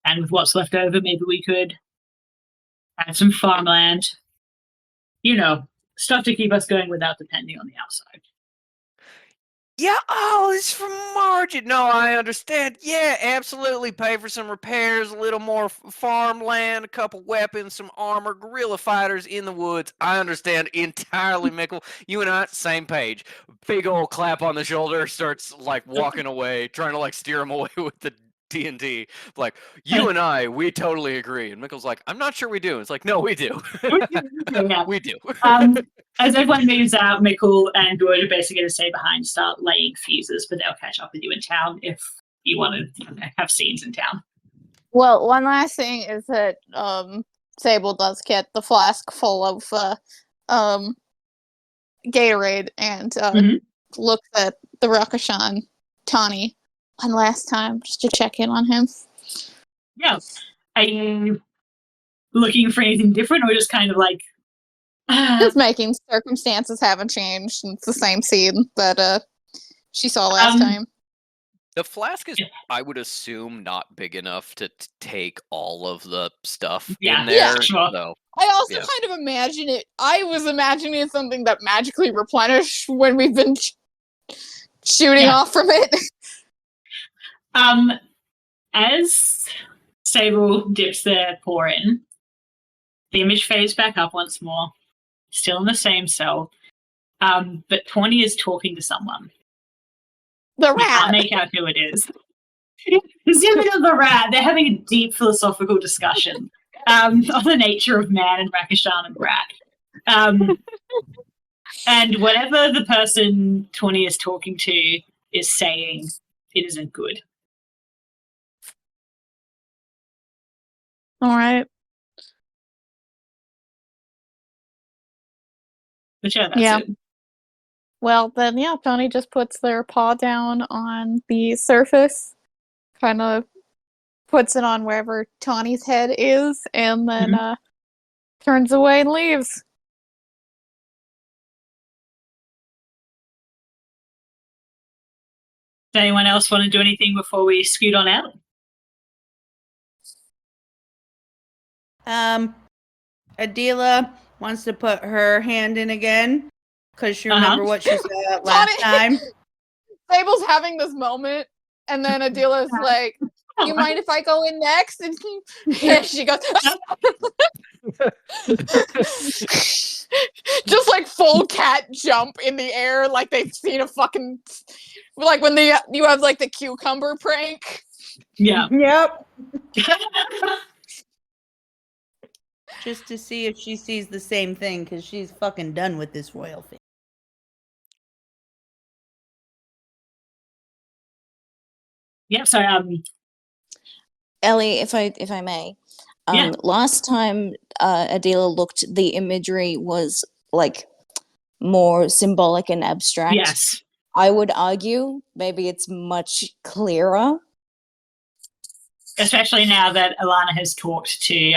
And with what's left over, maybe we could add some farmland. Stuff to keep us going without depending on the outside. Yeah, oh, it's from Margin. No, I understand. Yeah, absolutely. Pay for some repairs, a little more farmland, a couple weapons, some armor, guerrilla fighters in the woods. I understand entirely, Mickle. You and I, same page. Big old clap on the shoulder, starts like walking away, trying to like steer him away with the D&D. Like, you and I, we totally agree. And Mickle's like, I'm not sure we do. It's like, no, we do. We do. As everyone moves out, Mickle and George are basically going to stay behind, start laying fuses, but they'll catch up with you in town if you want to have scenes in town. Well, one last thing is that Sable does get the flask full of Gatorade and looks at the Rakashan Tawny one last time just to check in on him. Yeah. Are you looking for anything different or just kind of like Just making circumstances haven't changed. And it's the same scene that she saw last time. The flask is, I would assume, not big enough to take all of the stuff Yeah, in there. sure. So, I also yeah. kind of imagine it. I was imagining it something that magically replenished when we've been shooting Yeah. off from it. As Sable dips their paw in, the image fades back up once more, still in the same cell. But Tawny is talking to someone. The You can't rat. make out who it is. Zooming on the rat, they're having a deep philosophical discussion on the nature of man and Rakishan and rat. And whatever the person Tawny is talking to is saying, it isn't good. All right. But yeah, that's Yeah. it. Well, then, yeah, Tony just puts their paw down on the surface, kind of puts it on wherever Tawny's head is, and then turns away and leaves. Does anyone else want to do anything before we scoot on out? Adela wants to put her hand in again because she Uh-huh. remember what she said last time. Sable's having this moment, and then Adila's like, you mind if I go in next? And she goes, just like full cat jump in the air, like they've seen a fucking, like when you have like the cucumber prank. Yeah. Yep. Just to see if she sees the same thing because she's fucking done with this royal thing. Yeah, so Ellie, if I may, Yeah. last time Adela looked, the imagery was like more symbolic and abstract. yes. I would argue maybe it's much clearer. Especially now that Alana has talked to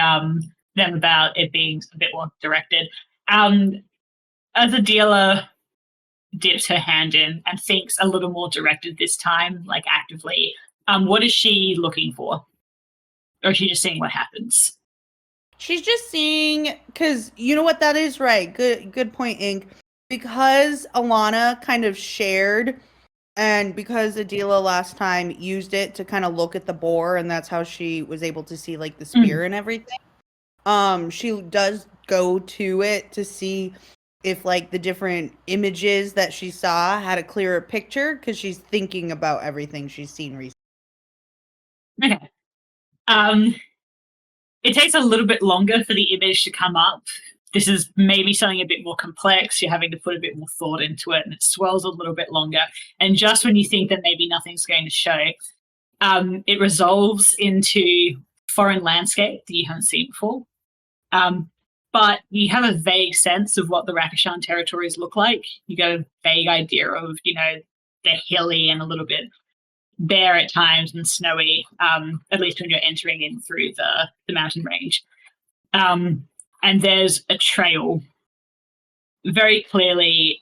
them about it being a bit more directed. As Adela dips her hand in and thinks a little more directed this time, like actively, what is she looking for? Or is she just seeing what happens? She's just seeing, because you know what, that is right. Good point, Ink. Because Alana kind of shared, and because Adela last time used it to kind of look at the boar, and that's how she was able to see like the spear and everything. She does go to it to see if like the different images that she saw had a clearer picture, because she's thinking about everything she's seen recently. Okay. It takes a little bit longer for the image to come up. This is maybe something a bit more complex. You're having to put a bit more thought into it, and it swells a little bit longer. And just when you think that maybe nothing's going to show, it resolves into foreign landscape that you haven't seen before. But you have a vague sense of what the Rakishan territories look like. You get a vague idea of, they're hilly and a little bit bare at times and snowy, at least when you're entering in through the mountain range. And there's a trail very clearly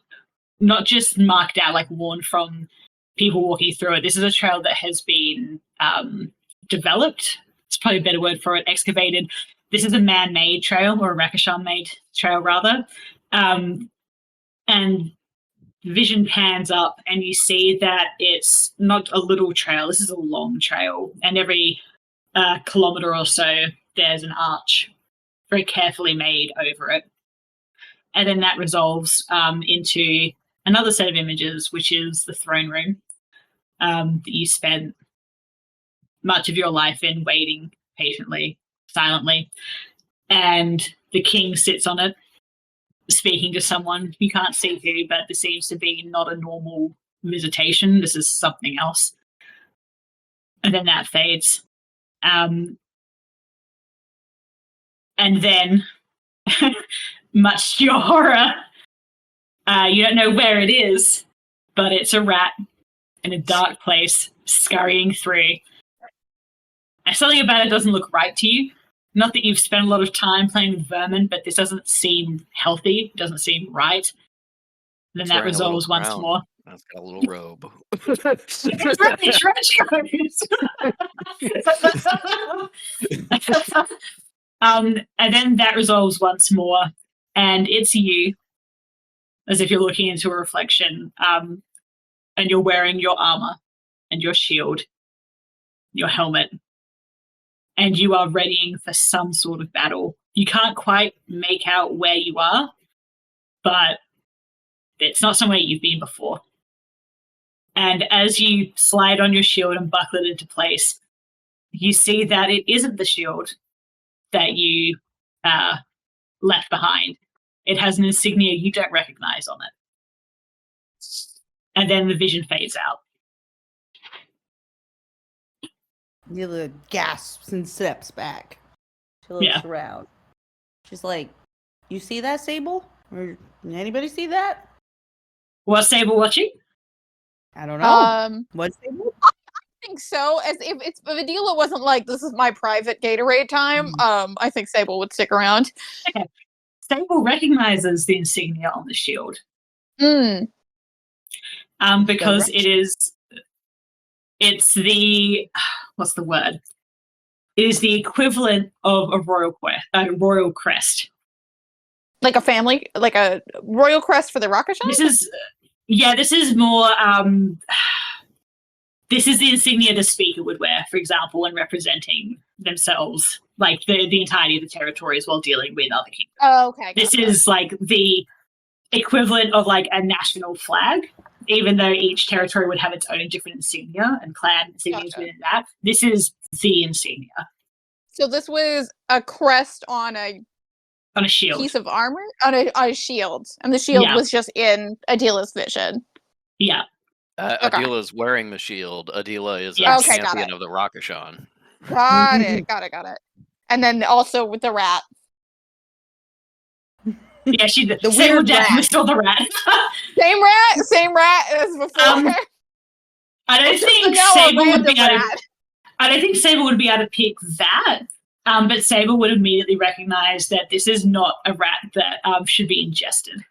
not just marked out, like worn from people walking through it. This is a trail that has been developed. It's probably a better word for it, excavated. This is a man-made trail, or a Rakishan-made trail, rather. And vision pans up and you see that it's not a little trail. This is a long trail. And every kilometer or so, there's an arch very carefully made over it. And then that resolves into another set of images, which is the throne room that you spent much of your life in, waiting patiently, silently. And the king sits on it, speaking to someone. You can't see who, but this seems to be not a normal visitation. This is something else. And then that fades. And then, much to your horror, you don't know where it is, but it's a rat in a dark place scurrying through. And something about it doesn't look right to you. Not that you've spent a lot of time playing with vermin, but this doesn't seem healthy, doesn't seem right. Then It's that wearing a little resolves once crown. more. It's got a little robe. It's really trench coats. And then that resolves once more, and it's you, as if you're looking into a reflection, and you're wearing your armor and your shield, your helmet, and you are readying for some sort of battle. You can't quite make out where you are, but it's not somewhere you've been before. And as you slide on your shield and buckle it into place, you see that it isn't the shield that you left behind. It has an insignia you don't recognize on it. And then the vision fades out. Nila gasps and steps back. She looks Yeah. around. She's like, "You see that, Sable? Or anybody see that?" What's Sable watching? I don't know. I What's Sable? think so. As if Adila wasn't like, this is my private Gatorade time, I think Sable would stick around. Sable recognizes the insignia on the shield. Mm. Because it's the, what's the word? It is the equivalent of a royal crest. Like a family, like a royal crest for the Rakashan? This is more, this is the insignia the speaker would wear, for example, when representing themselves, like the entirety of the territories while dealing with other kingdoms. Oh, okay. This is like the equivalent of like a national flag, even though each territory would have its own different insignia and clan insignias within that. This is the insignia. So this was a crest on a shield. Piece of armor? On a shield. And the shield was just in Adila's vision. Yeah. Adila's wearing the shield. Adila is a champion of the Rakashan. Got it. And then also with the rat. Yeah, the weird rat. Stole the rat. Same rat as before. I don't think Sable would be able to. I don't think Sable would be able to pick that. But Sable would immediately recognize that this is not a rat that should be ingested.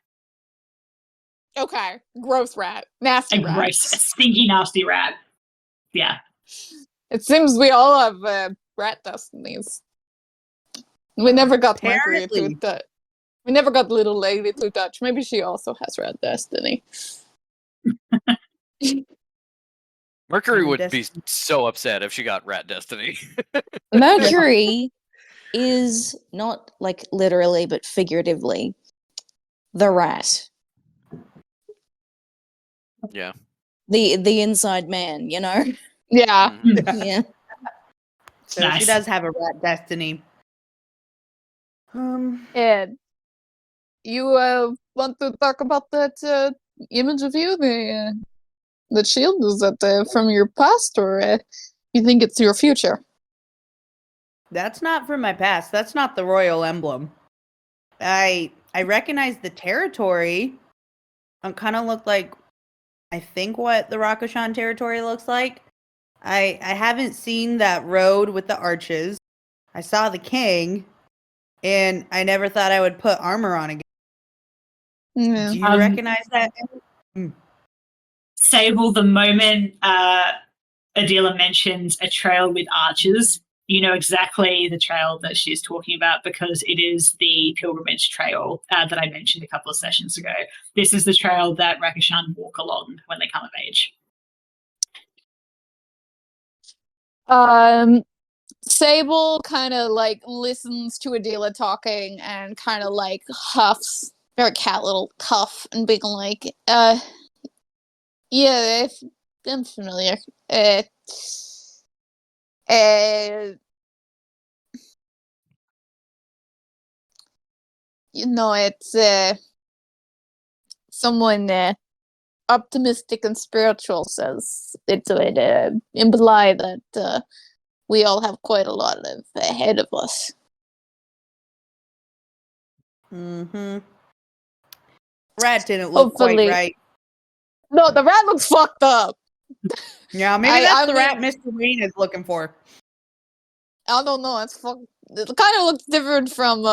Okay, gross rat, nasty rat, gross, stinky, nasty rat. Yeah. It seems we all have rat destinies. We never got Mercury to touch. We never got little lady to touch. Maybe she also has rat destiny. Mercury would be so upset if she got rat destiny. Mercury is not like literally, but figuratively, the rat. Yeah. The inside man, you know? Yeah. Yeah. So she does have a rat destiny. Ed, you want to talk about that image of you, the shield? Is that from your past, or you think it's your future? That's not from my past. That's not the royal emblem. I recognize the territory. It kind of looked like, I think, what the Rakashan territory looks like. I haven't seen that road with the arches. I saw the king, and I never thought I would put armor on again. Yeah. Do you recognize that? Sable, the moment Adila mentions a trail with arches, you know exactly the trail that she's talking about because it is the pilgrimage trail that I mentioned a couple of sessions ago. This is the trail that Rakashan walk along when they come of age. Sable kind of like listens to Adila talking and kind of like huffs, very cat little cuff, and being like, yeah, I'm familiar. You know, it's someone optimistic and spiritual says it would imply that we all have quite a lot of ahead of us. Mm-hmm. Rat didn't look quite right. No, the rat looks fucked up. Yeah, maybe that's the rat Mr. Wayne is looking for. I don't know. It kind of looks different from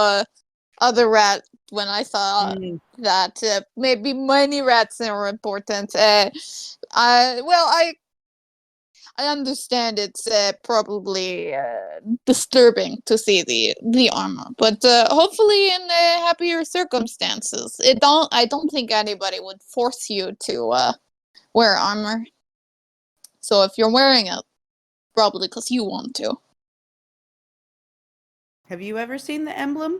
other rat when I saw that maybe many rats are important. I understand it's probably disturbing to see the armor, but hopefully in happier circumstances. I don't think anybody would force you to wear armor. So if you're wearing it, probably because you want to. Have you ever seen the emblem,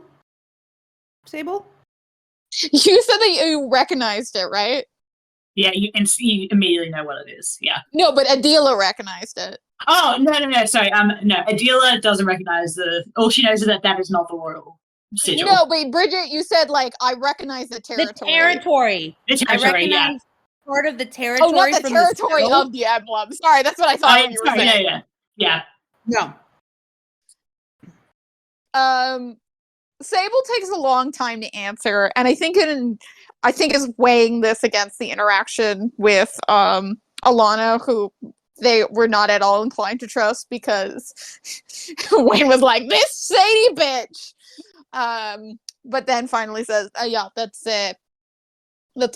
Sable? You said that you recognized it, right? Yeah, you immediately know what it is. Yeah. No, but Adila recognized it. Oh no! Sorry. No, Adila doesn't recognize all she knows is that is not the royal sigil. No, but Bridget, you said like I recognize the territory. The territory. The territory, I yeah. recognize part of the territory. Oh, not the from territory spell. of the emblem. Sorry, that's what I thought you were saying. Yeah. No. Sable takes a long time to answer, and I think is weighing this against the interaction with Alana, who they were not at all inclined to trust because Wayne was like, "This Sadie bitch," but then finally says, "Yeah, that's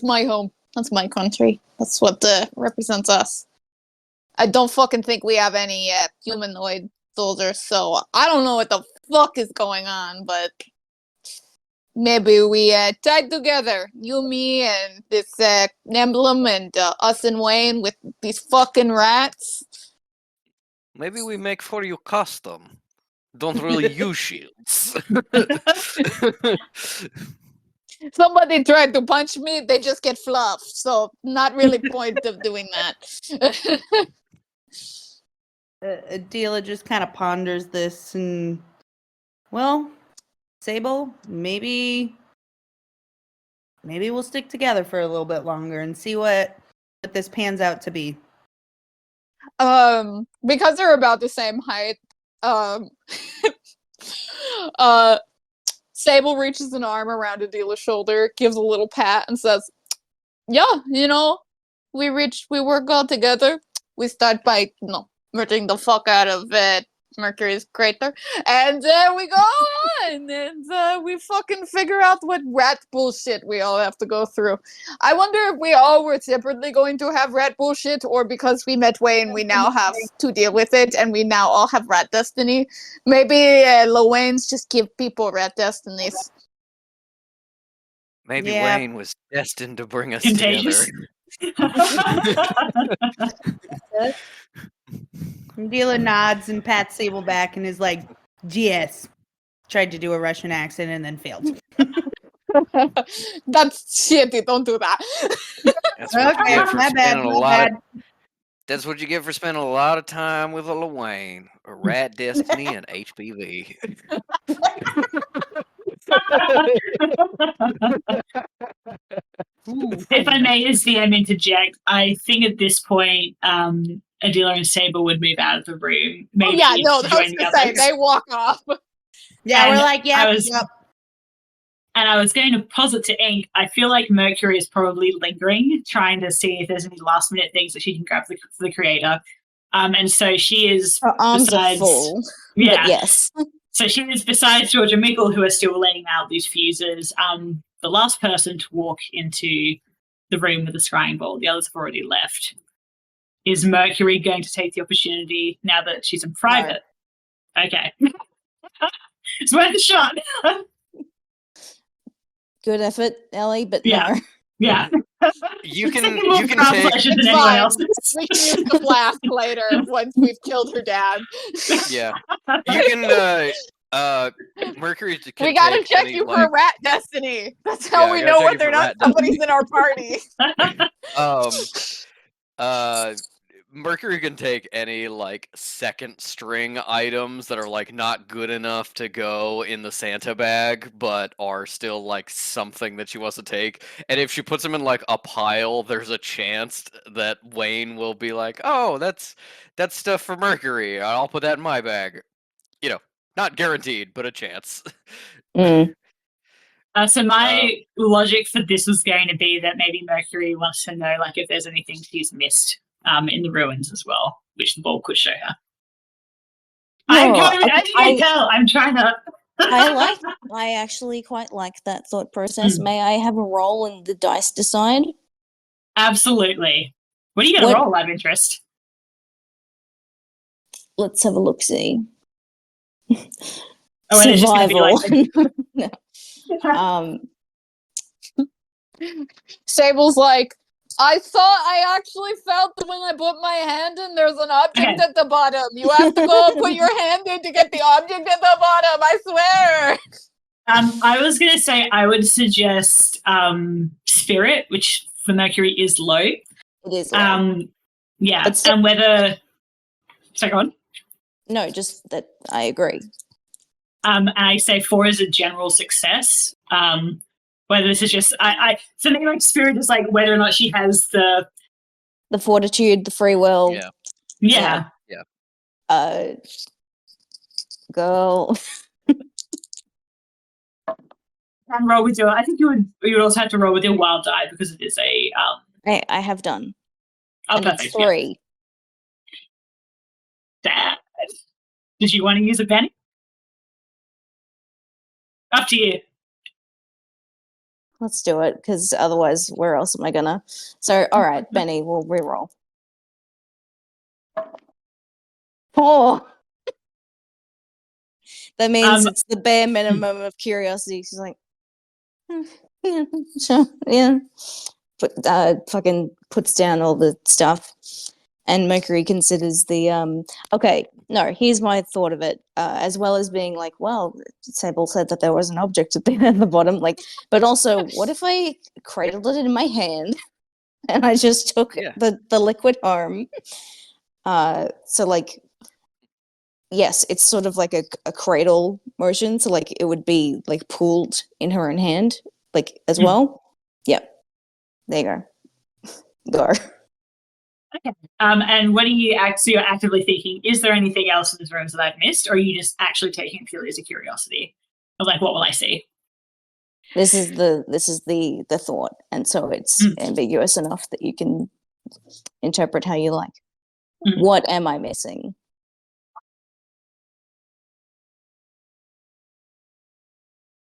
my home. That's my country. That's what represents us. I don't fucking think we have any humanoid soldiers, so I don't know what the fuck is going on, but maybe we tied together, you, me, and this emblem, and us and Wayne with these fucking rats." Maybe we make for you custom. Don't really use shields. Somebody tried to punch me, they just get fluffed, so not really point of doing that. Adila just kind of ponders this and, well, Sable, maybe we'll stick together for a little bit longer and see what this pans out to be. Because they're about the same height, Sable reaches an arm around Adila's shoulder, gives a little pat, and says, "Yeah, we work all together. We start by, murdering the fuck out of Mercury's crater, and we go on, and we fucking figure out what rat bullshit we all have to go through. I wonder if we all were separately going to have rat bullshit, or because we met Wayne, we now have to deal with it, and we now all have rat destiny. Maybe Lowains just give people rat destinies." Maybe Yeah. Wayne was destined to bring us Contagious. together. Adila nods and pats Sable back and is like, "Yes." Tried to do a Russian accent and then failed. That's shitty, don't do that. That's what you Okay, get for my bad, spending a my lot bad. That's what you get for spending a lot of time with a Wayne. A rat destiny and HPV. If I may, as DM interject, I think at this point, Adila and Sable would move out of the room. Maybe I was to join the gonna say, others. they walk off. Yeah, And we're like, yeah. I was going to posit to Ink. I feel like Mercury is probably lingering, trying to see if there's any last minute things that she can grab for the creator. And so she is. Her arms are besides- full. Yeah. But yes. So she is, besides George and Mickle, who are still laying out these fuses, the last person to walk into the room with the scrying ball. The others have already left. Is Mercury going to take the opportunity now that she's in private? Okay. It's worth a shot. Good effort, Ellie, but Yeah. no. Yeah. You can Taking more you can crowd take pleasure than It's anyone fine. else's. We can use the blast later once we've killed her dad. yeah. You can Mercury can We gotta take check any, you like, for rat destiny. That's how Yeah, we I gotta know check when you they're for not rat somebody's in our party. Mercury can take any like second string items that are like not good enough to go in the Santa bag, but are still like something that she wants to take. And if she puts them in like a pile, there's a chance that Wayne will be like, "Oh, that's stuff for Mercury. I'll put that in my bag." Not guaranteed, but a chance. Mm. So my logic for this was going to be that maybe Mercury wants to know like if there's anything she's missed in the ruins as well, which the ball could show her. I'm No, kind of, as you can tell, I'm trying to. I actually quite like that thought process. May I have a roll and the dice decide? Absolutely. What are you going to What- roll out of interest? Let's have a look. See. Oh, and it's just going to be like. Um, Sable's like, I thought I actually felt that when I put my hand in, there's an object Okay. at the bottom. You have to go and put your hand in to get the object at the bottom. I swear. I was going to say I would suggest spirit, which for Mercury is low. it is. Low. Yeah, But still- and whether. So go on. No, just that I agree. And I say 4 is a general success. Whether this is just I for me, like spirit is like whether or not she has the The fortitude, the free will. Yeah. yeah. Girl. And roll with your. I think you would also have to roll with your wild die because it is a I have done. oh, And perfect. it's 3. Yeah. Dad. Did you want to use a Benny? Up to you. Let's do it, because otherwise, where else am I gonna? So, all right, Benny, we'll reroll. 4. That means it's the bare minimum of curiosity. She's like, yeah, sure, yeah. Fucking puts down all the stuff, and Mercury considers the okay. No, here's my thought of it. As well as being like, well, Sable said that there was an object at the bottom, like, but also, what if I cradled it in my hand and I just took the liquid home? So like, yes, it's sort of like a cradle motion, so like it would be like pooled in her own hand, like as well. Yep. There you go. Go. Okay. And what are you so you're actively thinking, is there anything else in this room that I've missed, or are you just actually taking it purely as a curiosity? Of like, what will I see? This is the thought, and so it's ambiguous enough that you can interpret how you like. What am I missing?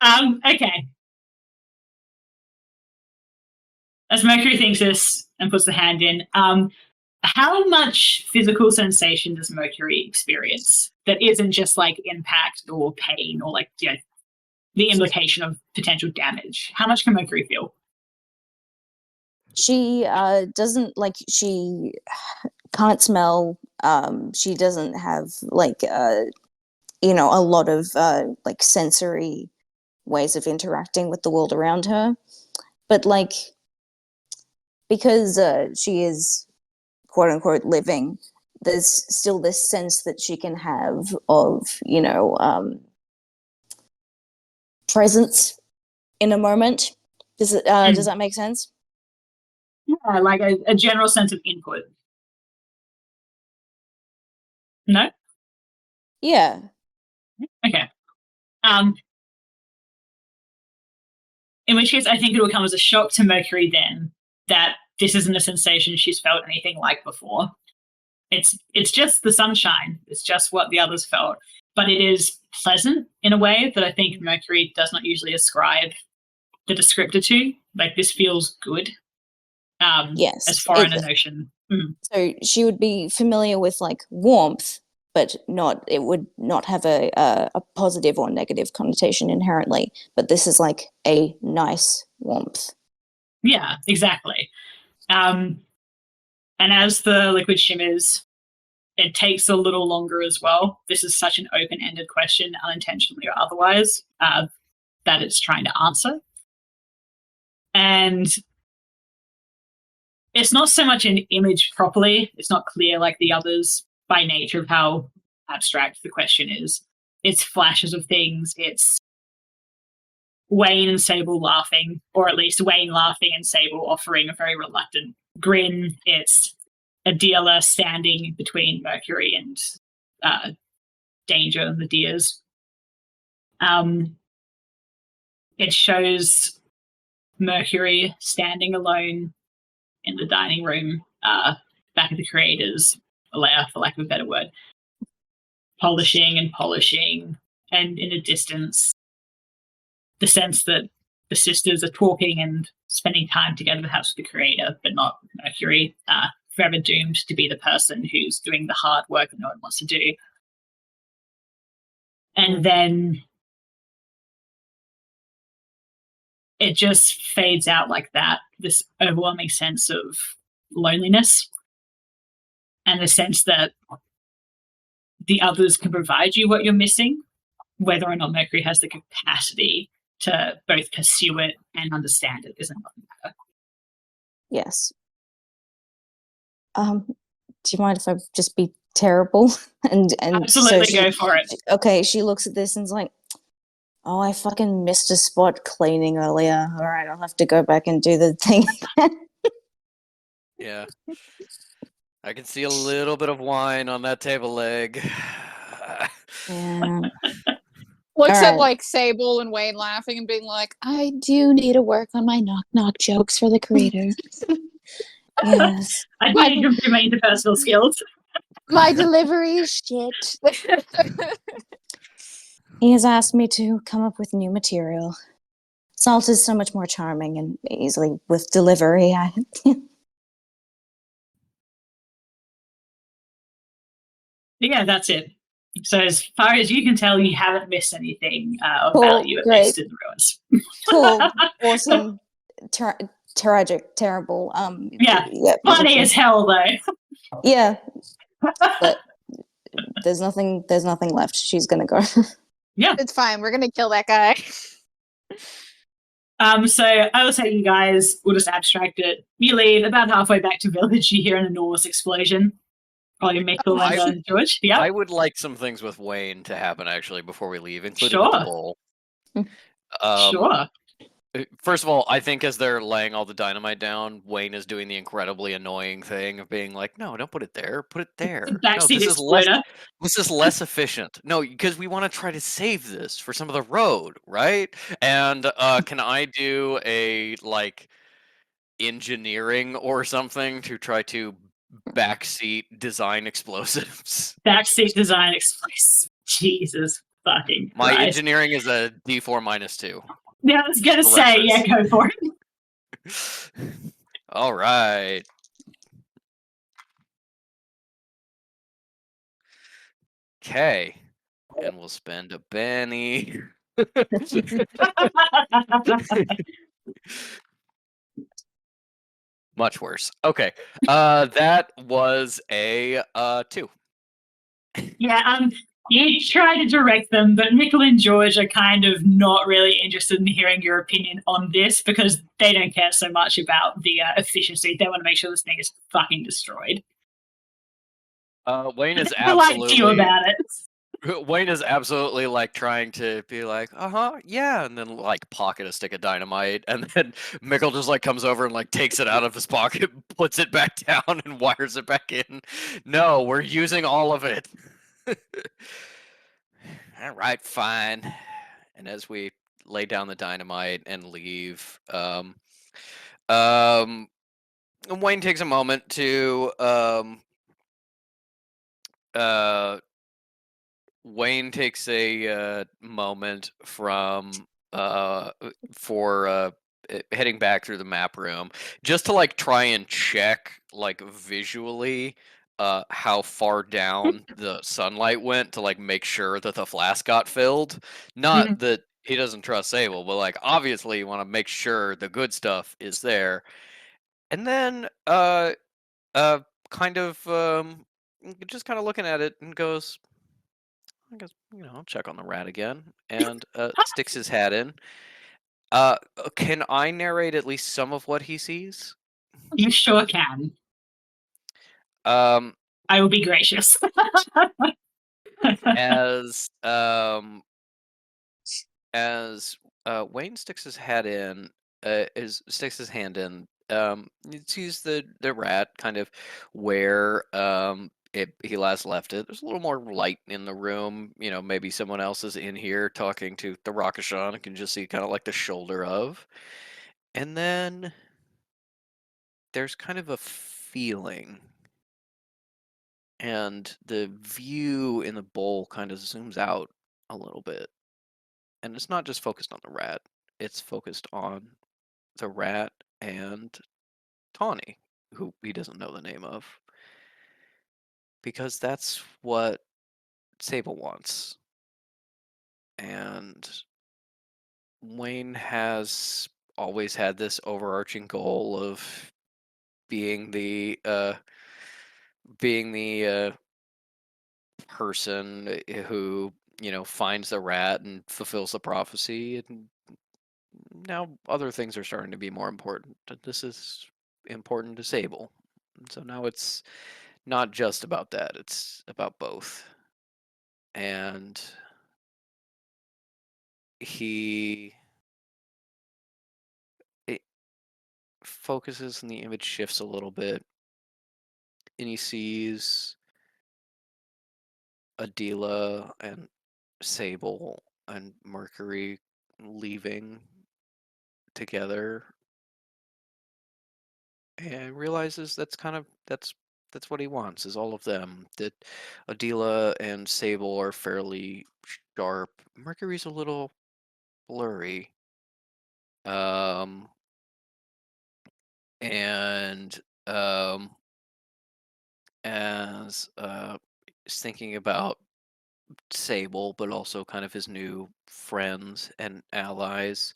Okay. As Mercury thinks this and puts the hand in, how much physical sensation does Mercury experience that isn't just like impact or pain or like, you know, the implication of potential damage? How much can Mercury feel? She doesn't like, she can't smell. She doesn't have like you know, a lot of like sensory ways of interacting with the world around her, but like, because she is quote unquote living, there's still this sense that she can have of, you know, presence in a moment. Does it does that make sense? Yeah, like a general sense of input. No? Yeah. Okay. In which case, I think it will come as a shock to Mercury then that this isn't a sensation she's felt anything like before. It's just the sunshine. It's just what the others felt. But it is pleasant in a way that I think Mercury does not usually ascribe the descriptor to. Like, this feels good. Yes. As foreign a notion. So she would be familiar with like warmth, but it would not have a positive or negative connotation inherently. But this is like a nice warmth. Yeah, exactly. And as the liquid shimmers, it takes a little longer as well. This is such an open-ended question, unintentionally or otherwise, that it's trying to answer. And it's not so much an image properly. It's not clear like the others by nature of how abstract the question is. It's flashes of things. It's Wayne and Sable laughing, or at least Wayne laughing and Sable offering a very reluctant grin. It's a dealer standing between Mercury and Danger and the Deers. It shows Mercury standing alone in the dining room, back at the creator's lair, for lack of a better word. polishing and polishing, and in a distance, the sense that the sisters are talking and spending time together, perhaps with the creator, but not Mercury, forever doomed to be the person who's doing the hard work that no one wants to do. And then it just fades out like that, this overwhelming sense of loneliness and the sense that the others can provide you what you're missing, whether or not Mercury has the capacity to both pursue it and understand it isn't going to matter. Yes. Do you mind if I just be terrible? and Absolutely, so go for it. Okay, she looks at this and is like, oh, I fucking missed a spot cleaning earlier. All right, I'll have to go back and do the thing. Yeah. I can see a little bit of wine on that table leg. Yeah. Looks at Alright. like Sable and Wayne laughing and being like, I do need to work on my knock knock jokes for the creator. Yes. I need to improve my interpersonal skills. My delivery is shit. He has asked me to come up with new material. Salt is so much more charming and easily with delivery. Yeah, that's it. So as far as you can tell, you haven't missed anything of Cool, value, at great. least in the ruins. Cool, awesome, tragic, terrible. Yeah, yeah, funny okay. as hell though. Yeah, but there's nothing left. She's gonna go. It's fine. We're gonna kill that guy. So I will say you guys will just abstract it. You leave about halfway back to village. You hear an enormous explosion. Probably Michael and George. Yeah. I would like some things with Wayne to happen actually before we leave, including Sure. the bowl. Sure. First of all, I think as they're laying all the dynamite down, Wayne is doing the incredibly annoying thing of being like, "No, don't put it there. Put it there. No, Backseat this is less. exploder. This is less efficient. No, because we want to try to save this for some of the road, right? And can I do a like engineering or something to try to backseat design explosives? Backseat design explosives. Jesus fucking My Christ. engineering is a D4 -2. Yeah, I was gonna For say, yeah, reference. go for it. All right. Okay. And we'll spend a Benny. Much worse. Okay. That was a 2. Yeah, you try to direct them, but Nickel and George are kind of not really interested in hearing your opinion on this because they don't care so much about the efficiency. They want to make sure this thing is fucking destroyed. Wayne is They like you absolutely about it. Wayne is absolutely like trying to be like, yeah, and then like pocket a stick of dynamite, and then Mickle just like comes over and like takes it out of his pocket, puts it back down, and wires it back in. No, we're using all of it. All right, fine. And as we lay down the dynamite and leave, Wayne takes a moment to Wayne takes a moment from for heading back through the map room just to like try and check like visually how far down the sunlight went to like make sure that the flask got filled. Not that he doesn't trust Sable, but like obviously you want to make sure the good stuff is there. And then kind of just kind of looking at it and goes, I guess, I'll check on the rat again, and sticks his hat in. Can I narrate at least some of what he sees? You sure can. Um, I will be gracious. as Wayne sticks his hat in, sticks his hand in, he sees the rat kind of where he last left it. There's a little more light in the room. Maybe someone else is in here talking to the Rakashan and can just see kind of like the shoulder of. And then there's kind of a feeling and the view in the bowl kind of zooms out a little bit. And it's not just focused on the rat, it's focused on the rat and Tawny, who he doesn't know the name of. Because that's what Sable wants. And Wayne has always had this overarching goal of being the person who, finds the rat and fulfills the prophecy. And now other things are starting to be more important. This is important to Sable. So now it's not just about that, it's about both. And he it focuses and the image shifts a little bit, and he sees Adela and Sable and Mercury leaving together, and realizes that's what he wants, is all of them. That Adela and Sable are fairly sharp. Mercury's a little blurry. And as is thinking about Sable, but also kind of his new friends and allies,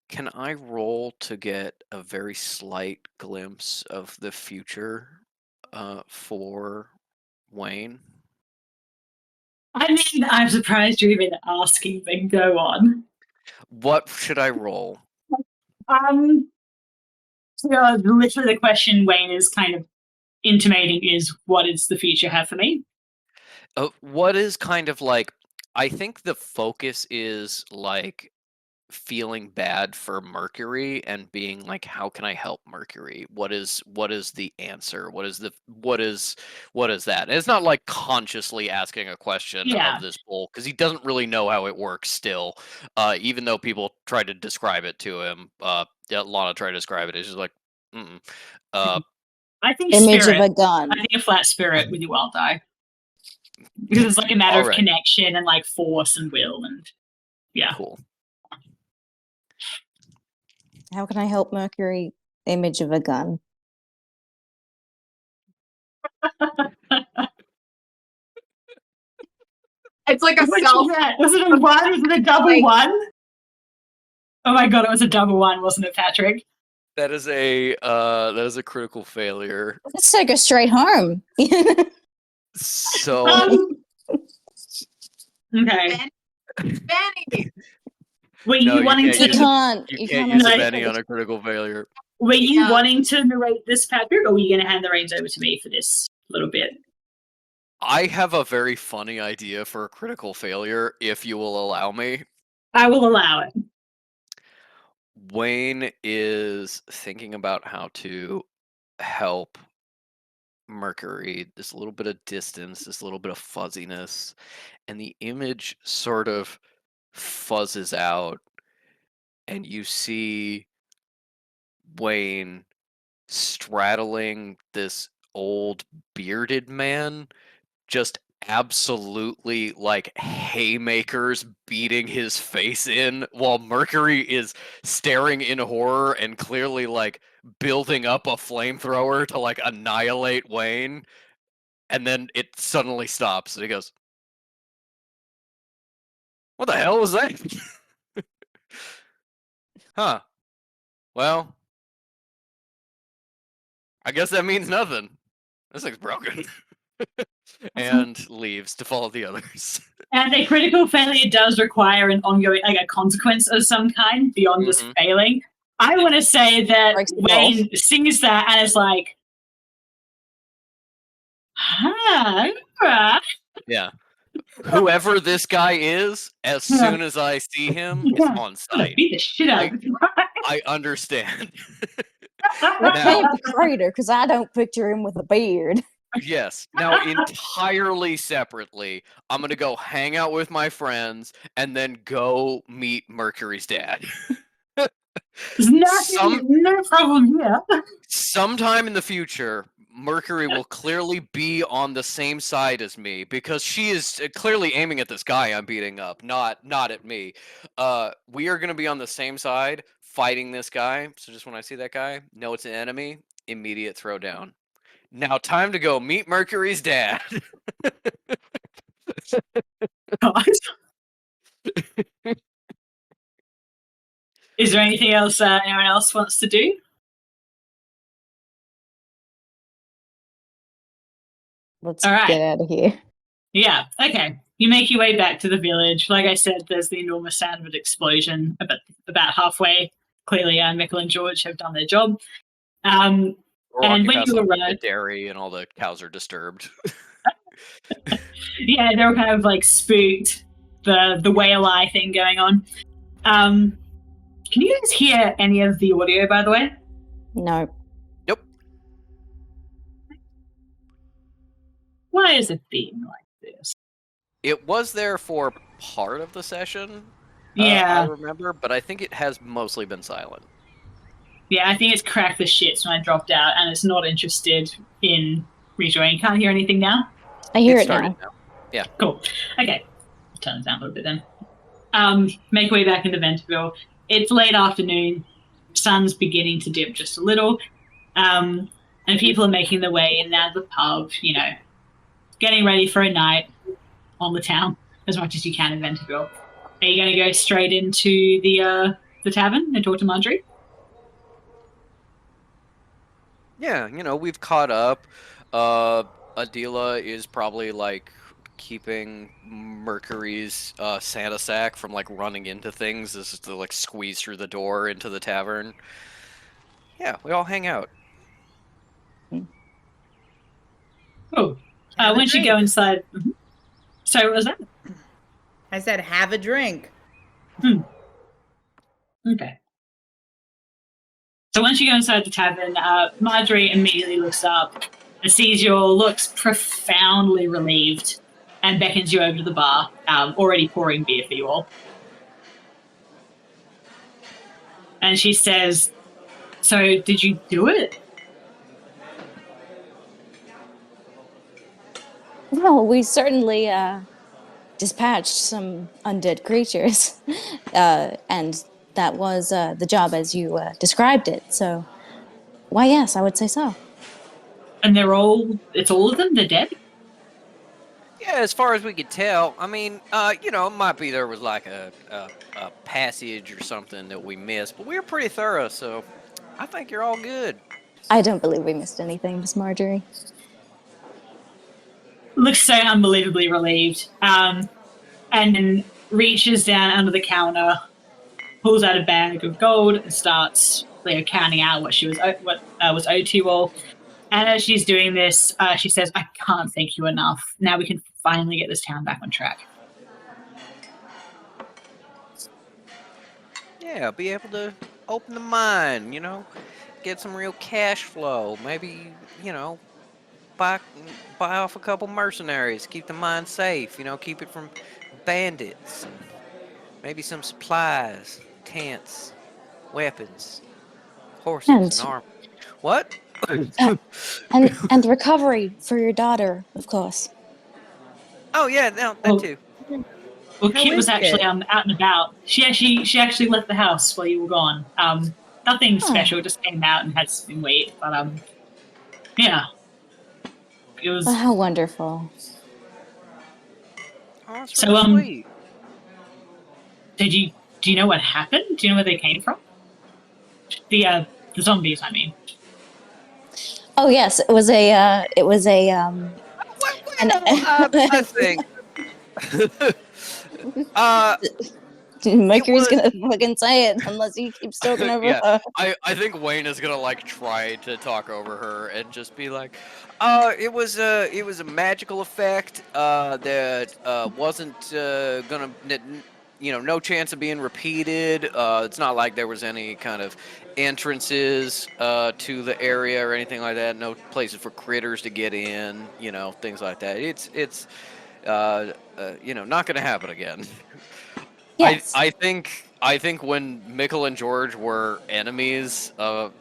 can I roll to get a very slight glimpse of the future for Wayne? I mean, I'm surprised you're even asking, but go on. What should I roll? So literally the question Wayne is kind of intimating is, what does the future have for me? What is kind of like, I think the focus is like feeling bad for Mercury and being like, how can I help Mercury? What is the answer? What is that? And it's not like consciously asking a question Yeah. of this bull, because he doesn't really know how it works still. Even though people try to describe it to him, Lana tried to describe it. It's just like, I think Image spirit. of a gun. I think a flat spirit with your wild die. Because it's like a matter of Alright. connection and like force and will and yeah. Cool. How can I help Mercury? Image of a gun. It's like a Which self. was that? Was it a one? Was it a double Like- one? Oh my god, it was a double one, wasn't it, Patrick? That is a critical failure. Let's take her straight home. So Okay. Benny. Were No, you you wanting can't you to can't. you You can't can't use a No. Benny on a critical failure. were you Yeah. wanting to narrate this, Patrick, or were you gonna hand the reins over to me for this little bit? I have a very funny idea for a critical failure, if you will allow me. I will allow it. Wayne is thinking about how to help Mercury, this little bit of distance, this little bit of fuzziness, and the image sort of fuzzes out, and you see Wayne straddling this old bearded man, just absolutely like haymakers beating his face in, while Mercury is staring in horror and clearly like building up a flamethrower to like annihilate Wayne. And then it suddenly stops and he goes, "What the hell was that?" Huh. Well, I guess that means nothing. This thing's broken. And leaves to follow the others. And a critical failure does require an ongoing, like a consequence of some kind beyond just Mhm. failing. I want to say that Breaks the Wayne sees that and is like, alright. Yeah. Whoever this guy is, as Yeah. soon as I see him, is Yeah. on I'm gonna site. beat the shit out of him. I understand. Let's Now- name the crater because I don't picture him with a beard. Yes. Now, entirely separately, I'm gonna go hang out with my friends and then go meet Mercury's dad. There's nothing, no problem here. Sometime in the future, Mercury will clearly be on the same side as me because she is clearly aiming at this guy I'm beating up, not at me. We are going to be on the same side fighting this guy. So just when I see that guy, know it's an enemy, immediate throwdown. Now time to go meet Mercury's dad. God. Is there anything else anyone else wants to do? Let's All right. get out of here. Yeah, okay. You make your way back to the village. Like I said, there's the enormous sound of an explosion about halfway. Clearly, Michael and George have done their job. And when you arrive, dairy and all the cows are disturbed. Yeah, they were kind of like spooked. The whale eye thing going on. Can you guys hear any of the audio, by the way? No. Nope. Why is it being like this? It was there for part of the session. Yeah. I remember, but I think it has mostly been silent. Yeah, I think it's cracked the shits when I dropped out, and it's not interested in rejoining. Can't hear anything now? I hear it started now. Yeah. Cool. Okay. Turn it down a little bit then. Make way back into Venterville. It's late afternoon. Sun's beginning to dip just a little. And people are making their way in and out of the pub, getting ready for a night on the town as much as you can in Venterville. Are you going to go straight into the tavern and talk to Marjorie? Yeah, we've caught up. Adila is probably like keeping Mercury's Santa sack from like running into things. This is to like squeeze through the door into the tavern. Yeah, we all hang out. Oh, once you go inside. Sorry, what was that? I said, have a drink. Okay. So once you go inside the tavern, Marjorie immediately looks up and sees you all, looks profoundly relieved, and beckons you over to the bar, already pouring beer for you all. And she says, "So, did you do it?" Well, we certainly dispatched some undead creatures, and that was the job as you described it. So, why, yes, I would say so. And it's all of them? They're dead? Yeah, as far as we could tell. I mean, it might be there was like a passage or something that we missed, but we were pretty thorough, so I think you're all good. I don't believe we missed anything, Miss Marjorie. Looks so unbelievably relieved, and then reaches down under the counter, pulls out a bag of gold, and starts counting out what was owed to you all. And as she's doing this, she says, "I can't thank you enough. Now we can finally get this town back on track." Yeah, be able to open the mine, get some real cash flow. Maybe, buy off a couple mercenaries, keep the mine safe, keep it from bandits. Maybe some supplies, tents, weapons, horses, and armor. What? and recovery for your daughter, of course. Oh yeah, no, that too. Well, How Kit was is actually Kit? out and about. She actually left the house while you were gone. Nothing special, just came out and had some wait. But yeah, it was. Well, how wonderful. Oh, that's So, really sweet. Do you know what happened? Do you know where they came from? The zombies, I mean. Oh yes, it was a I think. Mercury's gonna fucking say it unless he keeps talking over Yeah, her. I think Wayne is gonna like try to talk over her and just be like, it was a magical effect that wasn't gonna, no chance of being repeated. It's not like there was any kind of entrances to the area or anything like that. No places for critters to get in, things like that. It's not gonna happen again. Yes. I think I think when Mikkel and George were enemies,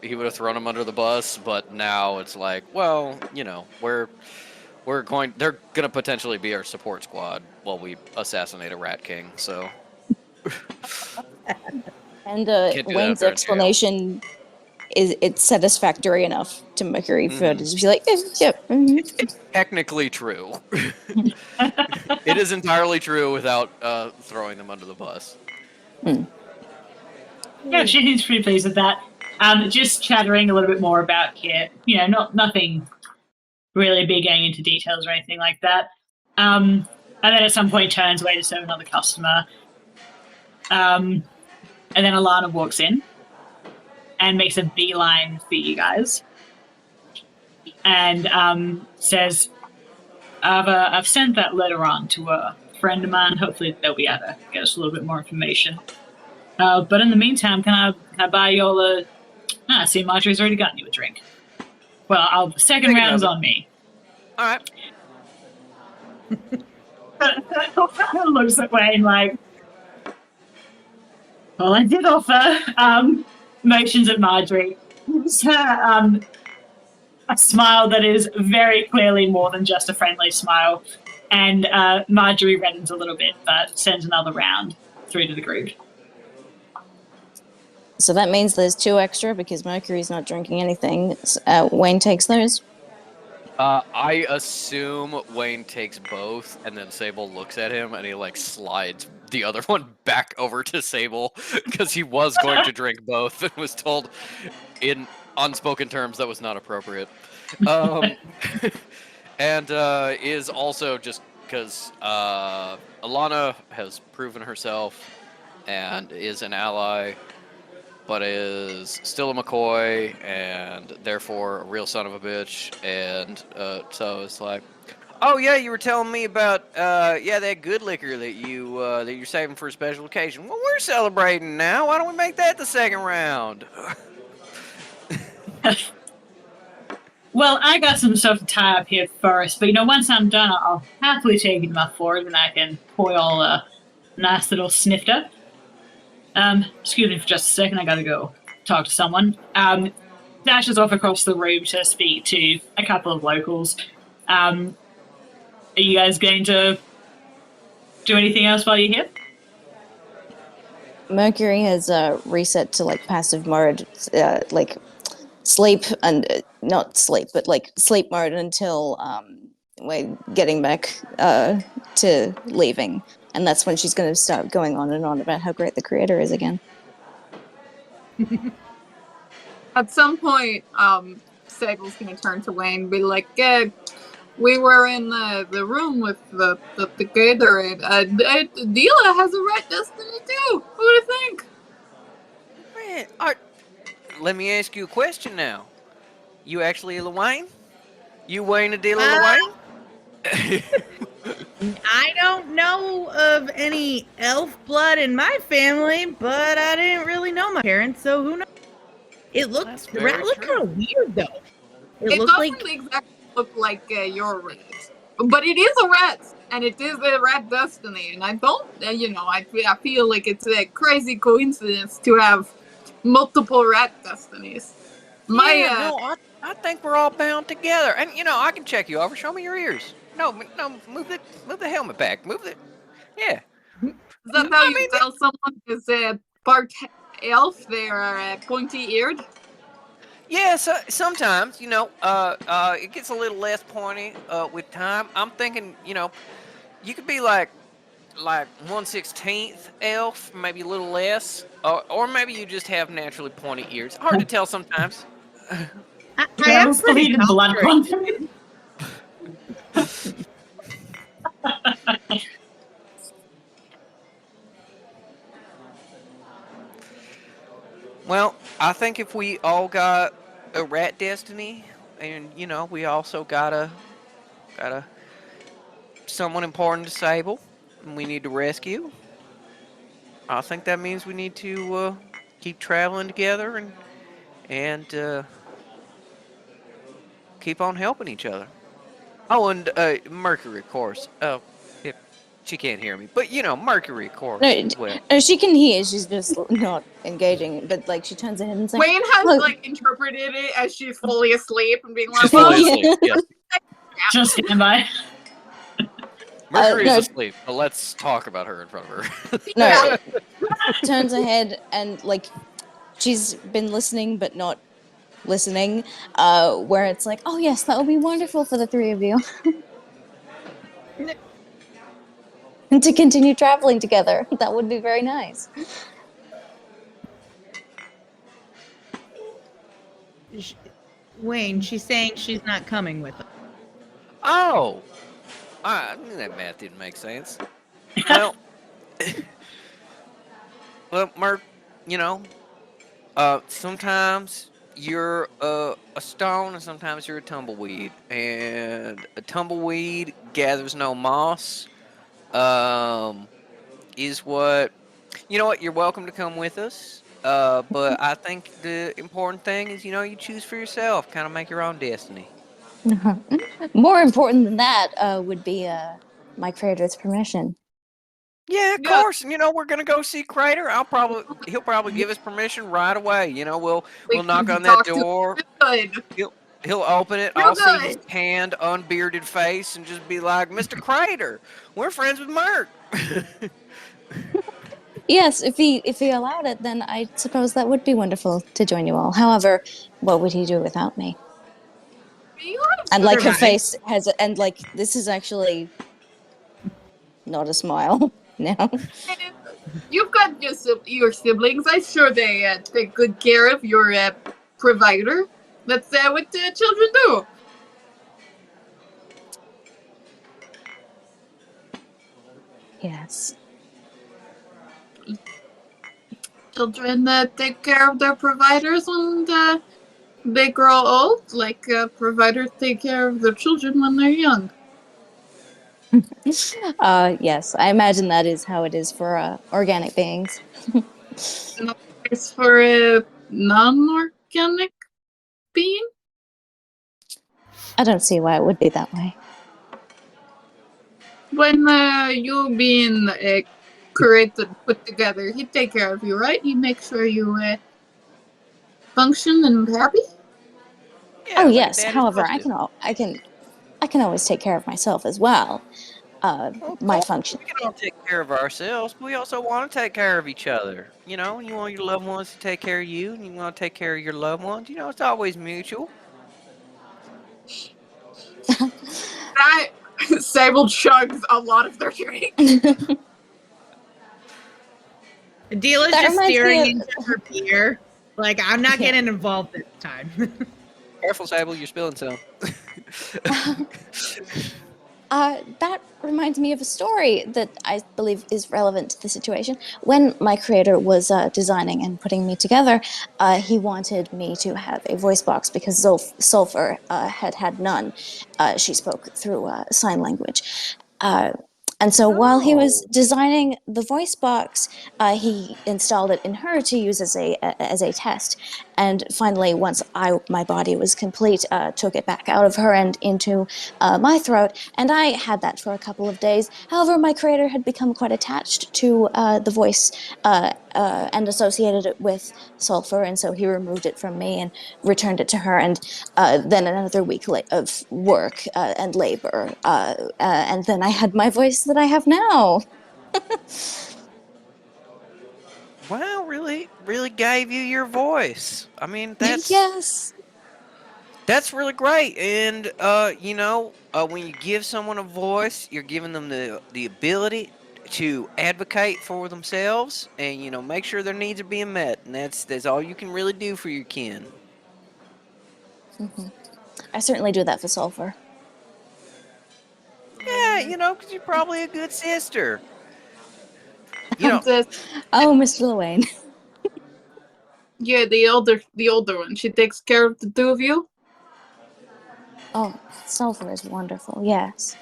he would have thrown them under the bus. But now it's like, well, you know, they're gonna potentially be our support squad while we assassinate a Rat King. So. And Can't do that Wayne's if they're in jail. explanation it's satisfactory enough to Mercury for her to Mhm. just be like, yeah. It's technically true. It is entirely true without throwing them under the bus. Yeah, she seems pretty pleased with that. Just chattering a little bit more about Kit. You know, nothing really big going into details or anything like that. And then at some point turns away to serve another customer. And then Alana walks in and makes a beeline for you guys. And says, I've sent that letter on to a friend of mine. Hopefully they'll be able to get us a little bit more information. But in the meantime, can I buy you all a... I see Marjorie's already gotten you a drink. Well, second round's on me. All right. Looks at Wayne like, well, I did offer. Motions at Marjorie. A smile that is very clearly more than just a friendly smile. And Marjorie reddens a little bit, but sends another round through to the group. So that means there's 2 extra because Mercury's not drinking anything. Wayne takes those. I assume Wayne takes both, and then Sable looks at him, and he like slides the other one back over to Sable because he was going to drink both and was told in unspoken terms that was not appropriate. And is also just because Alana has proven herself and is an ally, but is still a McCoy and therefore a real son of a bitch. And so it's like, oh yeah, you were telling me about that good liquor that you're saving for a special occasion. Well, we're celebrating now. Why don't we make that the second round? Well, I got some stuff to tie up here first, but once I'm done, I'll happily take you to my forge and I can pour you all a nice little snifter. Excuse me for just a second, I gotta go talk to someone. Dashes off across the room to speak to a couple of locals. Are you guys going to do anything else while you're here? Mercury has reset to like passive mode, like sleep and not sleep, but like sleep mode until we're getting back to leaving, and that's when she's going to start going on and on about how great the creator is again. At some point, Sable's gonna turn to Wayne and be like, we were in the room with the Gatorade. Dila has a red destiny too. Who would think? Man, let me ask you a question now. You actually a Wayne? You Wayne Adila Wayne? I don't know of any elf blood in my family, but I didn't really know my parents, so who knows? The rat looked kind of weird though. It doesn't exactly look like your rat, but it is a rat, and it is a rat destiny. And I don't, I feel like it's a crazy coincidence to have multiple rat destinies. I think we're all bound together. And I can check you over. Show me your ears. No, move the helmet back. Move it. Yeah. Is that how you tell someone is part elf? They are pointy-eared. Yeah, so sometimes, it gets a little less pointy with time. I'm thinking, you could be like 1/16 elf, maybe a little less, or maybe you just have naturally pointy ears. Hard to tell sometimes. I am pretty blood confident. Well, I think if we all got a rat destiny, and we also got a someone important to Sable, and we need to rescue. I think that means we need to keep traveling together and keep on helping each other. Oh, and Mercury, of course. Oh, yeah. she can't hear me. But you know, Mercury, of course. No, Well, no, she can hear. She's just not engaging. But like, she turns her head and says, Wayne has "Look." like interpreted it as she's fully asleep and being like, she's well, fully Yeah. asleep. Yes, Just stand by. Mercury's no. asleep. But let's talk about her in front of her. No, Yeah. turns her head and like she's been listening but not listening. Where it's like, oh yes, that would be wonderful for the three of you, and to continue traveling together. That would be very nice. Sh- Wayne, she's saying she's not coming with us. Oh, that math didn't make sense. Well, well, Merc, you know, sometimes you're a stone and sometimes you're a tumbleweed. And a tumbleweed gathers no moss. Is what, you know what, you're welcome to come with us. But I think the important thing is, you know, you choose for yourself, kind of make your own destiny. More important than that would be my creator's permission. Yeah, of Yeah. course. And, you know, we're gonna go see Crater. He'll probably give us permission right away. You know, we'll knock on that talk to door. good. He'll open it. Real I'll see his good. tanned, unbearded face and just be like, "Mr. Crater, we're friends with Merc." Yes, if he allowed it, then I suppose that would be wonderful to join you all. However, what would he do without me? And like her Survive. face has, and like this is actually not a smile now. You've got your siblings. I'm sure they take good care of your provider. That's what children do. Yes. Children take care of their providers when they grow old, like providers take care of their children when they're young. Yes, I imagine that is how it is for organic beings. It's for a non-organic being. I don't see why it would be that way. When you being created, put together, he take care of you, right? He makes sure you function and happy. Yeah, Oh like a yes. daddy's However, supposed to. I can always take care of myself as well. Well, My cool. function. We can all take care of ourselves, but we also want to take care of each other. You know, you want your loved ones to take care of you, and you want to take care of your loved ones. You know, it's always mutual. That Sable chugs a lot of their drink. Adela's That just reminds me staring of- into her beer. Like, I'm not Yeah. getting involved this time. Careful, Sable, you're spilling some. That reminds me of a story that I believe is relevant to the situation. When my creator was designing and putting me together, he wanted me to have a voice box because Sulfur had none. She spoke through sign language. And so while he was Oh. designing the voice box, he installed it in her to use as a test. And finally, once my body was complete, took it back out of her and into my throat, and I had that for a couple of days. However, my creator had become quite attached to the voice and associated it with Sulfur, and so he removed it from me and returned it to her. And then another week of work and labor, and then I had my voice that I have now. Wow, really gave you your voice. I mean, Yes. that's really great. And you know, when you give someone a voice, you're giving them the ability to advocate for themselves, and you know, make sure their needs are being met. And that's all you can really do for your kin. Mm-hmm. I certainly do that for Sulfur. Yeah, you know, because you're probably a good sister. You know, Oh, Mr. Llewayne. Yeah, the older one. She takes care of the two of you. Oh, Sulfur is wonderful. Yes.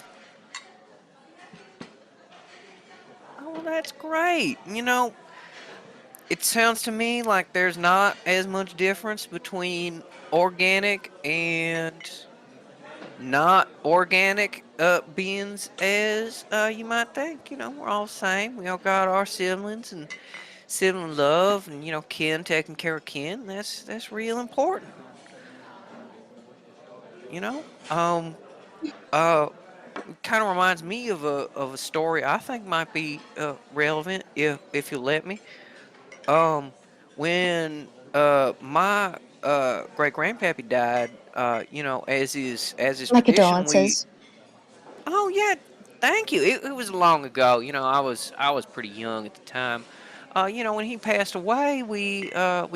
oh, that's great. You know, it sounds to me like there's not as much difference between organic and not organic beings as you might think. You know, we're all the same. We all got our siblings and sibling love, and you know, kin taking care of kin. That's real important. You know, kind of reminds me of a story I think might be relevant if you let me. Um, when my great grandpappy died, you know, as is My tradition, we. condolences. Oh yeah, thank you. It was long ago. You know, I was pretty young at the time. You know, when he passed away, we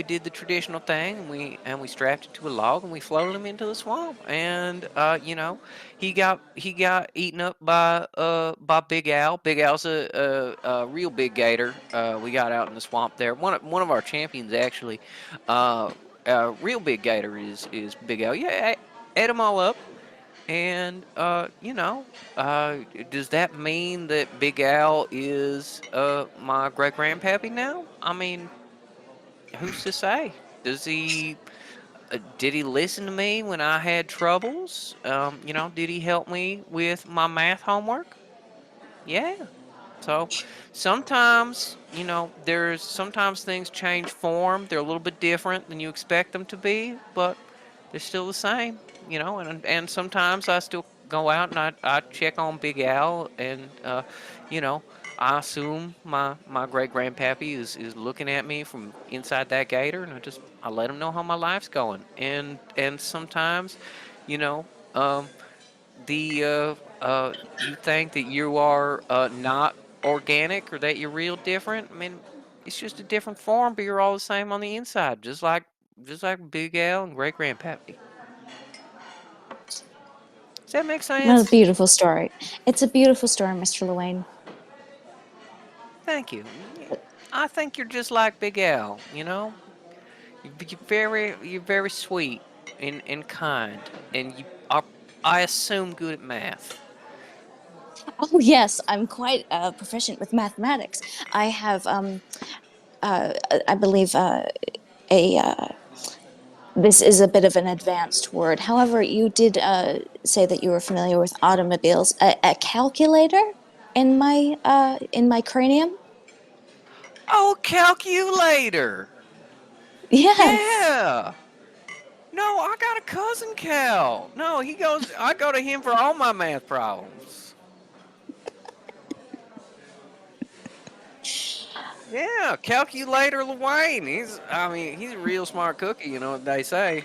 did the traditional thing, and we strapped it to a log, and we floated him into the swamp. And you know, he got eaten up by Big Al. Big Al's a real big gator. We got out in the swamp there. One of our champions actually. Real big gator is Big Al. Yeah, ate them all up. And you know, does that mean that Big Al is my great grandpappy now? I mean, who's to say? Does he did he listen to me when I had troubles? You know, did he help me with my math homework? Yeah. So sometimes, you know, there's sometimes things change form. They're a little bit different than you expect them to be, but they're still the same, you know. And sometimes I still go out and I check on Big Al, and you know, I assume my great grandpappy is looking at me from inside that gator, and I let him know how my life's going. And sometimes, you know, the you think that you are not organic or that you're real different. I mean, it's just a different form, but you're all the same on the inside, just like Big Al and Great Grandpappy. Does that make What a sense? beautiful story. It's a beautiful story, Mr. Llewayne. Thank you. I think you're just like Big Al. You know, you're very sweet and kind, and you are, I assume, good at math. Oh yes, I'm quite proficient with mathematics. I have, I believe, a. This is a bit of an advanced word. However, you did say that you were familiar with automobiles. A calculator in my cranium. Oh, calculator. Yes. Yeah. No, I got a cousin Cal. No, I go to him for all my math problems. Yeah, calculator Lewayne. He's a real smart cookie, you know what they say.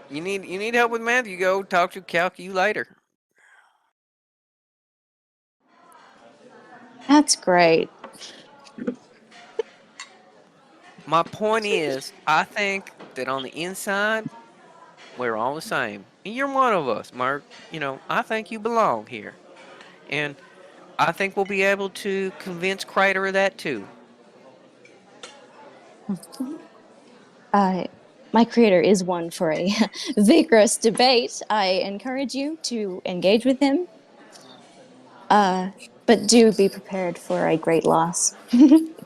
You need help with math, you go talk to calculator. That's great. My point is, I think that on the inside, we're all the same. And you're one of us, Mark. You know, I think you belong here. And I think we'll be able to convince Crater of that too. Uh, my creator is one for a vigorous debate. I encourage you to engage with him, but do be prepared for a great loss. Sable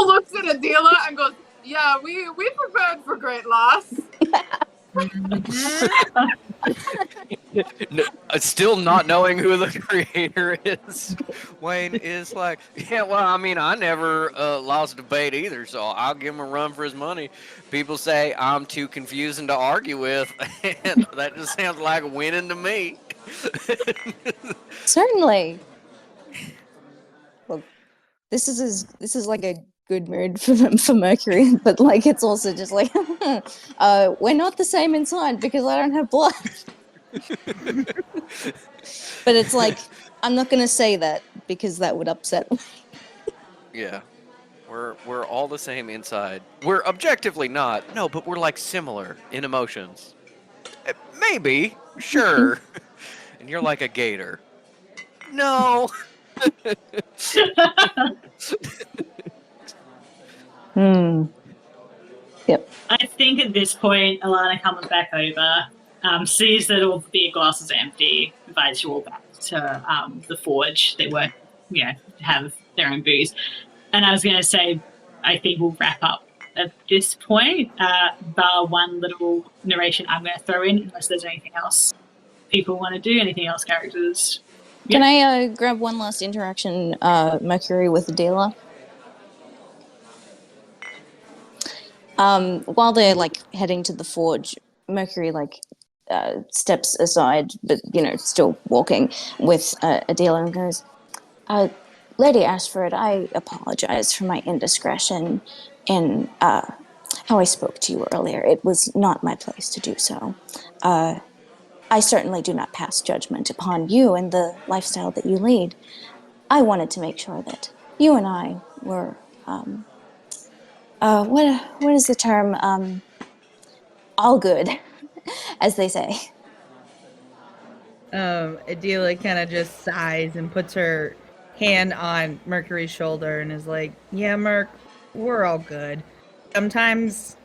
looks at Adela and goes, "Yeah, we prepared for great loss." Still not knowing who the creator is, Wayne is like, yeah, well, I mean, I never lost a debate either, so I'll give him a run for his money. People say I'm too confusing to argue with, and that just sounds like winning to me. Certainly. Well, this is like a good mood for Mercury, but like it's also just like we're not the same inside because I don't have blood. But it's like I'm not gonna say that because that would upset me. Yeah. We're all the same inside. We're objectively not. No, but we're like similar in emotions. Maybe, sure. And you're like a gator. No. Yep. I think at this point, Alana comes back over, sees that all the beer glasses are empty, invites you all back to the forge. They were, have their own booze. And I was going to say, I think we'll wrap up at this point, bar one little narration I'm going to throw in, unless there's anything else people want to do, anything else, characters. Can I grab one last interaction, Mercury with Adela? While they're like heading to the forge, Mercury steps aside, but still walking with Adela, and goes, "Lady Ashford, I apologize for my indiscretion in how I spoke to you earlier. It was not my place to do so. I certainly do not pass judgment upon you and the lifestyle that you lead. I wanted to make sure that you and I were, what is the term? All good, as they say." Adela kind of just sighs and puts her hand on Mercury's shoulder and is like, "Yeah, Merc, we're all good. Sometimes,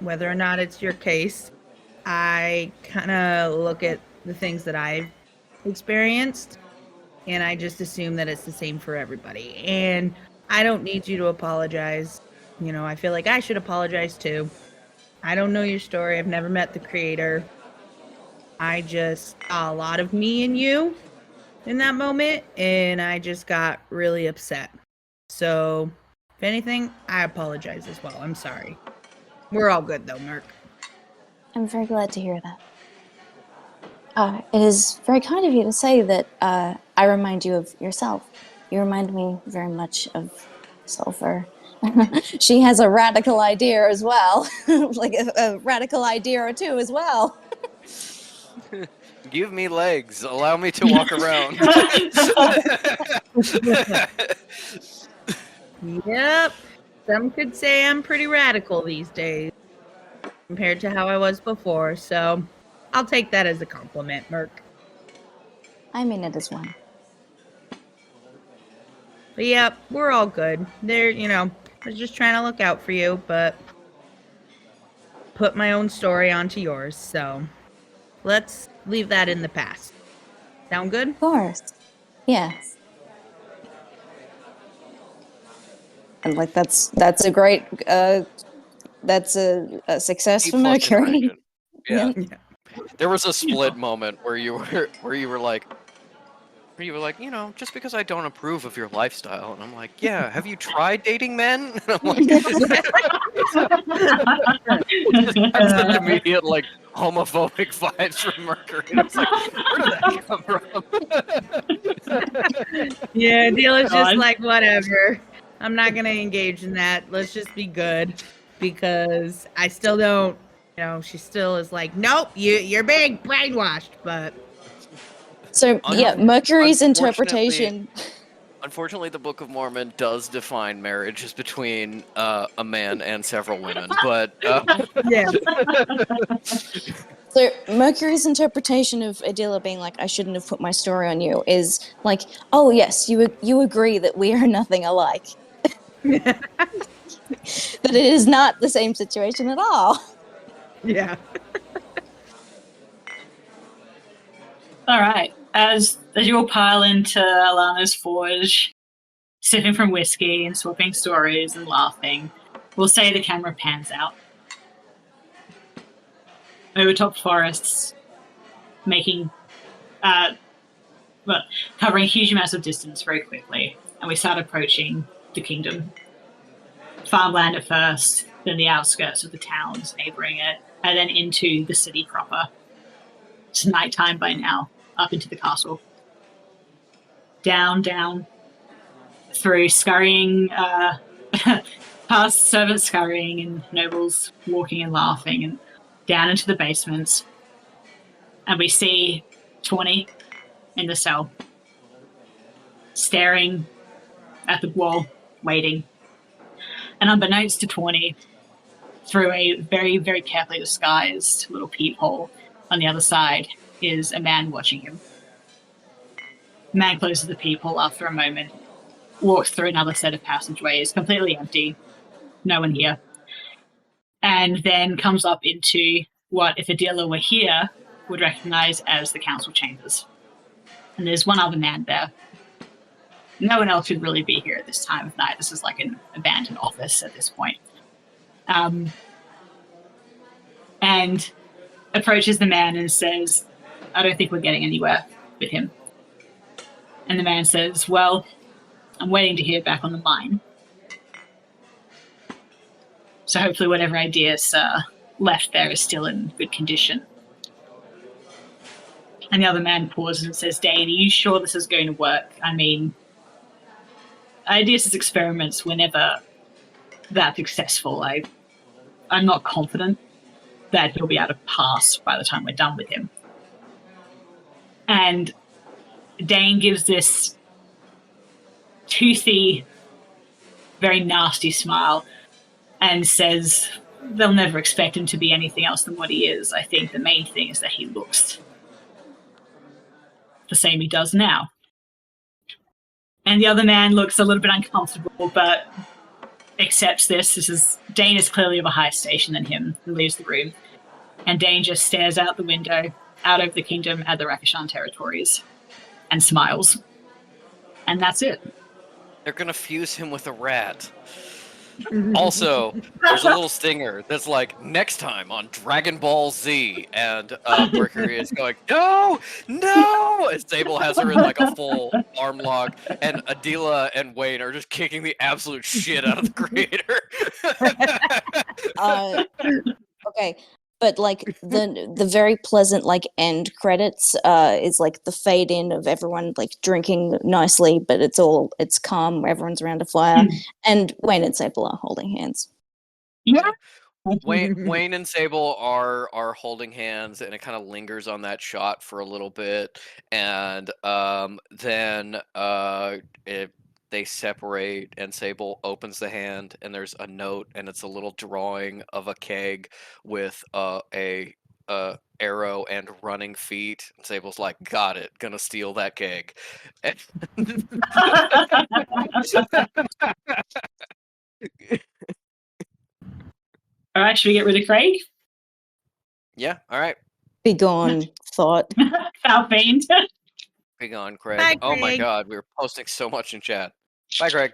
whether or not it's your case, I kind of look at the things that I've experienced and I just assume that it's the same for everybody. And I don't need you to apologize. I feel like I should apologize too. I don't know your story. I've never met the creator. I just saw a lot of me in you in that moment, and I just got really upset. So, if anything, I apologize as well. I'm sorry. We're all good though, Merc." I'm very glad to hear that. It is very kind of you to say that I remind you of yourself. You remind me very much of Sulfur. She has a radical idea as well, like a radical idea or two as well. Give me legs. Allow me to walk around. Yep. Some could say I'm pretty radical these days compared to how I was before, so I'll take that as a compliment, Merc. I mean it as well. But yep, we're all good. I was just trying to look out for you, but put my own story onto yours, so let's leave that in the past. Sound good? Of course. Yes. And that's a great that's a success for A-plus Mercury. interaction. Yeah. Yeah. There was a split moment where you were like, just because I don't approve of your lifestyle, and I'm like, yeah, have you tried dating men? And I'm like, that's such immediate homophobic vibes from Mercury. And I was like, where did that come from? Yeah, Adela's just God. like, whatever. I'm not gonna engage in that. Let's just be good, because I still don't. She still is like, nope, you're being brainwashed. But So yeah, Mercury's interpretation. Unfortunately, the Book of Mormon does define marriage as between a man and several women, but yeah, So Mercury's interpretation of Adela being like, "I shouldn't have put my story on you," is like, "Oh yes, you agree that we are nothing alike." That it is not the same situation at all. yeah. All right. As you all pile into Alana's forge, sipping from whiskey and swapping stories and laughing, we'll say the camera pans out. Overtop forests, covering huge amounts of distance very quickly, and we start approaching the kingdom. Farmland at first, then the outskirts of the towns neighboring it, and then into the city proper. It's nighttime by now, up into the castle. Down, through scurrying, past servants scurrying and nobles walking and laughing, and down into the basements. And we see Tawny in the cell, staring at the wall, waiting. And unbeknownst to Tawny, through a very, very carefully disguised little peephole on the other side, is a man watching him. The man closes the peephole after a moment, walks through another set of passageways, completely empty, no one here, and then comes up into what, if Adela were here, would recognize as the council chambers. And there's one other man there. No one else should really be here at this time of night. This is like an abandoned office at this point. and approaches the man and says, I don't think we're getting anywhere with him. And the man says, well, I'm waiting to hear back on the mine. So hopefully whatever ideas left there is still in good condition. And the other man pauses and says, Dane, are you sure this is going to work? I mean, ideas as experiments were never that successful. I'm not confident that he'll be able to pass by the time we're done with him. And Dane gives this toothy, very nasty smile and says they'll never expect him to be anything else than what he is. I think the main thing is that he looks the same he does now. And the other man looks a little bit uncomfortable, but accepts this. Dane is clearly of a higher station than him, and leaves the room. And Dane just stares out the window, out over the kingdom at the Rakishan territories, and smiles. And that's it. They're gonna fuse him with a rat. Also, there's a little stinger that's like, next time on Dragon Ball Z, and Mercury is going, no! And Sable has her in like a full arm lock, and Adila and Wayne are just kicking the absolute shit out of the creator. Okay, but like the very pleasant like end credits is like the fade in of everyone like drinking nicely, but it's calm, everyone's around a fire, and Wayne and Sable are holding hands. Yeah. Wayne and Sable are holding hands, and it kind of lingers on that shot for a little bit, and then they separate, and Sable opens the hand, and there's a note, and it's a little drawing of a keg with a arrow and running feet. And Sable's like, got it, gonna steal that keg. All right, should we get rid of Craig? Yeah, all right. Be gone, thought. Foul fiend. Be gone, Craig. Bye, Oh my Craig. god, we were posting so much in chat. Bye, Craig.